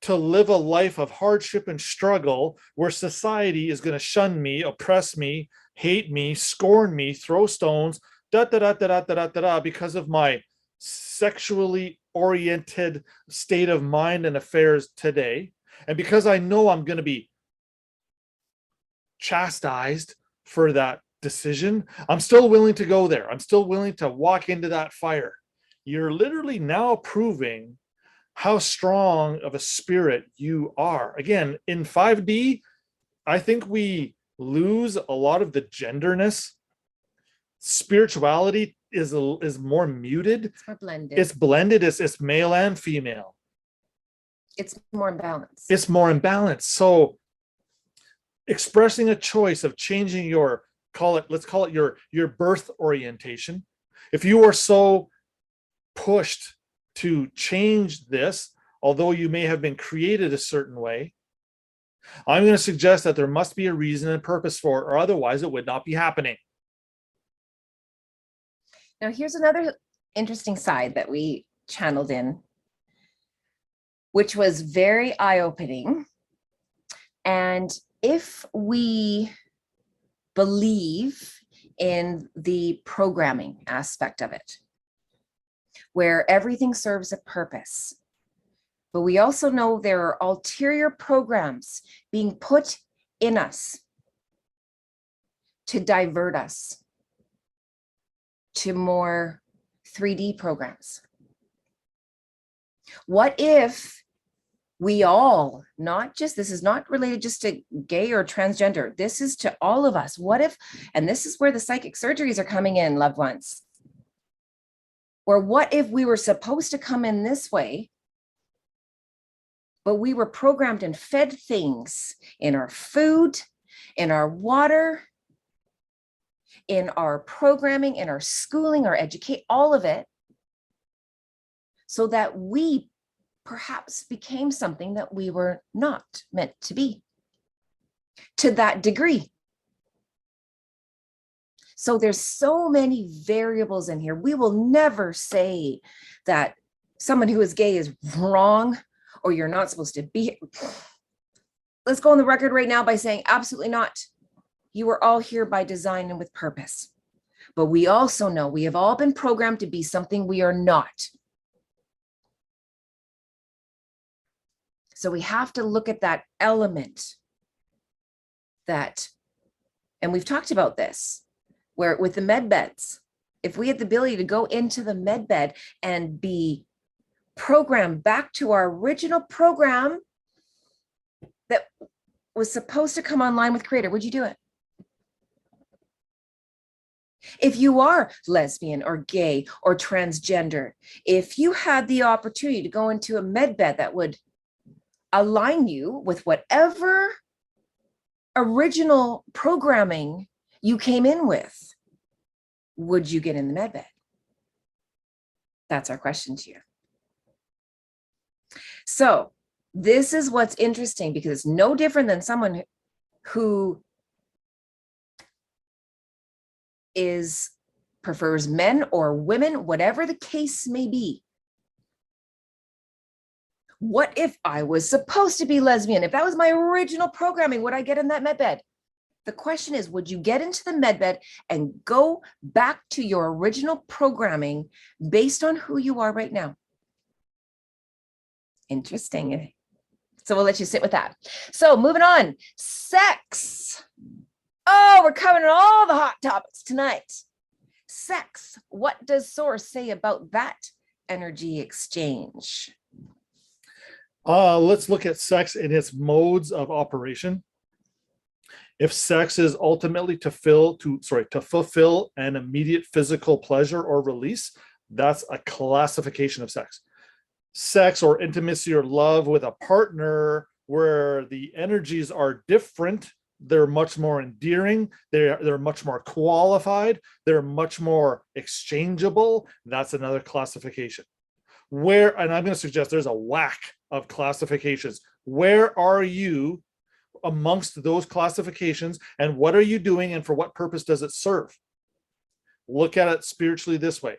to live a life of hardship and struggle where society is going to shun me, oppress me, hate me, scorn me, throw stones, because of my sexually oriented state of mind and affairs today. And because I know I'm going to be chastised for that decision, I'm still willing to go there. I'm still willing to walk into that fire. You're literally now proving how strong of a spirit you are. Again, in 5D, I think we lose a lot of the genderness. Spirituality is more muted. It's more blended. It's blended. It's male and female. It's more imbalanced. It's more imbalanced. So expressing a choice of changing your, let's call it your birth orientation. If you are so pushed to change this, although you may have been created a certain way, I'm going to suggest that there must be a reason and purpose for it, or otherwise it would not be happening. Now, here's another interesting side that we channeled in, which was very eye-opening. And if we believe in the programming aspect of it, where everything serves a purpose, but we also know there are ulterior programs being put in us to divert us to more 3D programs. What if we all, not just, this is not related just to gay or transgender, this is to all of us. What if, and this is where the psychic surgeries are coming in, loved ones, or what if we were supposed to come in this way, but we were programmed and fed things in our food, in our water, in our programming, in our schooling, our education, all of it, so that we perhaps became something that we were not meant to be, to that degree. So there's so many variables in here. We will never say that someone who is gay is wrong or you're not supposed to be. Let's go on the record right now by saying absolutely not. You are all here by design and with purpose. But we also know we have all been programmed to be something we are not. So we have to look at that element that, and we've talked about this, where with the med beds, if we had the ability to go into the med bed and be programmed back to our original program that was supposed to come online with Creator, would you do it? If you are lesbian or gay or transgender, if you had the opportunity to go into a med bed that would align you with whatever original programming you came in with, would you get in the med bed? That's our question to you. So this is what's interesting, because it's no different than someone who prefers men or women, whatever the case may be. What if I was supposed to be lesbian? If that was my original programming, would I get in that med bed? The question is, would you get into the med bed and go back to your original programming based on who you are right now? Interesting. So we'll let you sit with that. So moving on, sex. Oh, we're covering all the hot topics tonight. Sex. What does Source say about that energy exchange? Let's look at sex in its modes of operation. If sex is ultimately to fulfill an immediate physical pleasure or release, that's a classification of sex. Sex or intimacy or love with a partner where the energies are different, they're much more endearing, they're much more qualified, they're much more exchangeable, that's another classification. Where, and I'm going to suggest there's a whack of classifications. Where are you amongst those classifications, and what are you doing, and for what purpose does it serve? Look at it spiritually this way.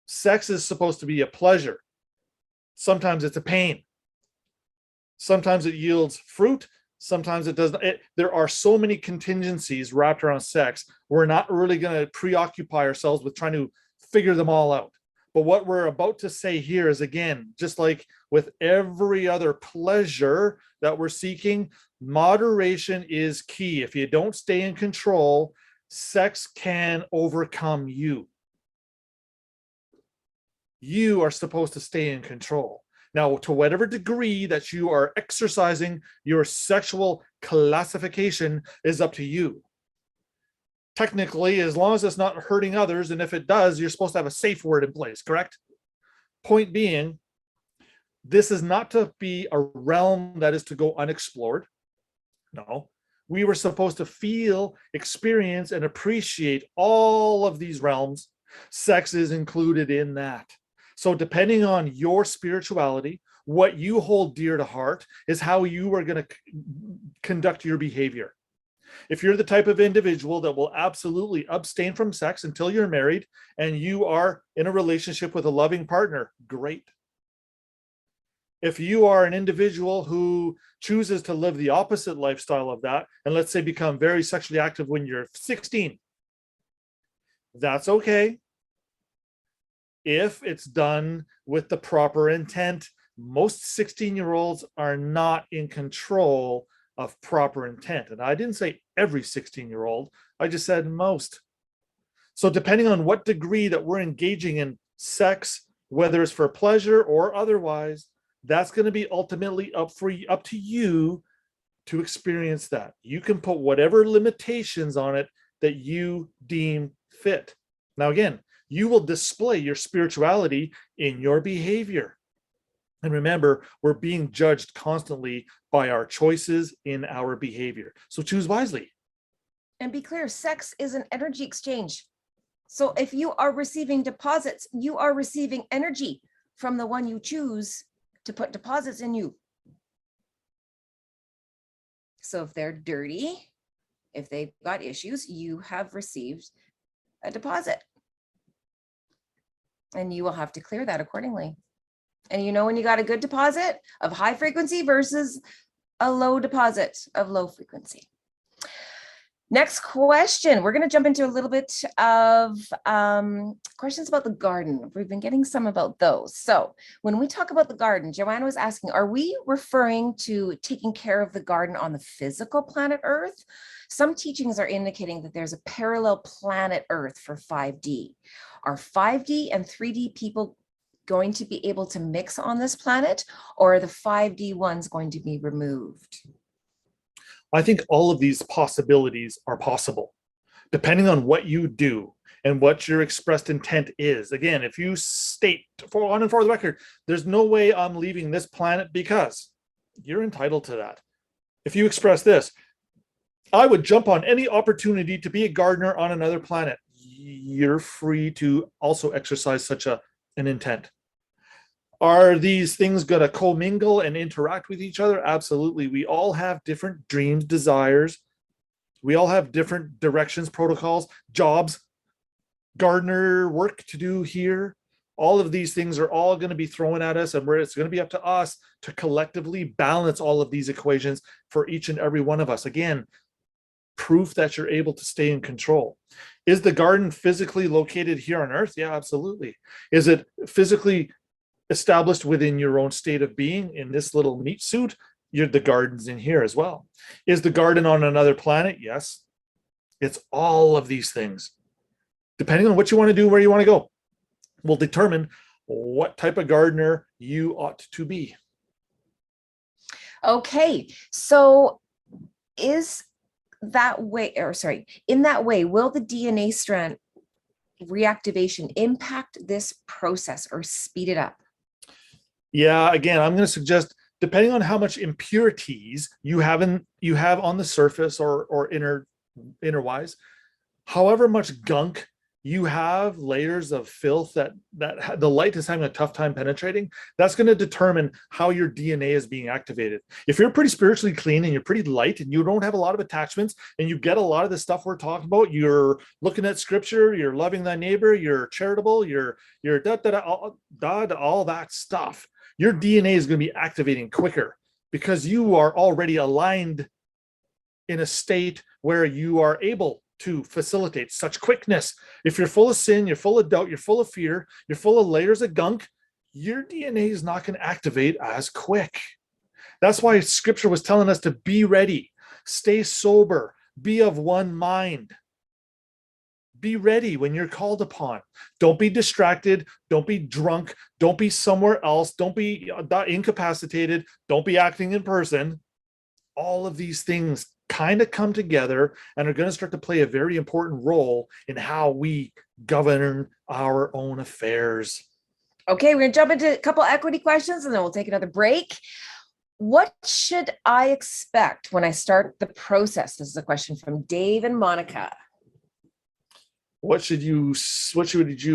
Sex is supposed to be a pleasure. Sometimes it's a pain. Sometimes it yields fruit. Sometimes it doesn't. There are so many contingencies wrapped around sex. We're not really going to preoccupy ourselves with trying to figure them all out. But what we're about to say here is, again, just like with every other pleasure that we're seeking, moderation is key. If you don't stay in control, sex can overcome you. You are supposed to stay in control. Now, to whatever degree that you are exercising your sexual classification is up to you. Technically, as long as it's not hurting others, and if it does, you're supposed to have a safe word in place, correct? Point being, this is not to be a realm that is to go unexplored. No, we were supposed to feel, experience, and appreciate all of these realms. Sex is included in that. So depending on your spirituality, what you hold dear to heart is how you are going to conduct your behavior. If you're the type of individual that will absolutely abstain from sex until you're married and you are in a relationship with a loving partner, great. If you are an individual who chooses to live the opposite lifestyle of that, and let's say become very sexually active when you're 16, that's okay. If it's done with the proper intent. Most 16-year-olds are not in control of proper intent. And I didn't say every 16-year-old, I just said most. So depending on what degree that we're engaging in sex, whether it's for pleasure or otherwise, that's going to be ultimately up to you to experience that. You can put whatever limitations on it that you deem fit. Now, again, you will display your spirituality in your behavior. And remember, we're being judged constantly by our choices in our behavior. So choose wisely. And be clear, sex is an energy exchange. So if you are receiving deposits, you are receiving energy from the one you choose to put deposits in you. So if they're dirty, if they've got issues, you have received a deposit. And you will have to clear that accordingly. And you know when you got a good deposit of high frequency versus a low deposit of low frequency. Next question. We're going to jump into a little bit of questions about the garden. We've been getting some about those. So when we talk about the garden, Joanna was asking, are we referring to taking care of the garden on the physical planet Earth? Some teachings are indicating that there's a parallel planet Earth for 5D. Are 5D and 3D people going to be able to mix on this planet, or are the 5D ones going to be removed? I think all of these possibilities are possible, depending on what you do and what your expressed intent is. Again, if you state on and for the record, there's no way I'm leaving this planet because, you're entitled to that. If you express this, I would jump on any opportunity to be a gardener on another planet, you're free to also exercise such an intent. Are these things going to commingle and interact with each other? Absolutely. We all have different dreams, desires. We all have different directions, protocols, jobs, gardener work to do here. All of these things are all going to be thrown at us, and it's going to be up to us to collectively balance all of these equations for each and every one of us. Again, proof that you're able to stay in control. Is the garden physically located here on Earth? Yeah, absolutely. Is it physically established within your own state of being in this little meat suit? The garden's in here as well. Is the garden on another planet? Yes. It's all of these things. Depending on what you want to do, where you want to go, will determine what type of gardener you ought to be. Okay, so is that way, or sorry, in that way, will the DNA strand reactivation impact this process or speed it up? Yeah, again, I'm going to suggest, depending on how much impurities you have on the surface or inner-wise, however much gunk you have, layers of filth that the light is having a tough time penetrating, that's going to determine how your DNA is being activated. If you're pretty spiritually clean and you're pretty light and you don't have a lot of attachments and you get a lot of the stuff we're talking about, you're looking at scripture, you're loving thy neighbor, you're charitable, you're all that stuff, your DNA is going to be activating quicker because you are already aligned in a state where you are able to facilitate such quickness. If you're full of sin, you're full of doubt, you're full of fear, you're full of layers of gunk, your DNA is not going to activate as quick. That's why scripture was telling us to be ready, stay sober, be of one mind. Be ready when you're called upon. Don't be distracted. Don't be drunk. Don't be somewhere else. Don't be incapacitated. Don't be acting in person. All of these things kind of come together and are going to start to play a very important role in how we govern our own affairs. Okay, we're going to jump into a couple equity questions and then we'll take another break. What should I expect when I start the process? This is a question from Dave and Monica. What should you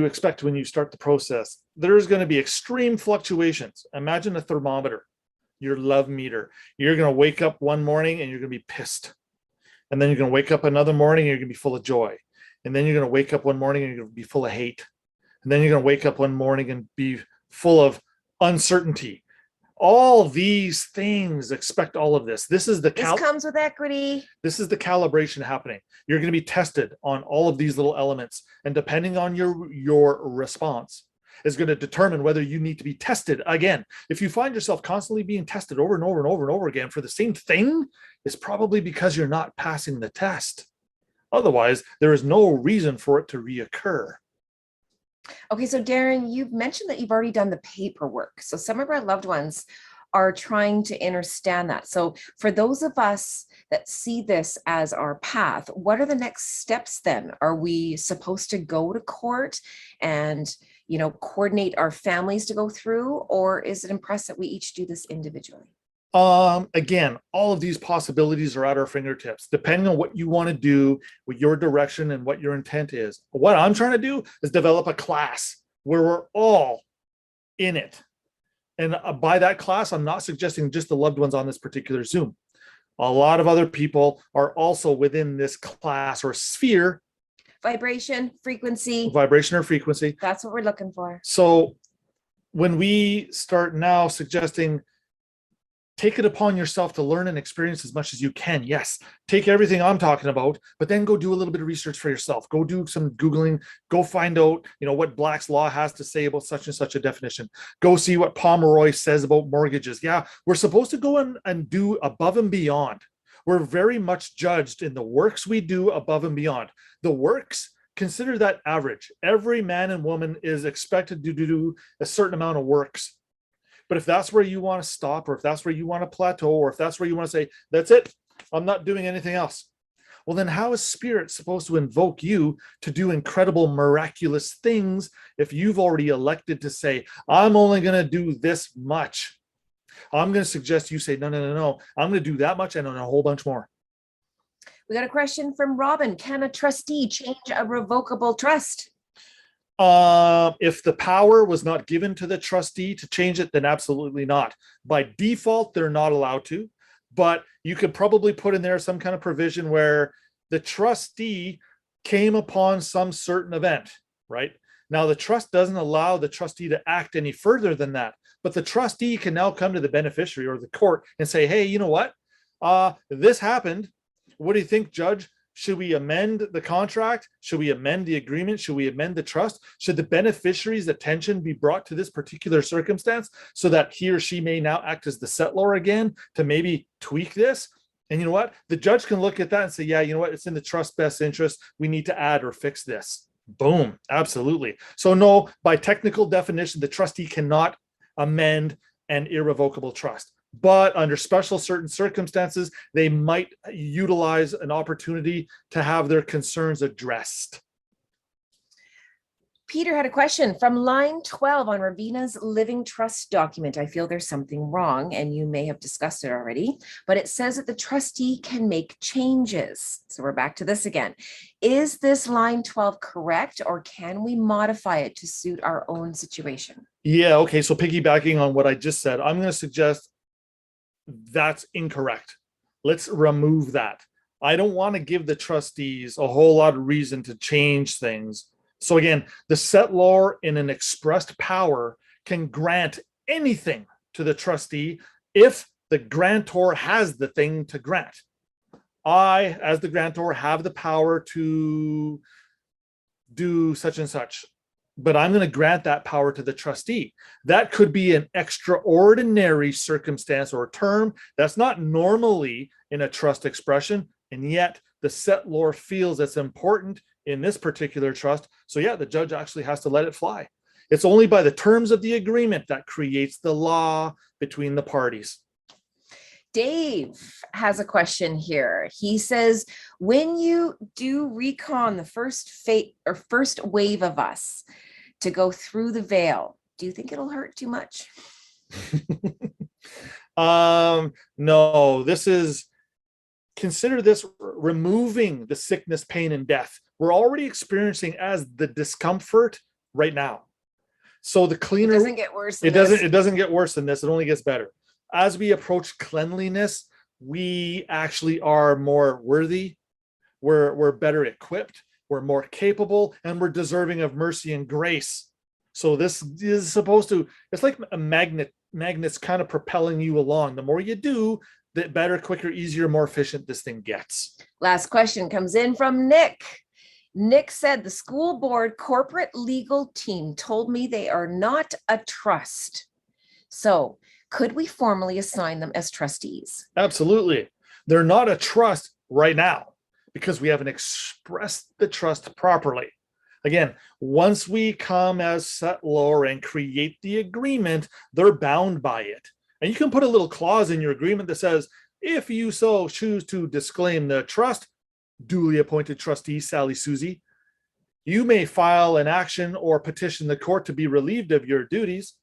expect when you start the process? There's going to be extreme fluctuations. Imagine a thermometer, your love meter. You're going to wake up one morning and you're going to be pissed. And then you're going to wake up another morning and you're going to be full of joy. And then you're going to wake up one morning and you're going to be full of hate. And then you're going to wake up one morning and be full of uncertainty. All these things, expect all of this. This comes with equity. This is the calibration happening. You're going to be tested on all of these little elements. And depending on your response is going to determine whether you need to be tested again. If you find yourself constantly being tested over and over and over and over again for the same thing, it's probably because you're not passing the test. Otherwise, there is no reason for it to reoccur. Okay, so Darren, you've mentioned that you've already done the paperwork. So some of our loved ones are trying to understand that. So for those of us that see this as our path, what are the next steps then? Are we supposed to go to court and, coordinate our families to go through, or is it impressed that we each do this individually? Again, all of these possibilities are at our fingertips, depending on what you want to do with your direction and what your intent is. What I'm trying to do is develop a class where we're all in it. And by that class, I'm not suggesting just the loved ones on this particular Zoom. A lot of other people are also within this class or sphere. Vibration, frequency. Vibration or frequency. That's what we're looking for. So when we start now suggesting, take it upon yourself to learn and experience as much as you can. Yes, take everything I'm talking about, but then go do a little bit of research for yourself. Go do some Googling, go find out, what Black's Law has to say about such and such a definition. Go see what Pomeroy says about mortgages. Yeah, we're supposed to go in and do above and beyond. We're very much judged in the works we do above and beyond. The works, consider that average. Every man and woman is expected to do a certain amount of works. But if that's where you want to stop, or if that's where you want to plateau, or if that's where you want to say, that's it, I'm not doing anything else. Well, then how is spirit supposed to invoke you to do incredible, miraculous things if you've already elected to say, I'm only going to do this much? I'm going to suggest you say, no. I'm going to do that much and a whole bunch more. We got a question from Robin. Can a trustee change a revocable trust? If the power was not given to the trustee to change it, then absolutely not. By default, they're not allowed to, but you could probably put in there some kind of provision where the trustee came upon some certain event, right? Now, the trust doesn't allow the trustee to act any further than that, but the trustee can now come to the beneficiary or the court and say, hey, you know what? This happened. What do you think, Judge? Should we amend the contract? Should we amend the agreement? Should we amend the trust? Should the beneficiary's attention be brought to this particular circumstance so that he or she may now act as the settlor again to maybe tweak this? And you know what? The judge can look at that and say, yeah, you know what? It's in the trust's best interest. We need to add or fix this. Boom. Absolutely. So no, by technical definition, the trustee cannot amend an irrevocable trust. But under special certain circumstances, they might utilize an opportunity to have their concerns addressed. Peter had a question from line 12 on Ravina's living trust document. I feel there's something wrong, and you may have discussed it already, but it says that the trustee can make changes. So we're back to this again. Is this line 12 correct, or can we modify it to suit our own situation? Yeah, okay. So piggybacking on what I just said, I'm going to suggest that's incorrect. Let's remove that. I don't want to give the trustees a whole lot of reason to change things. So again, the settlor in an expressed power can grant anything to the trustee if The grantor has the thing to grant. I, as the grantor, have the power to do such and such, but I'm going to grant that power to the trustee. That could be an extraordinary circumstance or term that's not normally in a trust expression, and yet the settlor feels it's important in this particular trust. So yeah, the judge actually has to let it fly. It's only by the terms of the agreement that creates the law between the parties. Dave has a question here. He says, when you do recon the first wave of us to go through the veil, do you think it'll hurt too much? No, consider this removing the sickness, pain, and death. We're already experiencing as the discomfort right now. So the cleaner, it doesn't get worse. It doesn't get worse than this. It only gets better. As we approach cleanliness, we actually are more worthy. We're better equipped. We're more capable, and we're deserving of mercy and grace. So this is supposed to, it's like a magnet's kind of propelling you along. The more you do, the better, quicker, easier, more efficient this thing gets. Last question comes in from Nick. Nick said, the school board corporate legal team told me they are not a trust. So could we formally assign them as trustees? Absolutely. They're not a trust right now because we haven't expressed the trust properly. Again, once we come as settlor and create the agreement, they're bound by it. And you can put a little clause in your agreement that says, if you so choose to disclaim the trust, duly appointed trustee Sally Susie, you may file an action or petition the court to be relieved of your duties.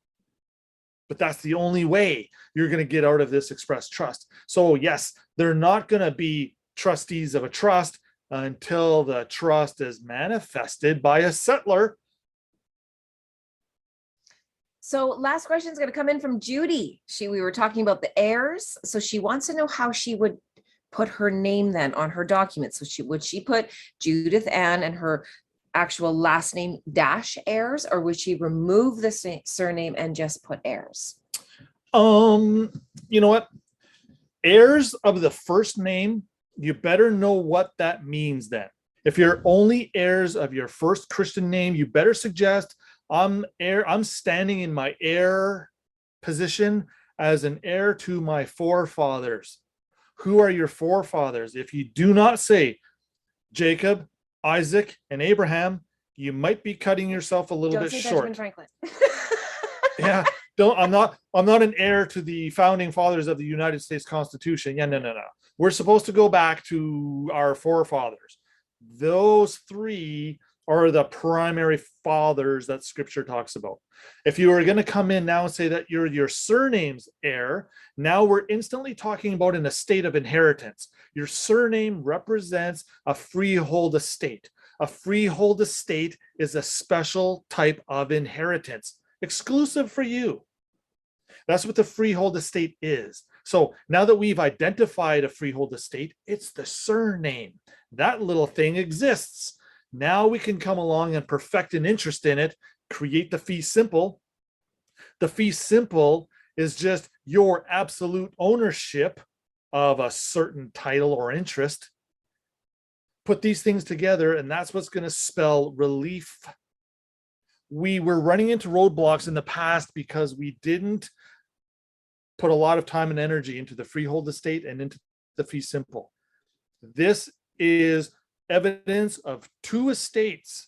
But that's the only way you're going to get out of this express trust. So yes, they're not going to be trustees of a trust until the trust is manifested by a settlor. So last question is going to come in from Judy. We were talking about the heirs. So she wants to know how she would put her name then on her document. So would she put Judith Ann and her actual last name dash heirs, or would she remove the surname and just put heirs? You know what? Heirs of the first name, you better know what that means then. If you're only heirs of your first Christian name, you better suggest I'm standing in my heir position as an heir to my forefathers. Who are your forefathers? If you do not say Jacob, Isaac, and Abraham, you might be cutting yourself a little bit short. Benjamin Franklin. Yeah, I'm not an heir to the founding fathers of the United States Constitution. Yeah, no. We're supposed to go back to our forefathers. Those three are the primary fathers that scripture talks about. If you are going to come in now and say that you're your surname's heir, now we're instantly talking about an estate of inheritance. Your surname represents a freehold estate. A freehold estate is a special type of inheritance, exclusive for you. That's what the freehold estate is. So now that we've identified a freehold estate, it's the surname. That little thing exists. Now we can come along and perfect an interest in it, create the fee simple. The fee simple is just your absolute ownership of a certain title or interest. Put these things together, and that's what's going to spell relief. We were running into roadblocks in the past because we didn't put a lot of time and energy into the freehold estate and into the fee simple. This is evidence of two estates.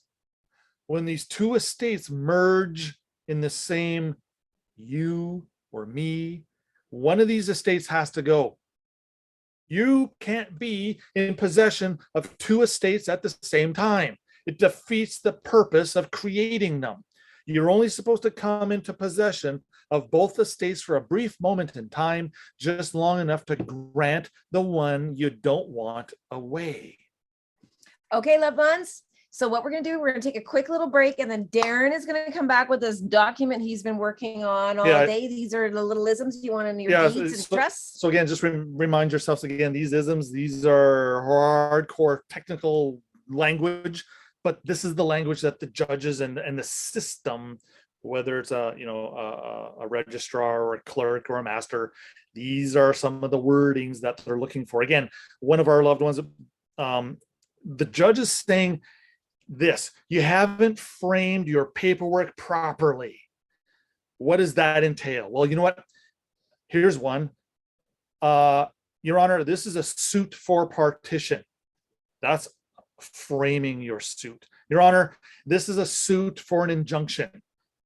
When these two estates merge in the same you or me, one of these estates has to go. You can't be in possession of two estates at the same time. It defeats the purpose of creating them. You're only supposed to come into possession of both estates for a brief moment in time, just long enough to grant the one you don't want away. Okay, loved ones. So what we're going to do, we're going to take a quick little break, and then Darren is going to come back with this document he's been working on all day. These are the little isms you want in your deeds and trusts. So again, just remind yourselves again, these isms, these are hardcore technical language, but this is the language that the judges and the system whether it's a registrar or a clerk or a master. These are some of the wordings that they're looking for. Again, one of our loved ones, the judge is saying this: you haven't framed your paperwork properly. What does that entail? Well, you know what? Here's one. Your Honor, this is a suit for partition. That's framing your suit. Your Honor, this is a suit for an injunction.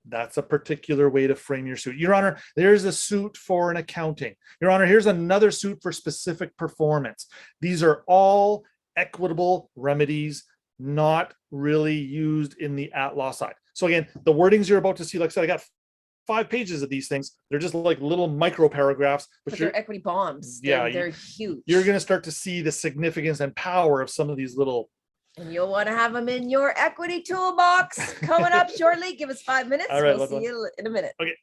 That's a particular way to frame your suit. Your Honor, there's a suit for an accounting. Your Honor, here's another suit for specific performance. These are all equitable remedies, not really used in the at-law side. So again, the wordings you're about to see, like I said, I got 5 pages of these things. They're just like little micro paragraphs, But they're equity bombs. Yeah, They're huge. you're going to start to see the significance and power of some of these little. And you'll want to have them in your equity toolbox coming up shortly. Give us 5 minutes. All right, We'll see you in a minute. Okay.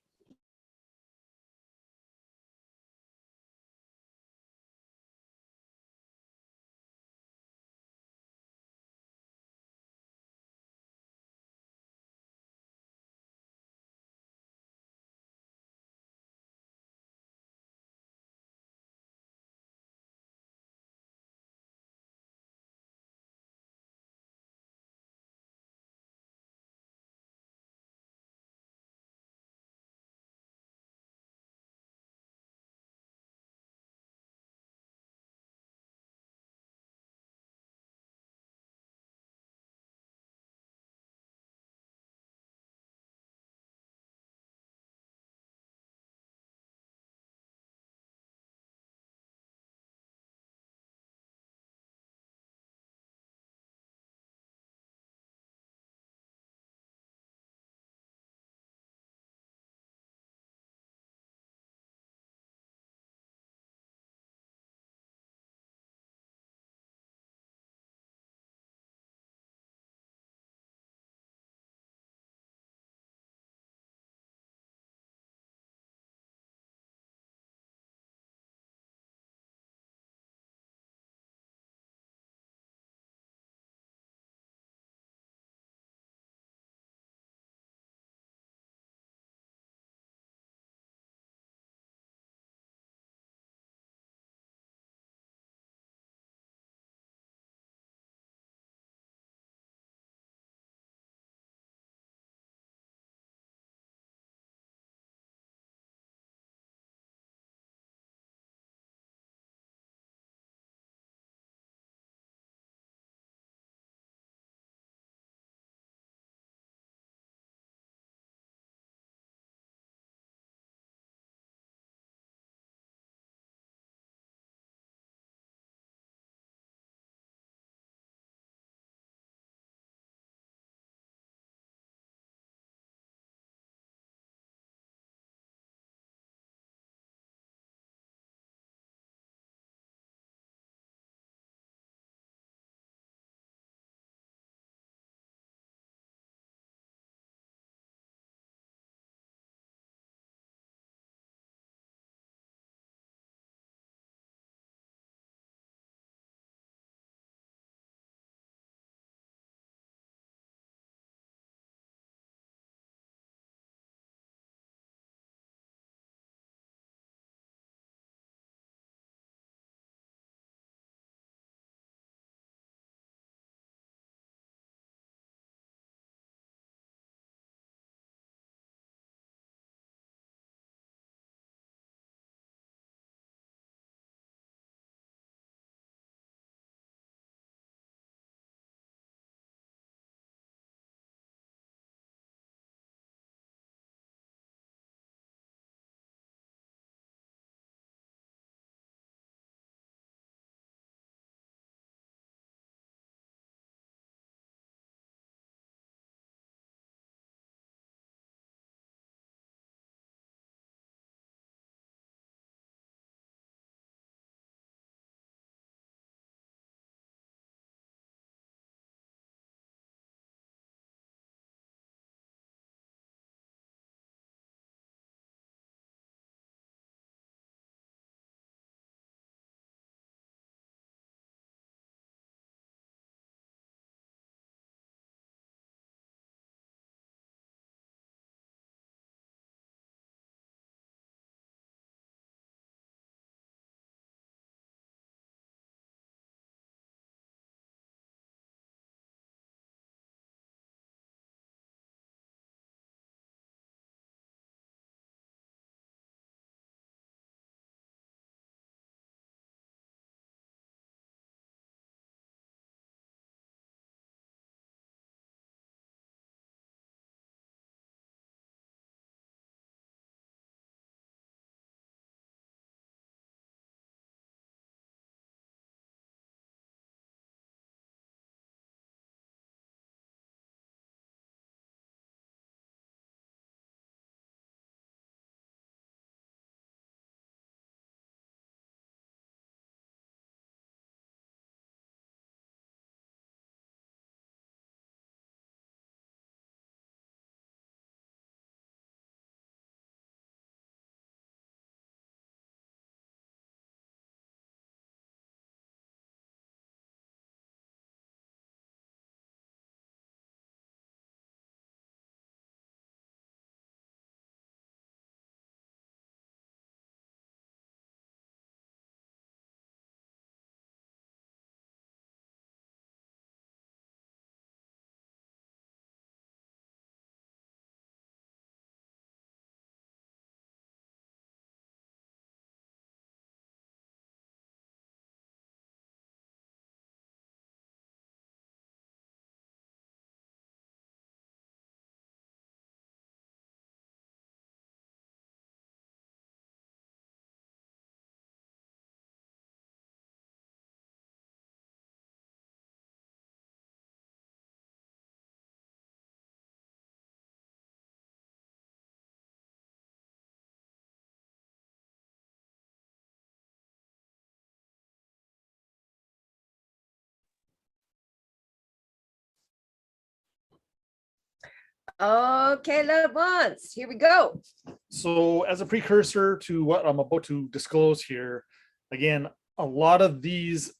Okay, loved ones, here we go. So as a precursor to what I'm about to disclose here, again, a lot of these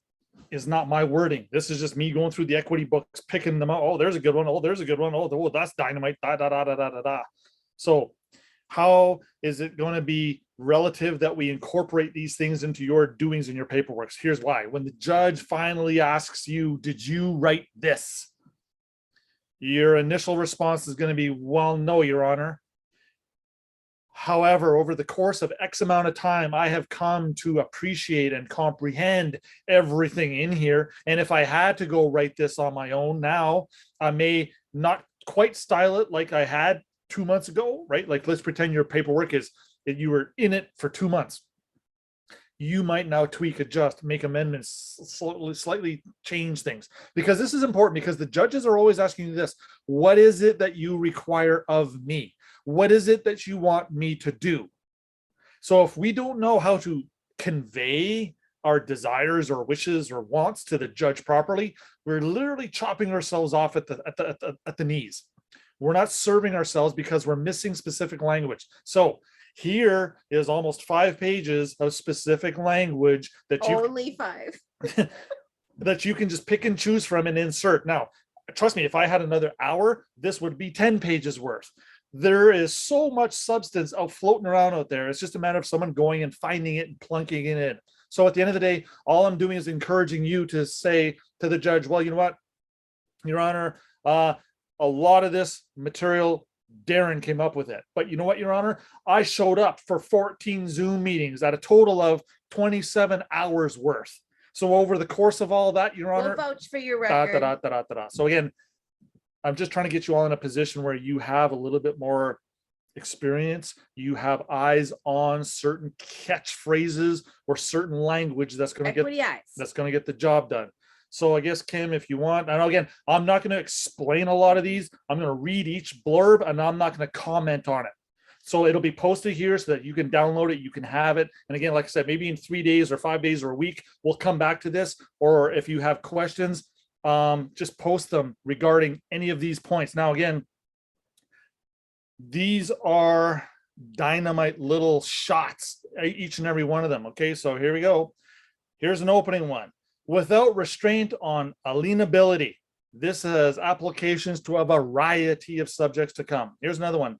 is not my wording. This is just me going through the equity books, picking them out. Oh, there's a good one. Oh, there's a good one. Oh, that's dynamite. Da, da, da, da, da, da, da. So how is it going to be relative that we incorporate these things into your doings and your paperwork? Here's why. When the judge finally asks you, did you write this? Your initial response is going to be, well, no, Your Honor. However, over the course of X amount of time, I have come to appreciate and comprehend everything in here. And if I had to go write this on my own now, I may not quite style it like I had 2 months ago, right? Like, let's pretend your paperwork is that you were in it for 2 months. You might now tweak, adjust, make amendments, slightly change things, because this is important, because the judges are always asking you this: what is it that you require of me? What is it that you want me to do? So if we don't know how to convey our desires or wishes or wants to the judge properly, we're literally chopping ourselves off at the knees. We're not serving ourselves because we're missing specific language. So here is almost 5 pages of specific language that you Only 5. that you can just pick and choose from and insert. Now, trust me, if I had another hour, this would be 10 pages worth. There is so much substance out floating around out there. It's just a matter of someone going and finding it and plunking it in. So at the end of the day, all I'm doing is encouraging you to say to the judge, well, you know what, Your Honor, a lot of this material, Darren came up with it. But you know what, Your Honor, I showed up for 14 Zoom meetings at a total of 27 hours worth. So over the course of all that, Your Honor, We'll vouch for your record. So again, I'm just trying to get you all in a position where you have a little bit more experience. You have eyes on certain catchphrases or certain language that's going to get the job done. So I guess, Kim, if you want, and again, I'm not going to explain a lot of these. I'm going to read each blurb and I'm not going to comment on it. So it'll be posted here so that you can download it, you can have it. And again, like I said, maybe in 3 days or 5 days or a week, we'll come back to this. Or if you have questions, just post them regarding any of these points. Now, again, these are dynamite little shots, each and every one of them. Okay, so here we go. Here's an opening one. Without restraint on alienability. This has applications to a variety of subjects to come. Here's another one.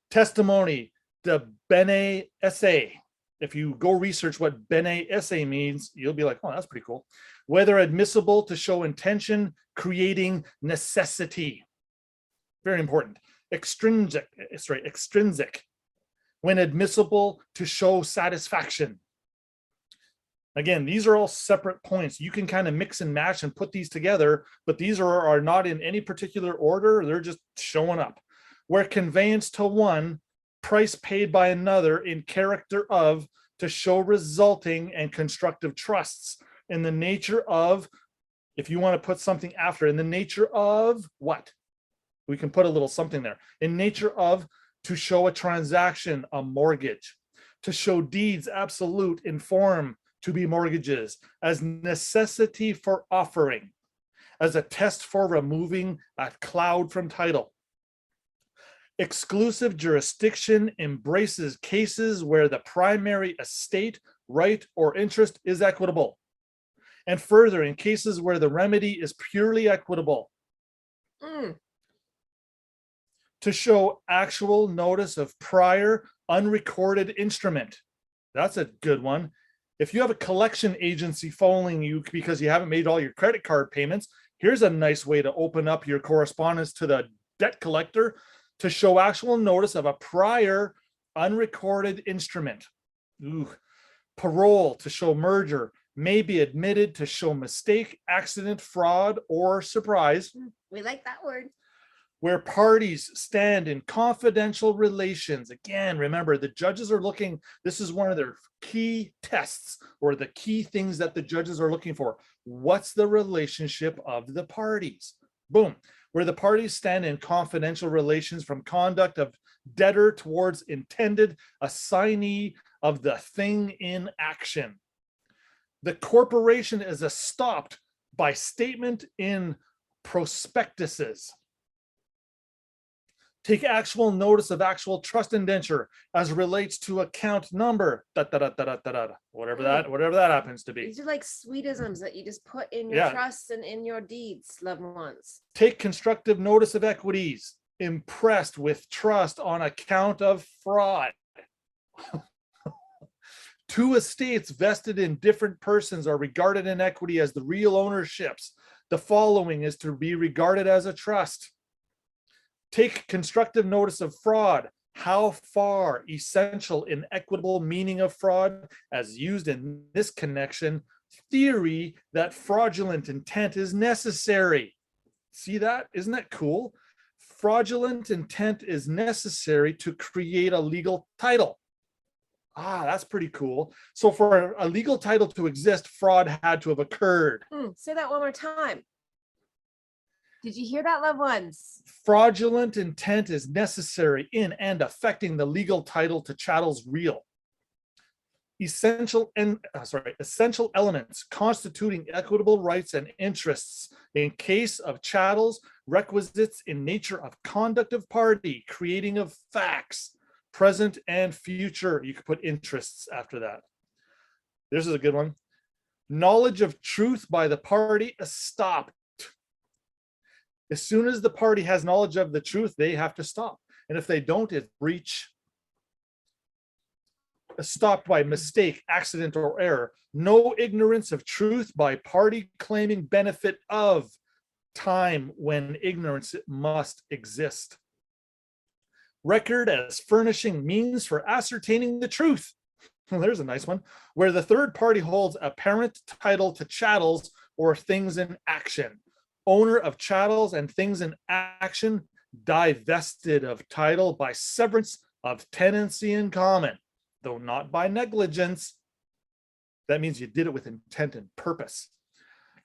Testimony, the bene esse. If you go research what bene esse means, you'll be like, oh, that's pretty cool. Whether admissible to show intention, creating necessity. Very important. Extrinsic, when admissible to show satisfaction. Again, these are all separate points. You can kind of mix and match and put these together, but these are not in any particular order. They're just showing up. Where conveyance to one, price paid by another in character of, to show resulting and constructive trusts in the nature of, if you want to put something after, in the nature of what? We can put a little something there. In nature of, to show a transaction, a mortgage, to show deeds absolute in form, to be mortgages, as necessity for offering, as a test for removing a cloud from title. Exclusive jurisdiction embraces cases where the primary estate, right, or interest is equitable. And further, in cases where the remedy is purely equitable. To show actual notice of prior unrecorded instrument. That's a good one. If you have a collection agency following you because you haven't made all your credit card payments, here's a nice way to open up your correspondence to the debt collector, to show actual notice of a prior unrecorded instrument. Parole, to show merger, may be admitted to show mistake, accident, fraud, or surprise. We like that word. Where parties stand in confidential relations. Again, remember, the judges are looking, this is one of their key tests, or the key things that the judges are looking for. What's the relationship of the parties? Boom. Where the parties stand in confidential relations from conduct of debtor towards intended assignee of the thing in action. The corporation is estopped by statement in prospectuses. Take actual notice of actual trust indenture as relates to account number, whatever that happens to be. These are like sweetisms that you just put in your Yeah. trusts and in your deeds, loved ones. Take constructive notice of equities impressed with trust on account of fraud. Two estates vested in different persons are regarded in equity as the real ownerships. The following is to be regarded as a trust. Take constructive notice of fraud. How far essential in equitable meaning of fraud as used in this connection, theory that fraudulent intent is necessary. See that? Isn't that cool? Fraudulent intent is necessary to create a legal title. Ah, that's pretty cool. So for a legal title to exist, fraud had to have occurred. Say that one more time. Did you hear that, loved ones? Fraudulent intent is necessary in and affecting the legal title to chattels real. Essential elements constituting equitable rights and interests in case of chattels, requisites in nature of conduct of party, creating of facts, present and future. You could put interests after that. This is a good one. Knowledge of truth by the party stopped. As soon as the party has knowledge of the truth, they have to stop. And if they don't, it's breach. Stopped by mistake, accident, or error. No ignorance of truth by party claiming benefit of time when ignorance must exist. Record as furnishing means for ascertaining the truth. Well, there's a nice one. Where the third party holds apparent title to chattels or things in action. Owner of chattels and things in action divested of title by severance of tenancy in common, though not by negligence. That means you did it with intent and purpose.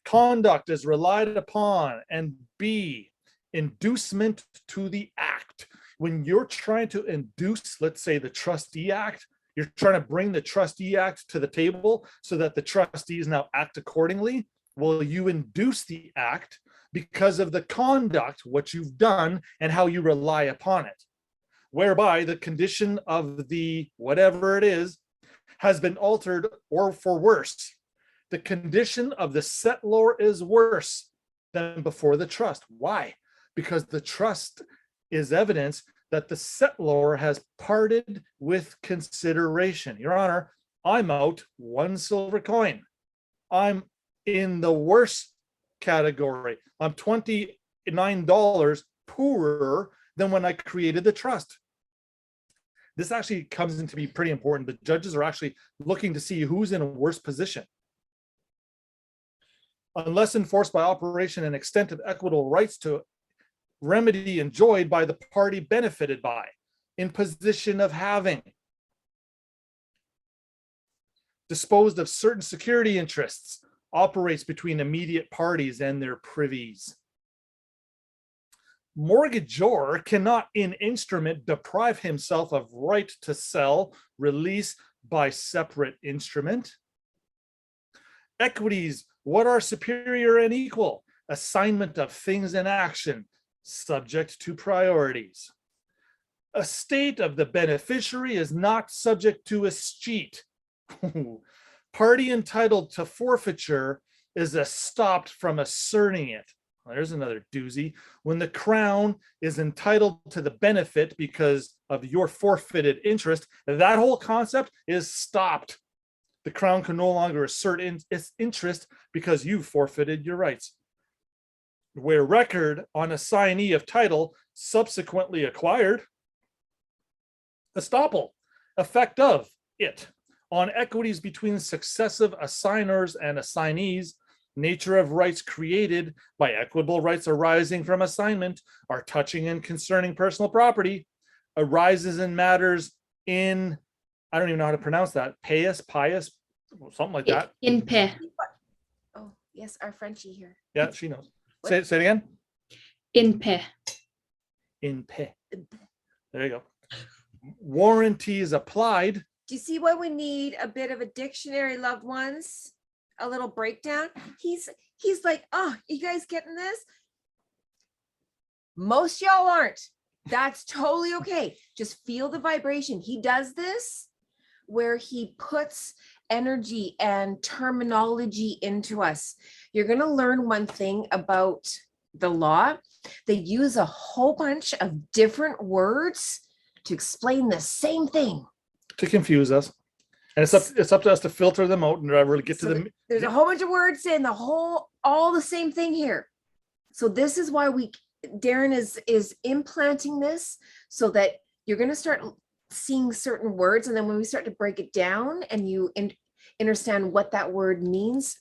Conduct is relied upon, and B, inducement to the act. When you're trying to induce, let's say, the trustee act, you're trying to bring the trustee act to the table so that the trustees now act accordingly. Well, you induce the act because of the conduct, what you've done, and how you rely upon it, whereby the condition of the whatever it is has been altered or for worse. The condition of the settlor is worse than before the trust. Why? Because the trust is evidence that the settlor has parted with consideration. Your Honor, I'm out 1 silver coin. I'm in the worst category. I'm $29 poorer than when I created the trust. This actually comes into be pretty important. The judges are actually looking to see who's in a worse position. Unless enforced by operation and extent of equitable rights to remedy enjoyed by the party benefited by, in position of having, disposed of certain security interests, operates between immediate parties and their privies. Mortgagor cannot in instrument deprive himself of right to sell, release by separate instrument. Equities, what are superior and equal? Assignment of things in action, subject to priorities. Estate of the beneficiary is not subject to escheat. Party entitled to forfeiture is stopped from asserting it. There's another doozy. When the crown is entitled to the benefit because of your forfeited interest, that whole concept is stopped. The crown can no longer assert its interest because you forfeited your rights. Where record on assignee of title subsequently acquired, Estoppel, effect of it on equities between successive assigners and assignees, nature of rights created by equitable rights arising from assignment are touching and concerning personal property, arises in matters in, I don't even know how to pronounce that, pious, something like that. In pe. Oh, yes, our Frenchie here. Yeah, she knows. Say it again. In pe. In pe. There you go. Warranties applied. Do you see why we need a bit of a dictionary, loved ones? A little breakdown. He's like, oh, you guys getting this? Most y'all aren't. That's totally okay. Just feel the vibration. He does this where he puts energy and terminology into us. You're going to learn one thing about the law. They use a whole bunch of different words to explain the same thing. To confuse us. And it's up to us to filter them out and really get So to the. there's a whole bunch of words in all the same thing here. So this is why Darren is implanting this so that you're going to start seeing certain words. And then when we start to break it down and you understand what that word means,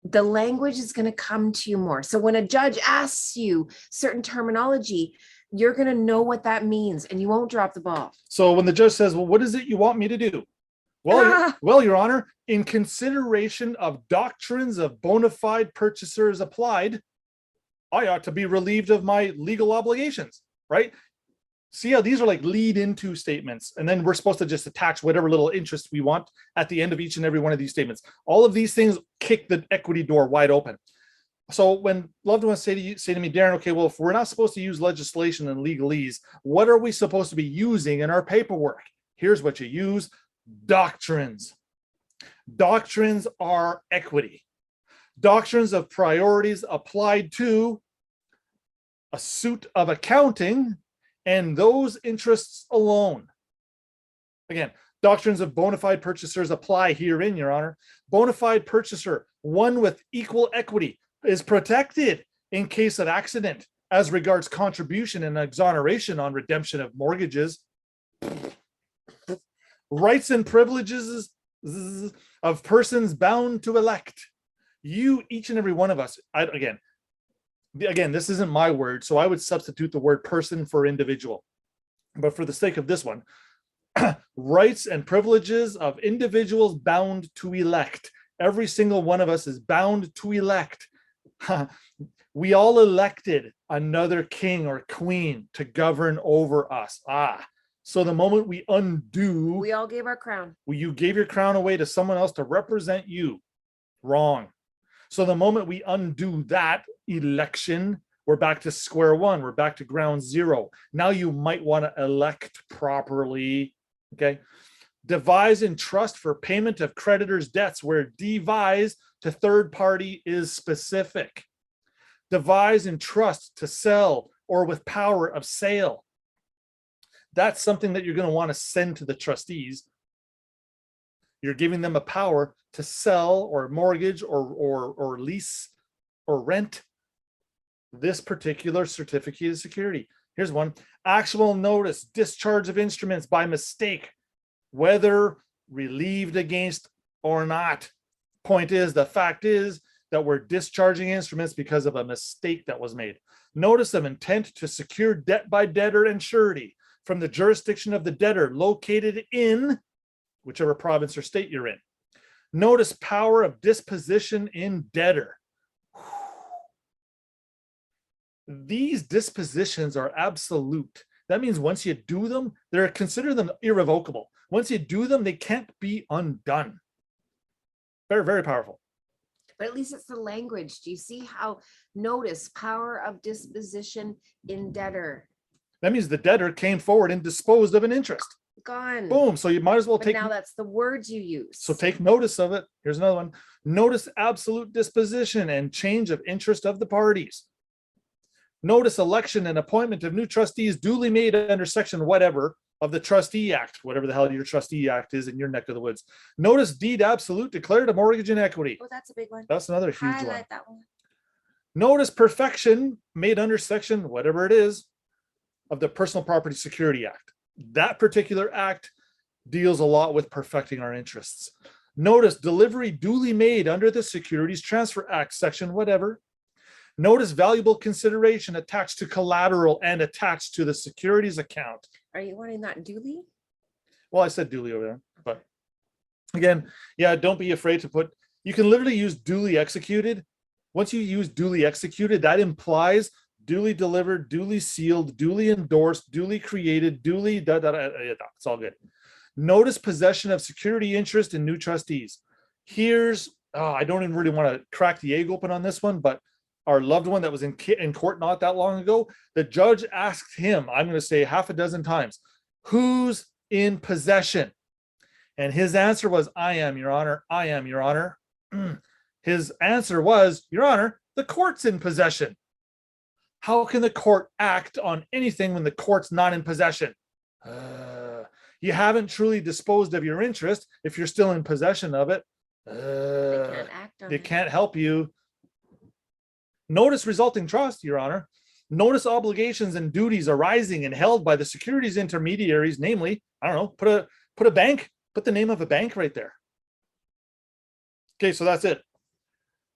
the language is going to come to you more. So when a judge asks you certain terminology, you're going to know what that means and you won't drop the ball. So when the judge says, well, what is it you want me to do? Well, Your Honor, in consideration of doctrines of bona fide purchasers applied, I ought to be relieved of my legal obligations, right? See how these are like lead into statements. And then we're supposed to just attach whatever little interest we want at the end of each and every one of these statements. All of these things kick the equity door wide open. So when loved ones say to me, Darren, okay, well, if we're not supposed to use legislation and legalese, what are we supposed to be using in our paperwork? Here's what you use: doctrines. Doctrines are equity. Doctrines of priorities applied to a suit of accounting and those interests alone. Again, doctrines of bona fide purchasers apply herein, Your Honor. Bona fide purchaser, one with equal equity, is protected in case of accident as regards contribution and exoneration on redemption of mortgages. Rights and privileges of persons bound to elect. You, each and every one of us, again, this isn't my word, so I would substitute the word person for individual. But for the sake of this one, rights and privileges of individuals bound to elect. Every single one of us is bound to elect. We all elected another king or queen to govern over us. So the moment we undo, We all gave our crown. you gave your crown away to someone else to represent you. Wrong. So the moment we undo that election, we're back to square one. We're back to ground zero. Now you might want to elect properly. Okay. Devise in trust for payment of creditors' debts, where devise to third party is specific. Devise in trust to sell or with power of sale. That's something that you're going to want to send to the trustees. You're giving them a power to sell or mortgage or lease or rent this particular certificate of security. Here's one: actual notice, discharge of instruments by mistake, whether relieved against or not. Point is, the fact is that we're discharging instruments because of a mistake that was made. Notice of intent to secure debt by debtor and surety from the jurisdiction of the debtor located in whichever province or state you're in. Notice power of disposition in debtor. These dispositions are absolute. That means once you do them, consider them irrevocable. Once you do them, they can't be undone. Very, very powerful. But at least it's the language. Do you see how notice power of disposition in debtor? That means the debtor came forward and disposed of an interest. Gone. Boom. So you might as well But take. now that's the words you use. So take notice of it. Here's another one. Notice absolute disposition and change of interest of the parties. Notice election and appointment of new trustees duly made under section whatever of the Trustee Act, whatever the hell your Trustee Act is in your neck of the woods. Notice deed absolute declared a mortgage in equity. Oh, that's a big one. That's another huge Highlight one. that one. Notice perfection made under section whatever it is of the Personal Property Security Act. That particular act deals a lot with perfecting our interests. Notice delivery duly made under the Securities Transfer Act, section whatever. Notice valuable consideration attached to collateral and attached to the securities account. Are you wanting that duly? Well, I said duly over there, but again, yeah, don't be afraid to put, you can literally use duly executed. Once you use duly executed, that implies duly delivered, duly sealed, duly endorsed, duly created, duly it's all good. Notice possession of security interest in new trustees. Here's, I don't even really want to crack the egg open on this one, but our loved one that was in court not that long ago, the judge asked him, I'm going to say half a dozen times, who's in possession? And his answer was, I am, Your Honor. I am, Your Honor. His answer was, Your Honor, the court's in possession. How can the court act on anything when the court's not in possession? You haven't truly disposed of your interest if you're still in possession of it. They can't act on They it. can't help you. Notice resulting trust, Your Honor. Notice obligations and duties arising and held by the securities intermediaries, namely, I don't know, put a bank, put the name of a bank right there. Okay, so that's it.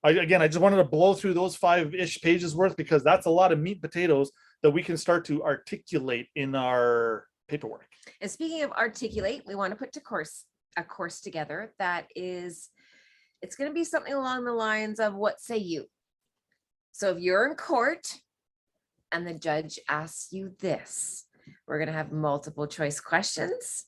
I just wanted to blow through those 5-ish pages worth because that's a lot of meat and potatoes that we can start to articulate in our paperwork. And speaking of articulate, we want to put a course together that is, it's going to be something along the lines of what say you. So if you're in court and the judge asks you this, we're going to have multiple choice questions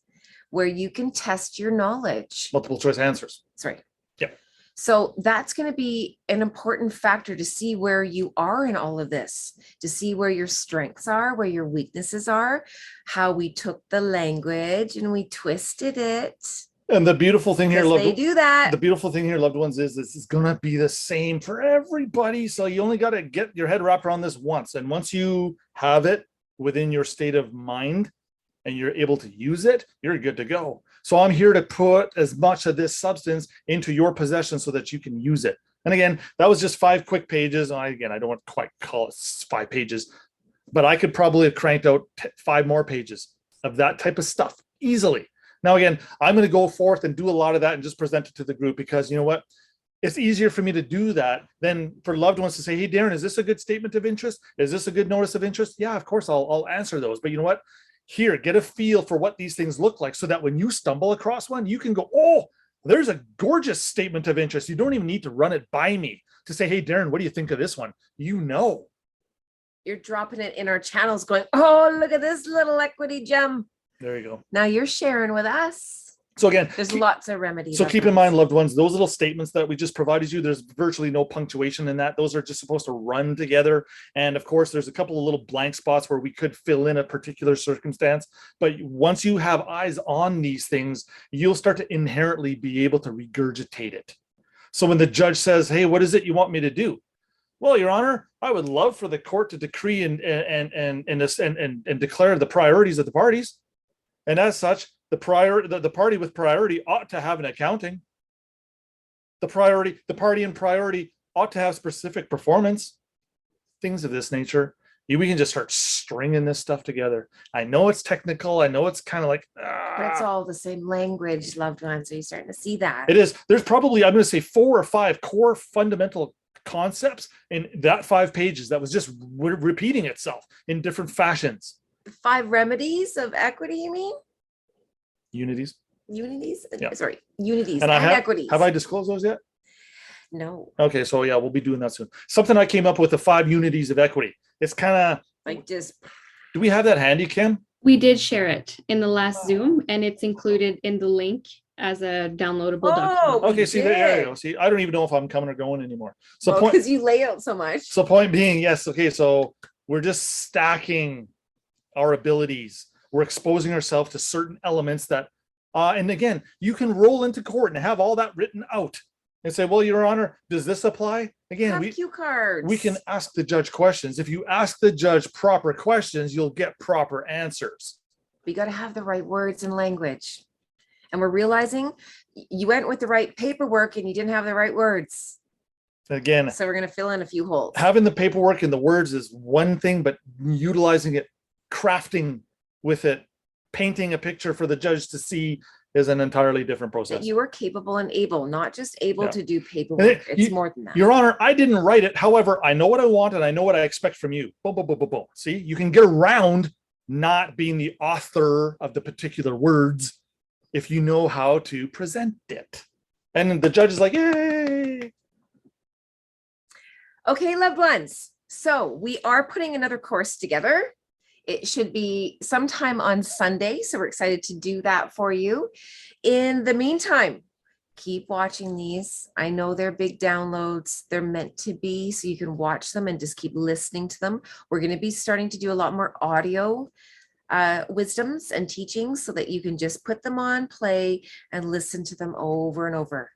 where you can test your knowledge. Multiple choice answers. Sorry. Yep. So that's going to be an important factor to see where you are in all of this, to see where your strengths are, where your weaknesses are, how we took the language and we twisted it. And the beautiful thing here, They do that. the beautiful thing here, loved ones, is this is going to be the same for everybody. So you only got to get your head wrapped around this once. And once you have it within your state of mind and you're able to use it, you're good to go. So I'm here to put as much of this substance into your possession so that you can use it. And again, that was just 5 quick pages. I don't want to quite call it 5 pages, but I could probably have cranked out 5 more pages of that type of stuff easily. Now, again, I'm going to go forth and do a lot of that and just present it to the group because you know what? It's easier for me to do that than for loved ones to say, hey, Darren, is this a good statement of interest? Is this a good notice of interest? Yeah, of course, I'll answer those. But you know what? Here, get a feel for what these things look like so that when you stumble across one, you can go, oh, there's a gorgeous statement of interest. You don't even need to run it by me to say, hey, Darren, what do you think of this one? You know. You're dropping it in our channels going, oh, look at this little equity gem. There you go. Now you're sharing with us. So again, There's lots of remedies. so keep in mind, loved ones, those little statements that we just provided you, there's virtually no punctuation in that. Those are just supposed to run together. And of course, there's a couple of little blank spots where we could fill in a particular circumstance. But once you have eyes on these things, you'll start to inherently be able to regurgitate it. So when the judge says, hey, what is it you want me to do? Well, Your Honor, I would love for the court to decree and declare the priorities of the parties. And as such, the party with priority ought to have an accounting. The party in priority ought to have specific performance, things of this nature. We can just start stringing this stuff together. I know it's technical. I know it's kind of like, But it's all the same language, loved ones. So you're starting to see that. it is. There's probably, I'm going to say 4 or 5 core fundamental concepts in that 5 pages that was just repeating itself in different fashions. 5 remedies of equity, you mean? Unities. Unities? Yeah. Sorry, unities And and, I equities. have I disclosed those yet? No, Okay, so yeah, we'll be doing that soon. Something I came up with, the 5 unities of equity. It's kind of, like just do we have that handy, Kim? We did share it in the last Zoom, and it's included in the link as a downloadable document. Oh, we Okay, see, there you did. go. See, I don't even know if I'm coming or going anymore. So Well, point, because you lay out so much. so point being, yes, okay, so we're just stacking our abilities. We're exposing ourselves to certain elements that, and again, you can roll into court and have all that written out and say, well, Your Honor, does this apply? Again, Have cue cards. we can ask the judge questions. If you ask the judge proper questions, you'll get proper answers. We got to have the right words and language. And we're realizing you went with the right paperwork and you didn't have the right words. Again, So we're going to fill in a few holes. having the paperwork and the words is one thing, but utilizing it, crafting with it, painting a picture for the judge to see is an entirely different That process. you are capable and able, not just able Yeah. to do paperwork. It's you- more than that. Your Honor, I didn't write it. However, I know what I want and I know what I expect from you. Boom, boom, boom, boom, boom. See, you can get around not being the author of the particular words if you know how to present it. And the judge is like, yay. Okay, loved ones. So we are putting another course together. It should be sometime on Sunday. So we're excited to do that for you. In the meantime, keep watching these. I know they're big downloads. They're meant to be, so you can watch them and just keep listening to them. We're going to be starting to do a lot more audio wisdoms and teachings so that you can just put them on play and listen to them over and over.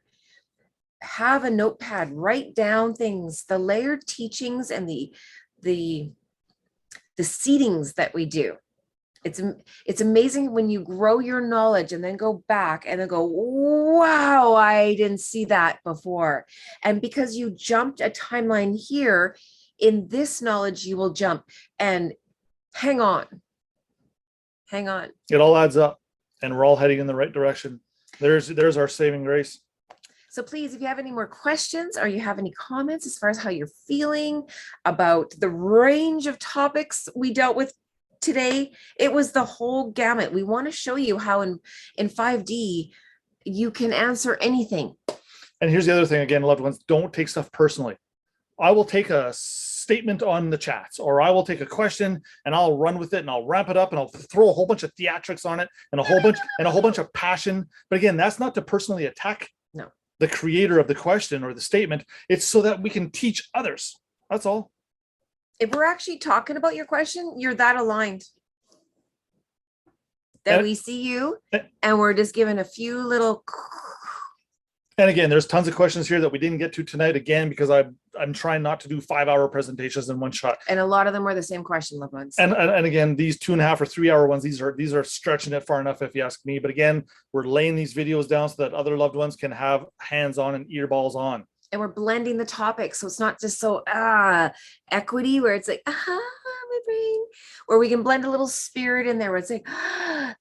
Have a notepad, write down things, the layered teachings and the seedings that we do. It's amazing when you grow your knowledge and then go back and then go, wow, I didn't see that before. And because you jumped a timeline here, in this knowledge, you will jump and hang on. Hang on. It all adds up and we're all heading in the right direction. There's our saving grace. So please, if you have any more questions or you have any comments as far as how you're feeling about the range of topics we dealt with today, it was the whole gamut. We want to show you how in 5D you can answer anything. And here's the other thing, again, loved ones, don't take stuff personally. I will take a statement on the chats, or I will take a question and I'll run with it and I'll ramp it up and I'll throw a whole bunch of theatrics on it and a whole bunch of passion. But again, that's not to personally attack the creator of the question or the statement. It's so that we can teach others. That's all. If we're actually talking about your question, you're that aligned that we see you and we're just giving a few little. And again, there's tons of questions here that we didn't get to tonight, again, because I'm trying not to do 5-hour presentations in one shot. And a lot of them were the same question, loved ones. And again, these 2.5 or 3 hour ones, these are stretching it far enough, if you ask me. But again, we're laying these videos down so that other loved ones can have hands on and earballs on. And we're blending the topics. So it's not just so equity where it's like, my brain, where we can blend a little spirit in there where it's like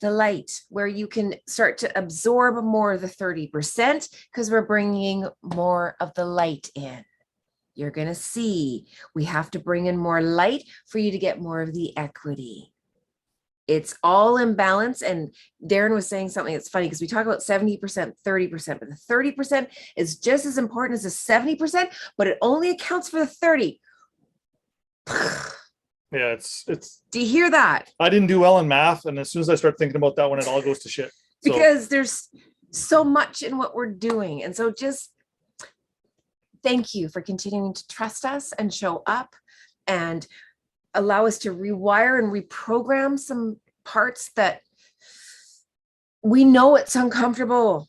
the light, where you can start to absorb more of the 30% because we're bringing more of the light in. You're going to see we have to bring in more light for you to get more of the equity. It's all in balance. And Darren was saying something that's funny because we talk about 70%, 30%, but the 30% is just as important as the 70%, but it only accounts for the 30. Yeah, it's. Do you hear that? I didn't do well in math. And as soon as I start thinking about that one, it all goes to shit. So. Because there's so much in what we're doing. And so just thank you for continuing to trust us and show up and allow us to rewire and reprogram some parts that we know it's uncomfortable.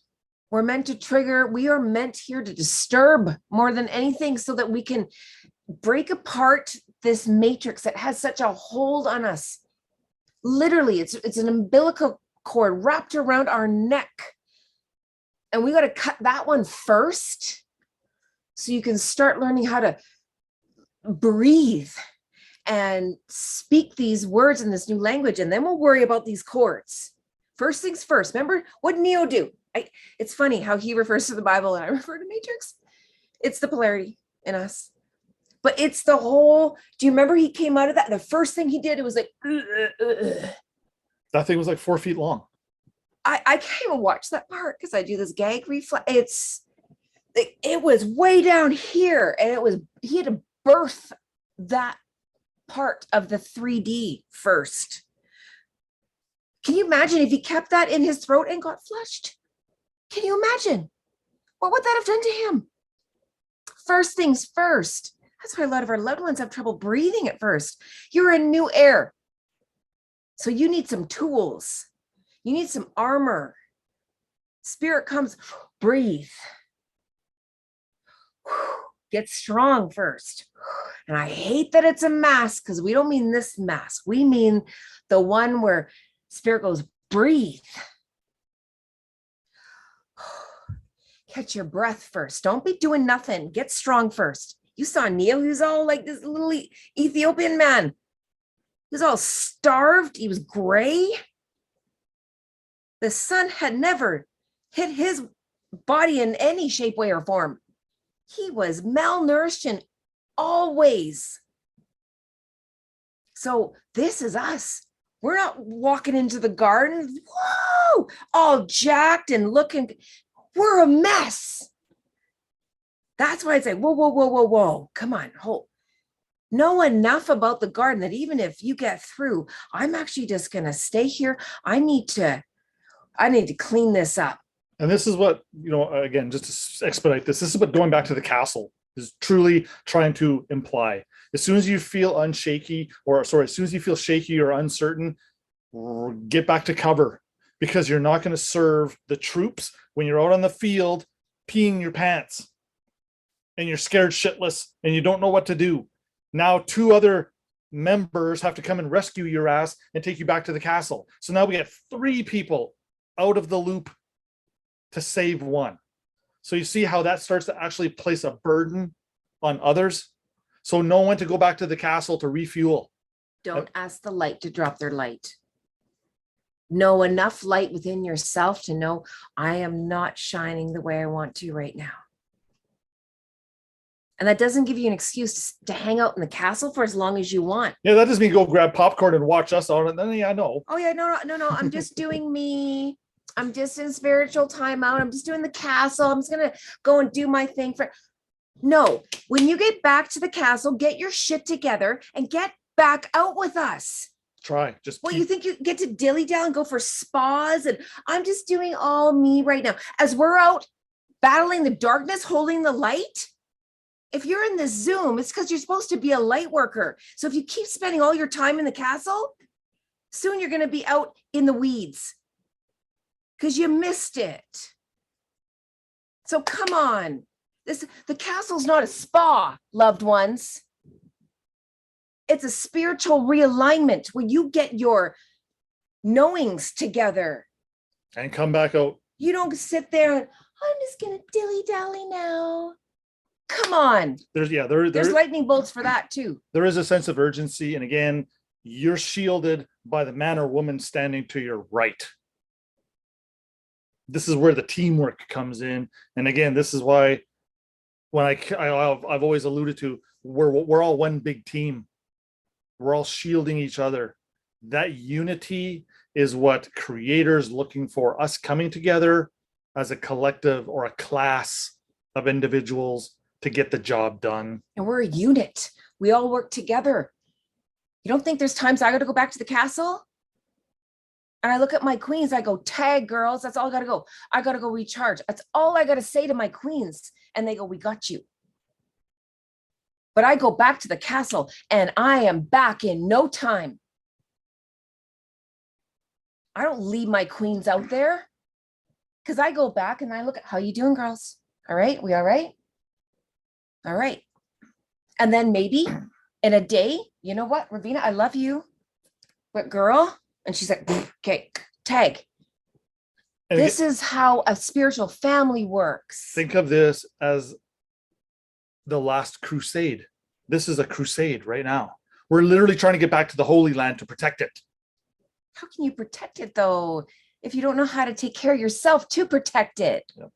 We're meant to trigger. We are meant here to disturb more than anything so that we can break apart this matrix that has such a hold on us. Literally, it's an umbilical cord wrapped around our neck. And we got to cut that one first so you can start learning how to breathe and speak these words in this new language, and then we'll worry about these chords. First things first. Remember what Neo do? It's funny how he refers to the Bible and I refer to Matrix. It's the polarity in us, but it's the whole. Do you remember he came out of that? The first thing he did, it was like that thing was like 4 feet long. I can't even watch that part because I do this gag reflex. It was way down here, and he had to birth that part of the 3D first. Can you imagine if he kept that in his throat and got flushed? Can you imagine? What would that have done to him? First things first. That's why a lot of our loved ones have trouble breathing at first. You're in new air. So you need some tools. You need some armor. Spirit comes, breathe. Get strong first. And I hate that it's a mask because we don't mean this mask. We mean the one where Spirit goes, breathe. Catch your breath first. Don't be doing nothing. Get strong first. You saw Neo, he was all like this little Ethiopian man. He was all starved. He was gray. The sun had never hit his body in any shape, way, or form. He was malnourished in all ways. So this is us. We're not walking into the garden, whoa, all jacked and looking. We're a mess. That's why I say, whoa, whoa, whoa, whoa, whoa. Come on, hold. Know enough about the garden that even if you get through, I'm actually just going to stay here. I need to clean this up. And this is what, again, just to expedite this is what going back to the castle is truly trying to imply. As soon as you feel as soon as you feel shaky or uncertain, get back to cover, because you're not going to serve the troops when you're out on the field peeing your pants and you're scared shitless and you don't know what to do. Now 2 other members have to come and rescue your ass and take you back to the castle. So now we get 3 people out of the loop to save 1. So you see how that starts to actually place a burden on others. So know when to go back to the castle to refuel. Don't ask the light to drop their light. Know enough light within yourself to know I am not shining the way I want to right now. And that doesn't give you an excuse to hang out in the castle for as long as you want. Yeah, that doesn't mean go grab popcorn and watch us on it. Then yeah, I know. Oh yeah, no. I'm just doing me. I'm just in spiritual timeout. I'm just doing the castle. I'm just gonna go and do my thing No, when you get back to the castle, get your shit together and get back out with us. Try. Just You think you get to dilly dally and go for spas, and I'm just doing all me right now. As we're out battling the darkness, holding the light. If you're in this Zoom, it's because you're supposed to be a light worker. So if you keep spending all your time in the castle, soon you're going to be out in the weeds because you missed it. So come on. The castle's not a spa, loved ones. It's a spiritual realignment where you get your knowings together. And come back out. You don't sit there and, I'm just going to dilly-dally now. Come on. There's lightning bolts for that too. There is a sense of urgency. And again, you're shielded by the man or woman standing to your right. This is where the teamwork comes in. And again, this is why when I've always alluded to, we're all one big team. We're all shielding each other. That unity is what creators looking for, us coming together as a collective or a class of individuals to get the job done. And we're a unit. We all work together. You don't think there's times I got to go back to the castle? And I look at my queens, I go, tag girls, that's all I got to go. I got to go recharge. That's all I got to say to my queens. And they go, we got you. But I go back to the castle and I am back in no time. I don't leave my queens out there because I go back and I look at how you doing, girls? All right, we all right? All right. And then maybe in a day, you know what, Ravina, I love you, but girl, and she's like, okay, tag. And this is how a spiritual family works. Think of this as the last crusade. This is a crusade right now. We're literally trying to get back to the Holy Land to protect it. How can you protect it though, if you don't know how to take care of yourself to protect it? Yep.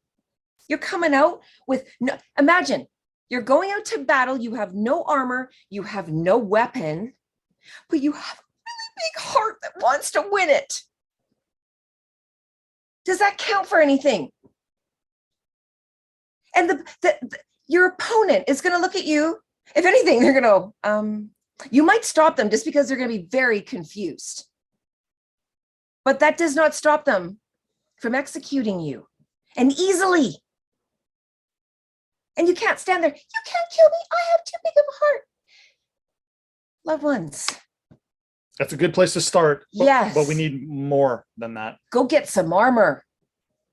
You're coming out with no, imagine you're going out to battle. You have no armor. You have no weapon, but you have a really big heart that wants to win it. Does that count for anything? And your opponent is going to look at you. If anything, they're going to, you might stop them just because they're going to be very confused. But that does not stop them from executing you, and easily. And you can't stand there. You can't kill me. I have too big of a heart. Loved ones. That's a good place to start. Yes. But we need more than that. Go get some armor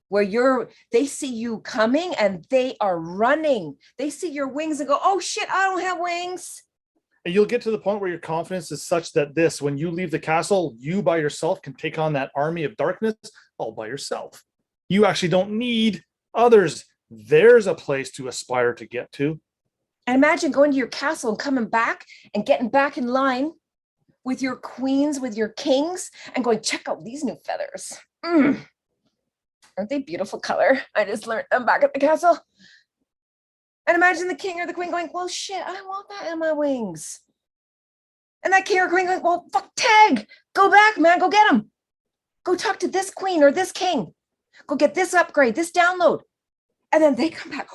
where they see you coming and they are running. They see your wings and go, oh shit, I don't have wings. And you'll get to the point where your confidence is such that when you leave the castle, you by yourself can take on that army of darkness all by yourself. You actually don't need others. There's a place to aspire to get to. And imagine going to your castle and coming back and getting back in line with your queens, with your kings, and going, check out these new feathers. Aren't they beautiful color? I just learned them back at the castle. And imagine the king or the queen going, well, shit, I want that in my wings. And that king or queen going, well, fuck, tag. Go back, man. Go get them. Go talk to this queen or this king. Go get this upgrade, this download. And then they come back.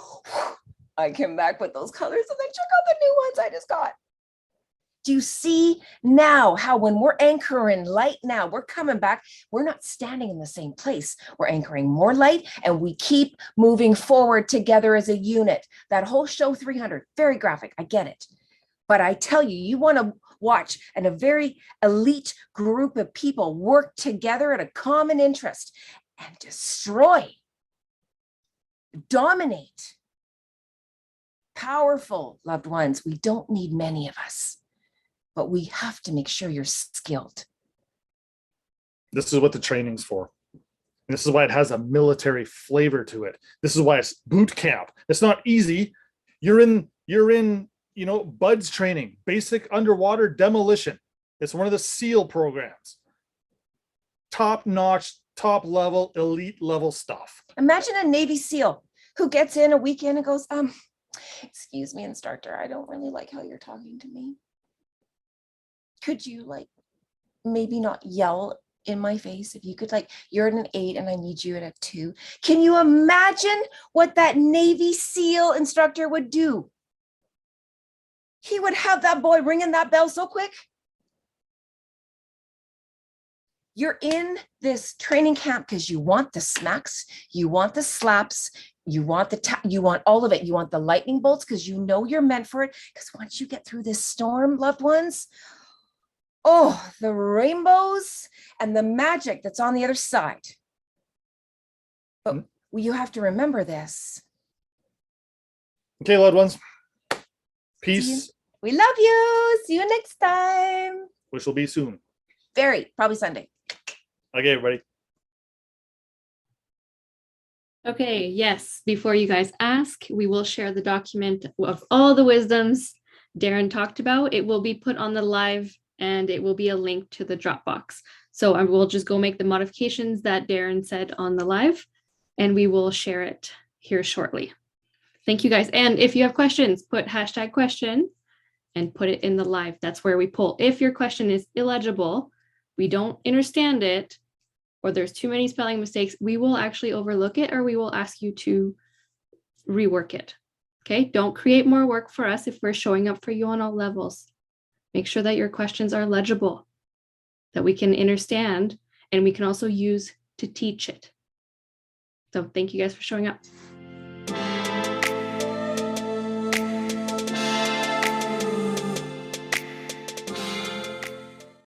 I came back with those colors and then check out the new ones I just got. Do you see now how when we're anchoring light now, we're coming back, we're not standing in the same place. We're anchoring more light and we keep moving forward together as a unit. That whole show 300, very graphic, I get it. But I tell you, you want to watch and a very elite group of people work together at a common interest and destroy, dominate. Powerful loved ones. We don't need many of us. But we have to make sure you're skilled. This is what the training's for. This is why it has a military flavor to it. This is why it's boot camp. It's not easy. You're in, you know, BUDS training, basic underwater demolition. It's one of the SEAL programs. Top notch, top level, elite level stuff. Imagine a Navy SEAL who gets in a weekend and goes, excuse me, instructor, I don't really like how you're talking to me. Could you like maybe not yell in my face? If you could, like, you're at an 8 and I need you at a 2. Can you imagine what that Navy SEAL instructor would do? He would have that boy ringing that bell so quick. You're in this training camp because you want the smacks, you want the slaps, you want you want all of it. You want the lightning bolts because you know you're meant for it. Because once you get through this storm, loved ones, oh, the rainbows and the magic that's on the other side. But you have to remember this. Okay, loved ones. Peace. We love you. See you next time. Which will be soon. Probably Sunday. Okay, everybody. Okay, yes. Before you guys ask, we will share the document of all the wisdoms Darren talked about. It will be put on the live and it will be a link to the Dropbox. So I will just go make the modifications that Darren said on the live and we will share it here shortly. Thank you guys. And if you have questions, put #question and put it in the live. That's where we pull. If your question is illegible, we don't understand it, or there's too many spelling mistakes, we will actually overlook it or we will ask you to rework it. Okay, don't create more work for us if we're showing up for you on all levels. Make sure that your questions are legible, that we can understand, and we can also use to teach it. So thank you guys for showing up.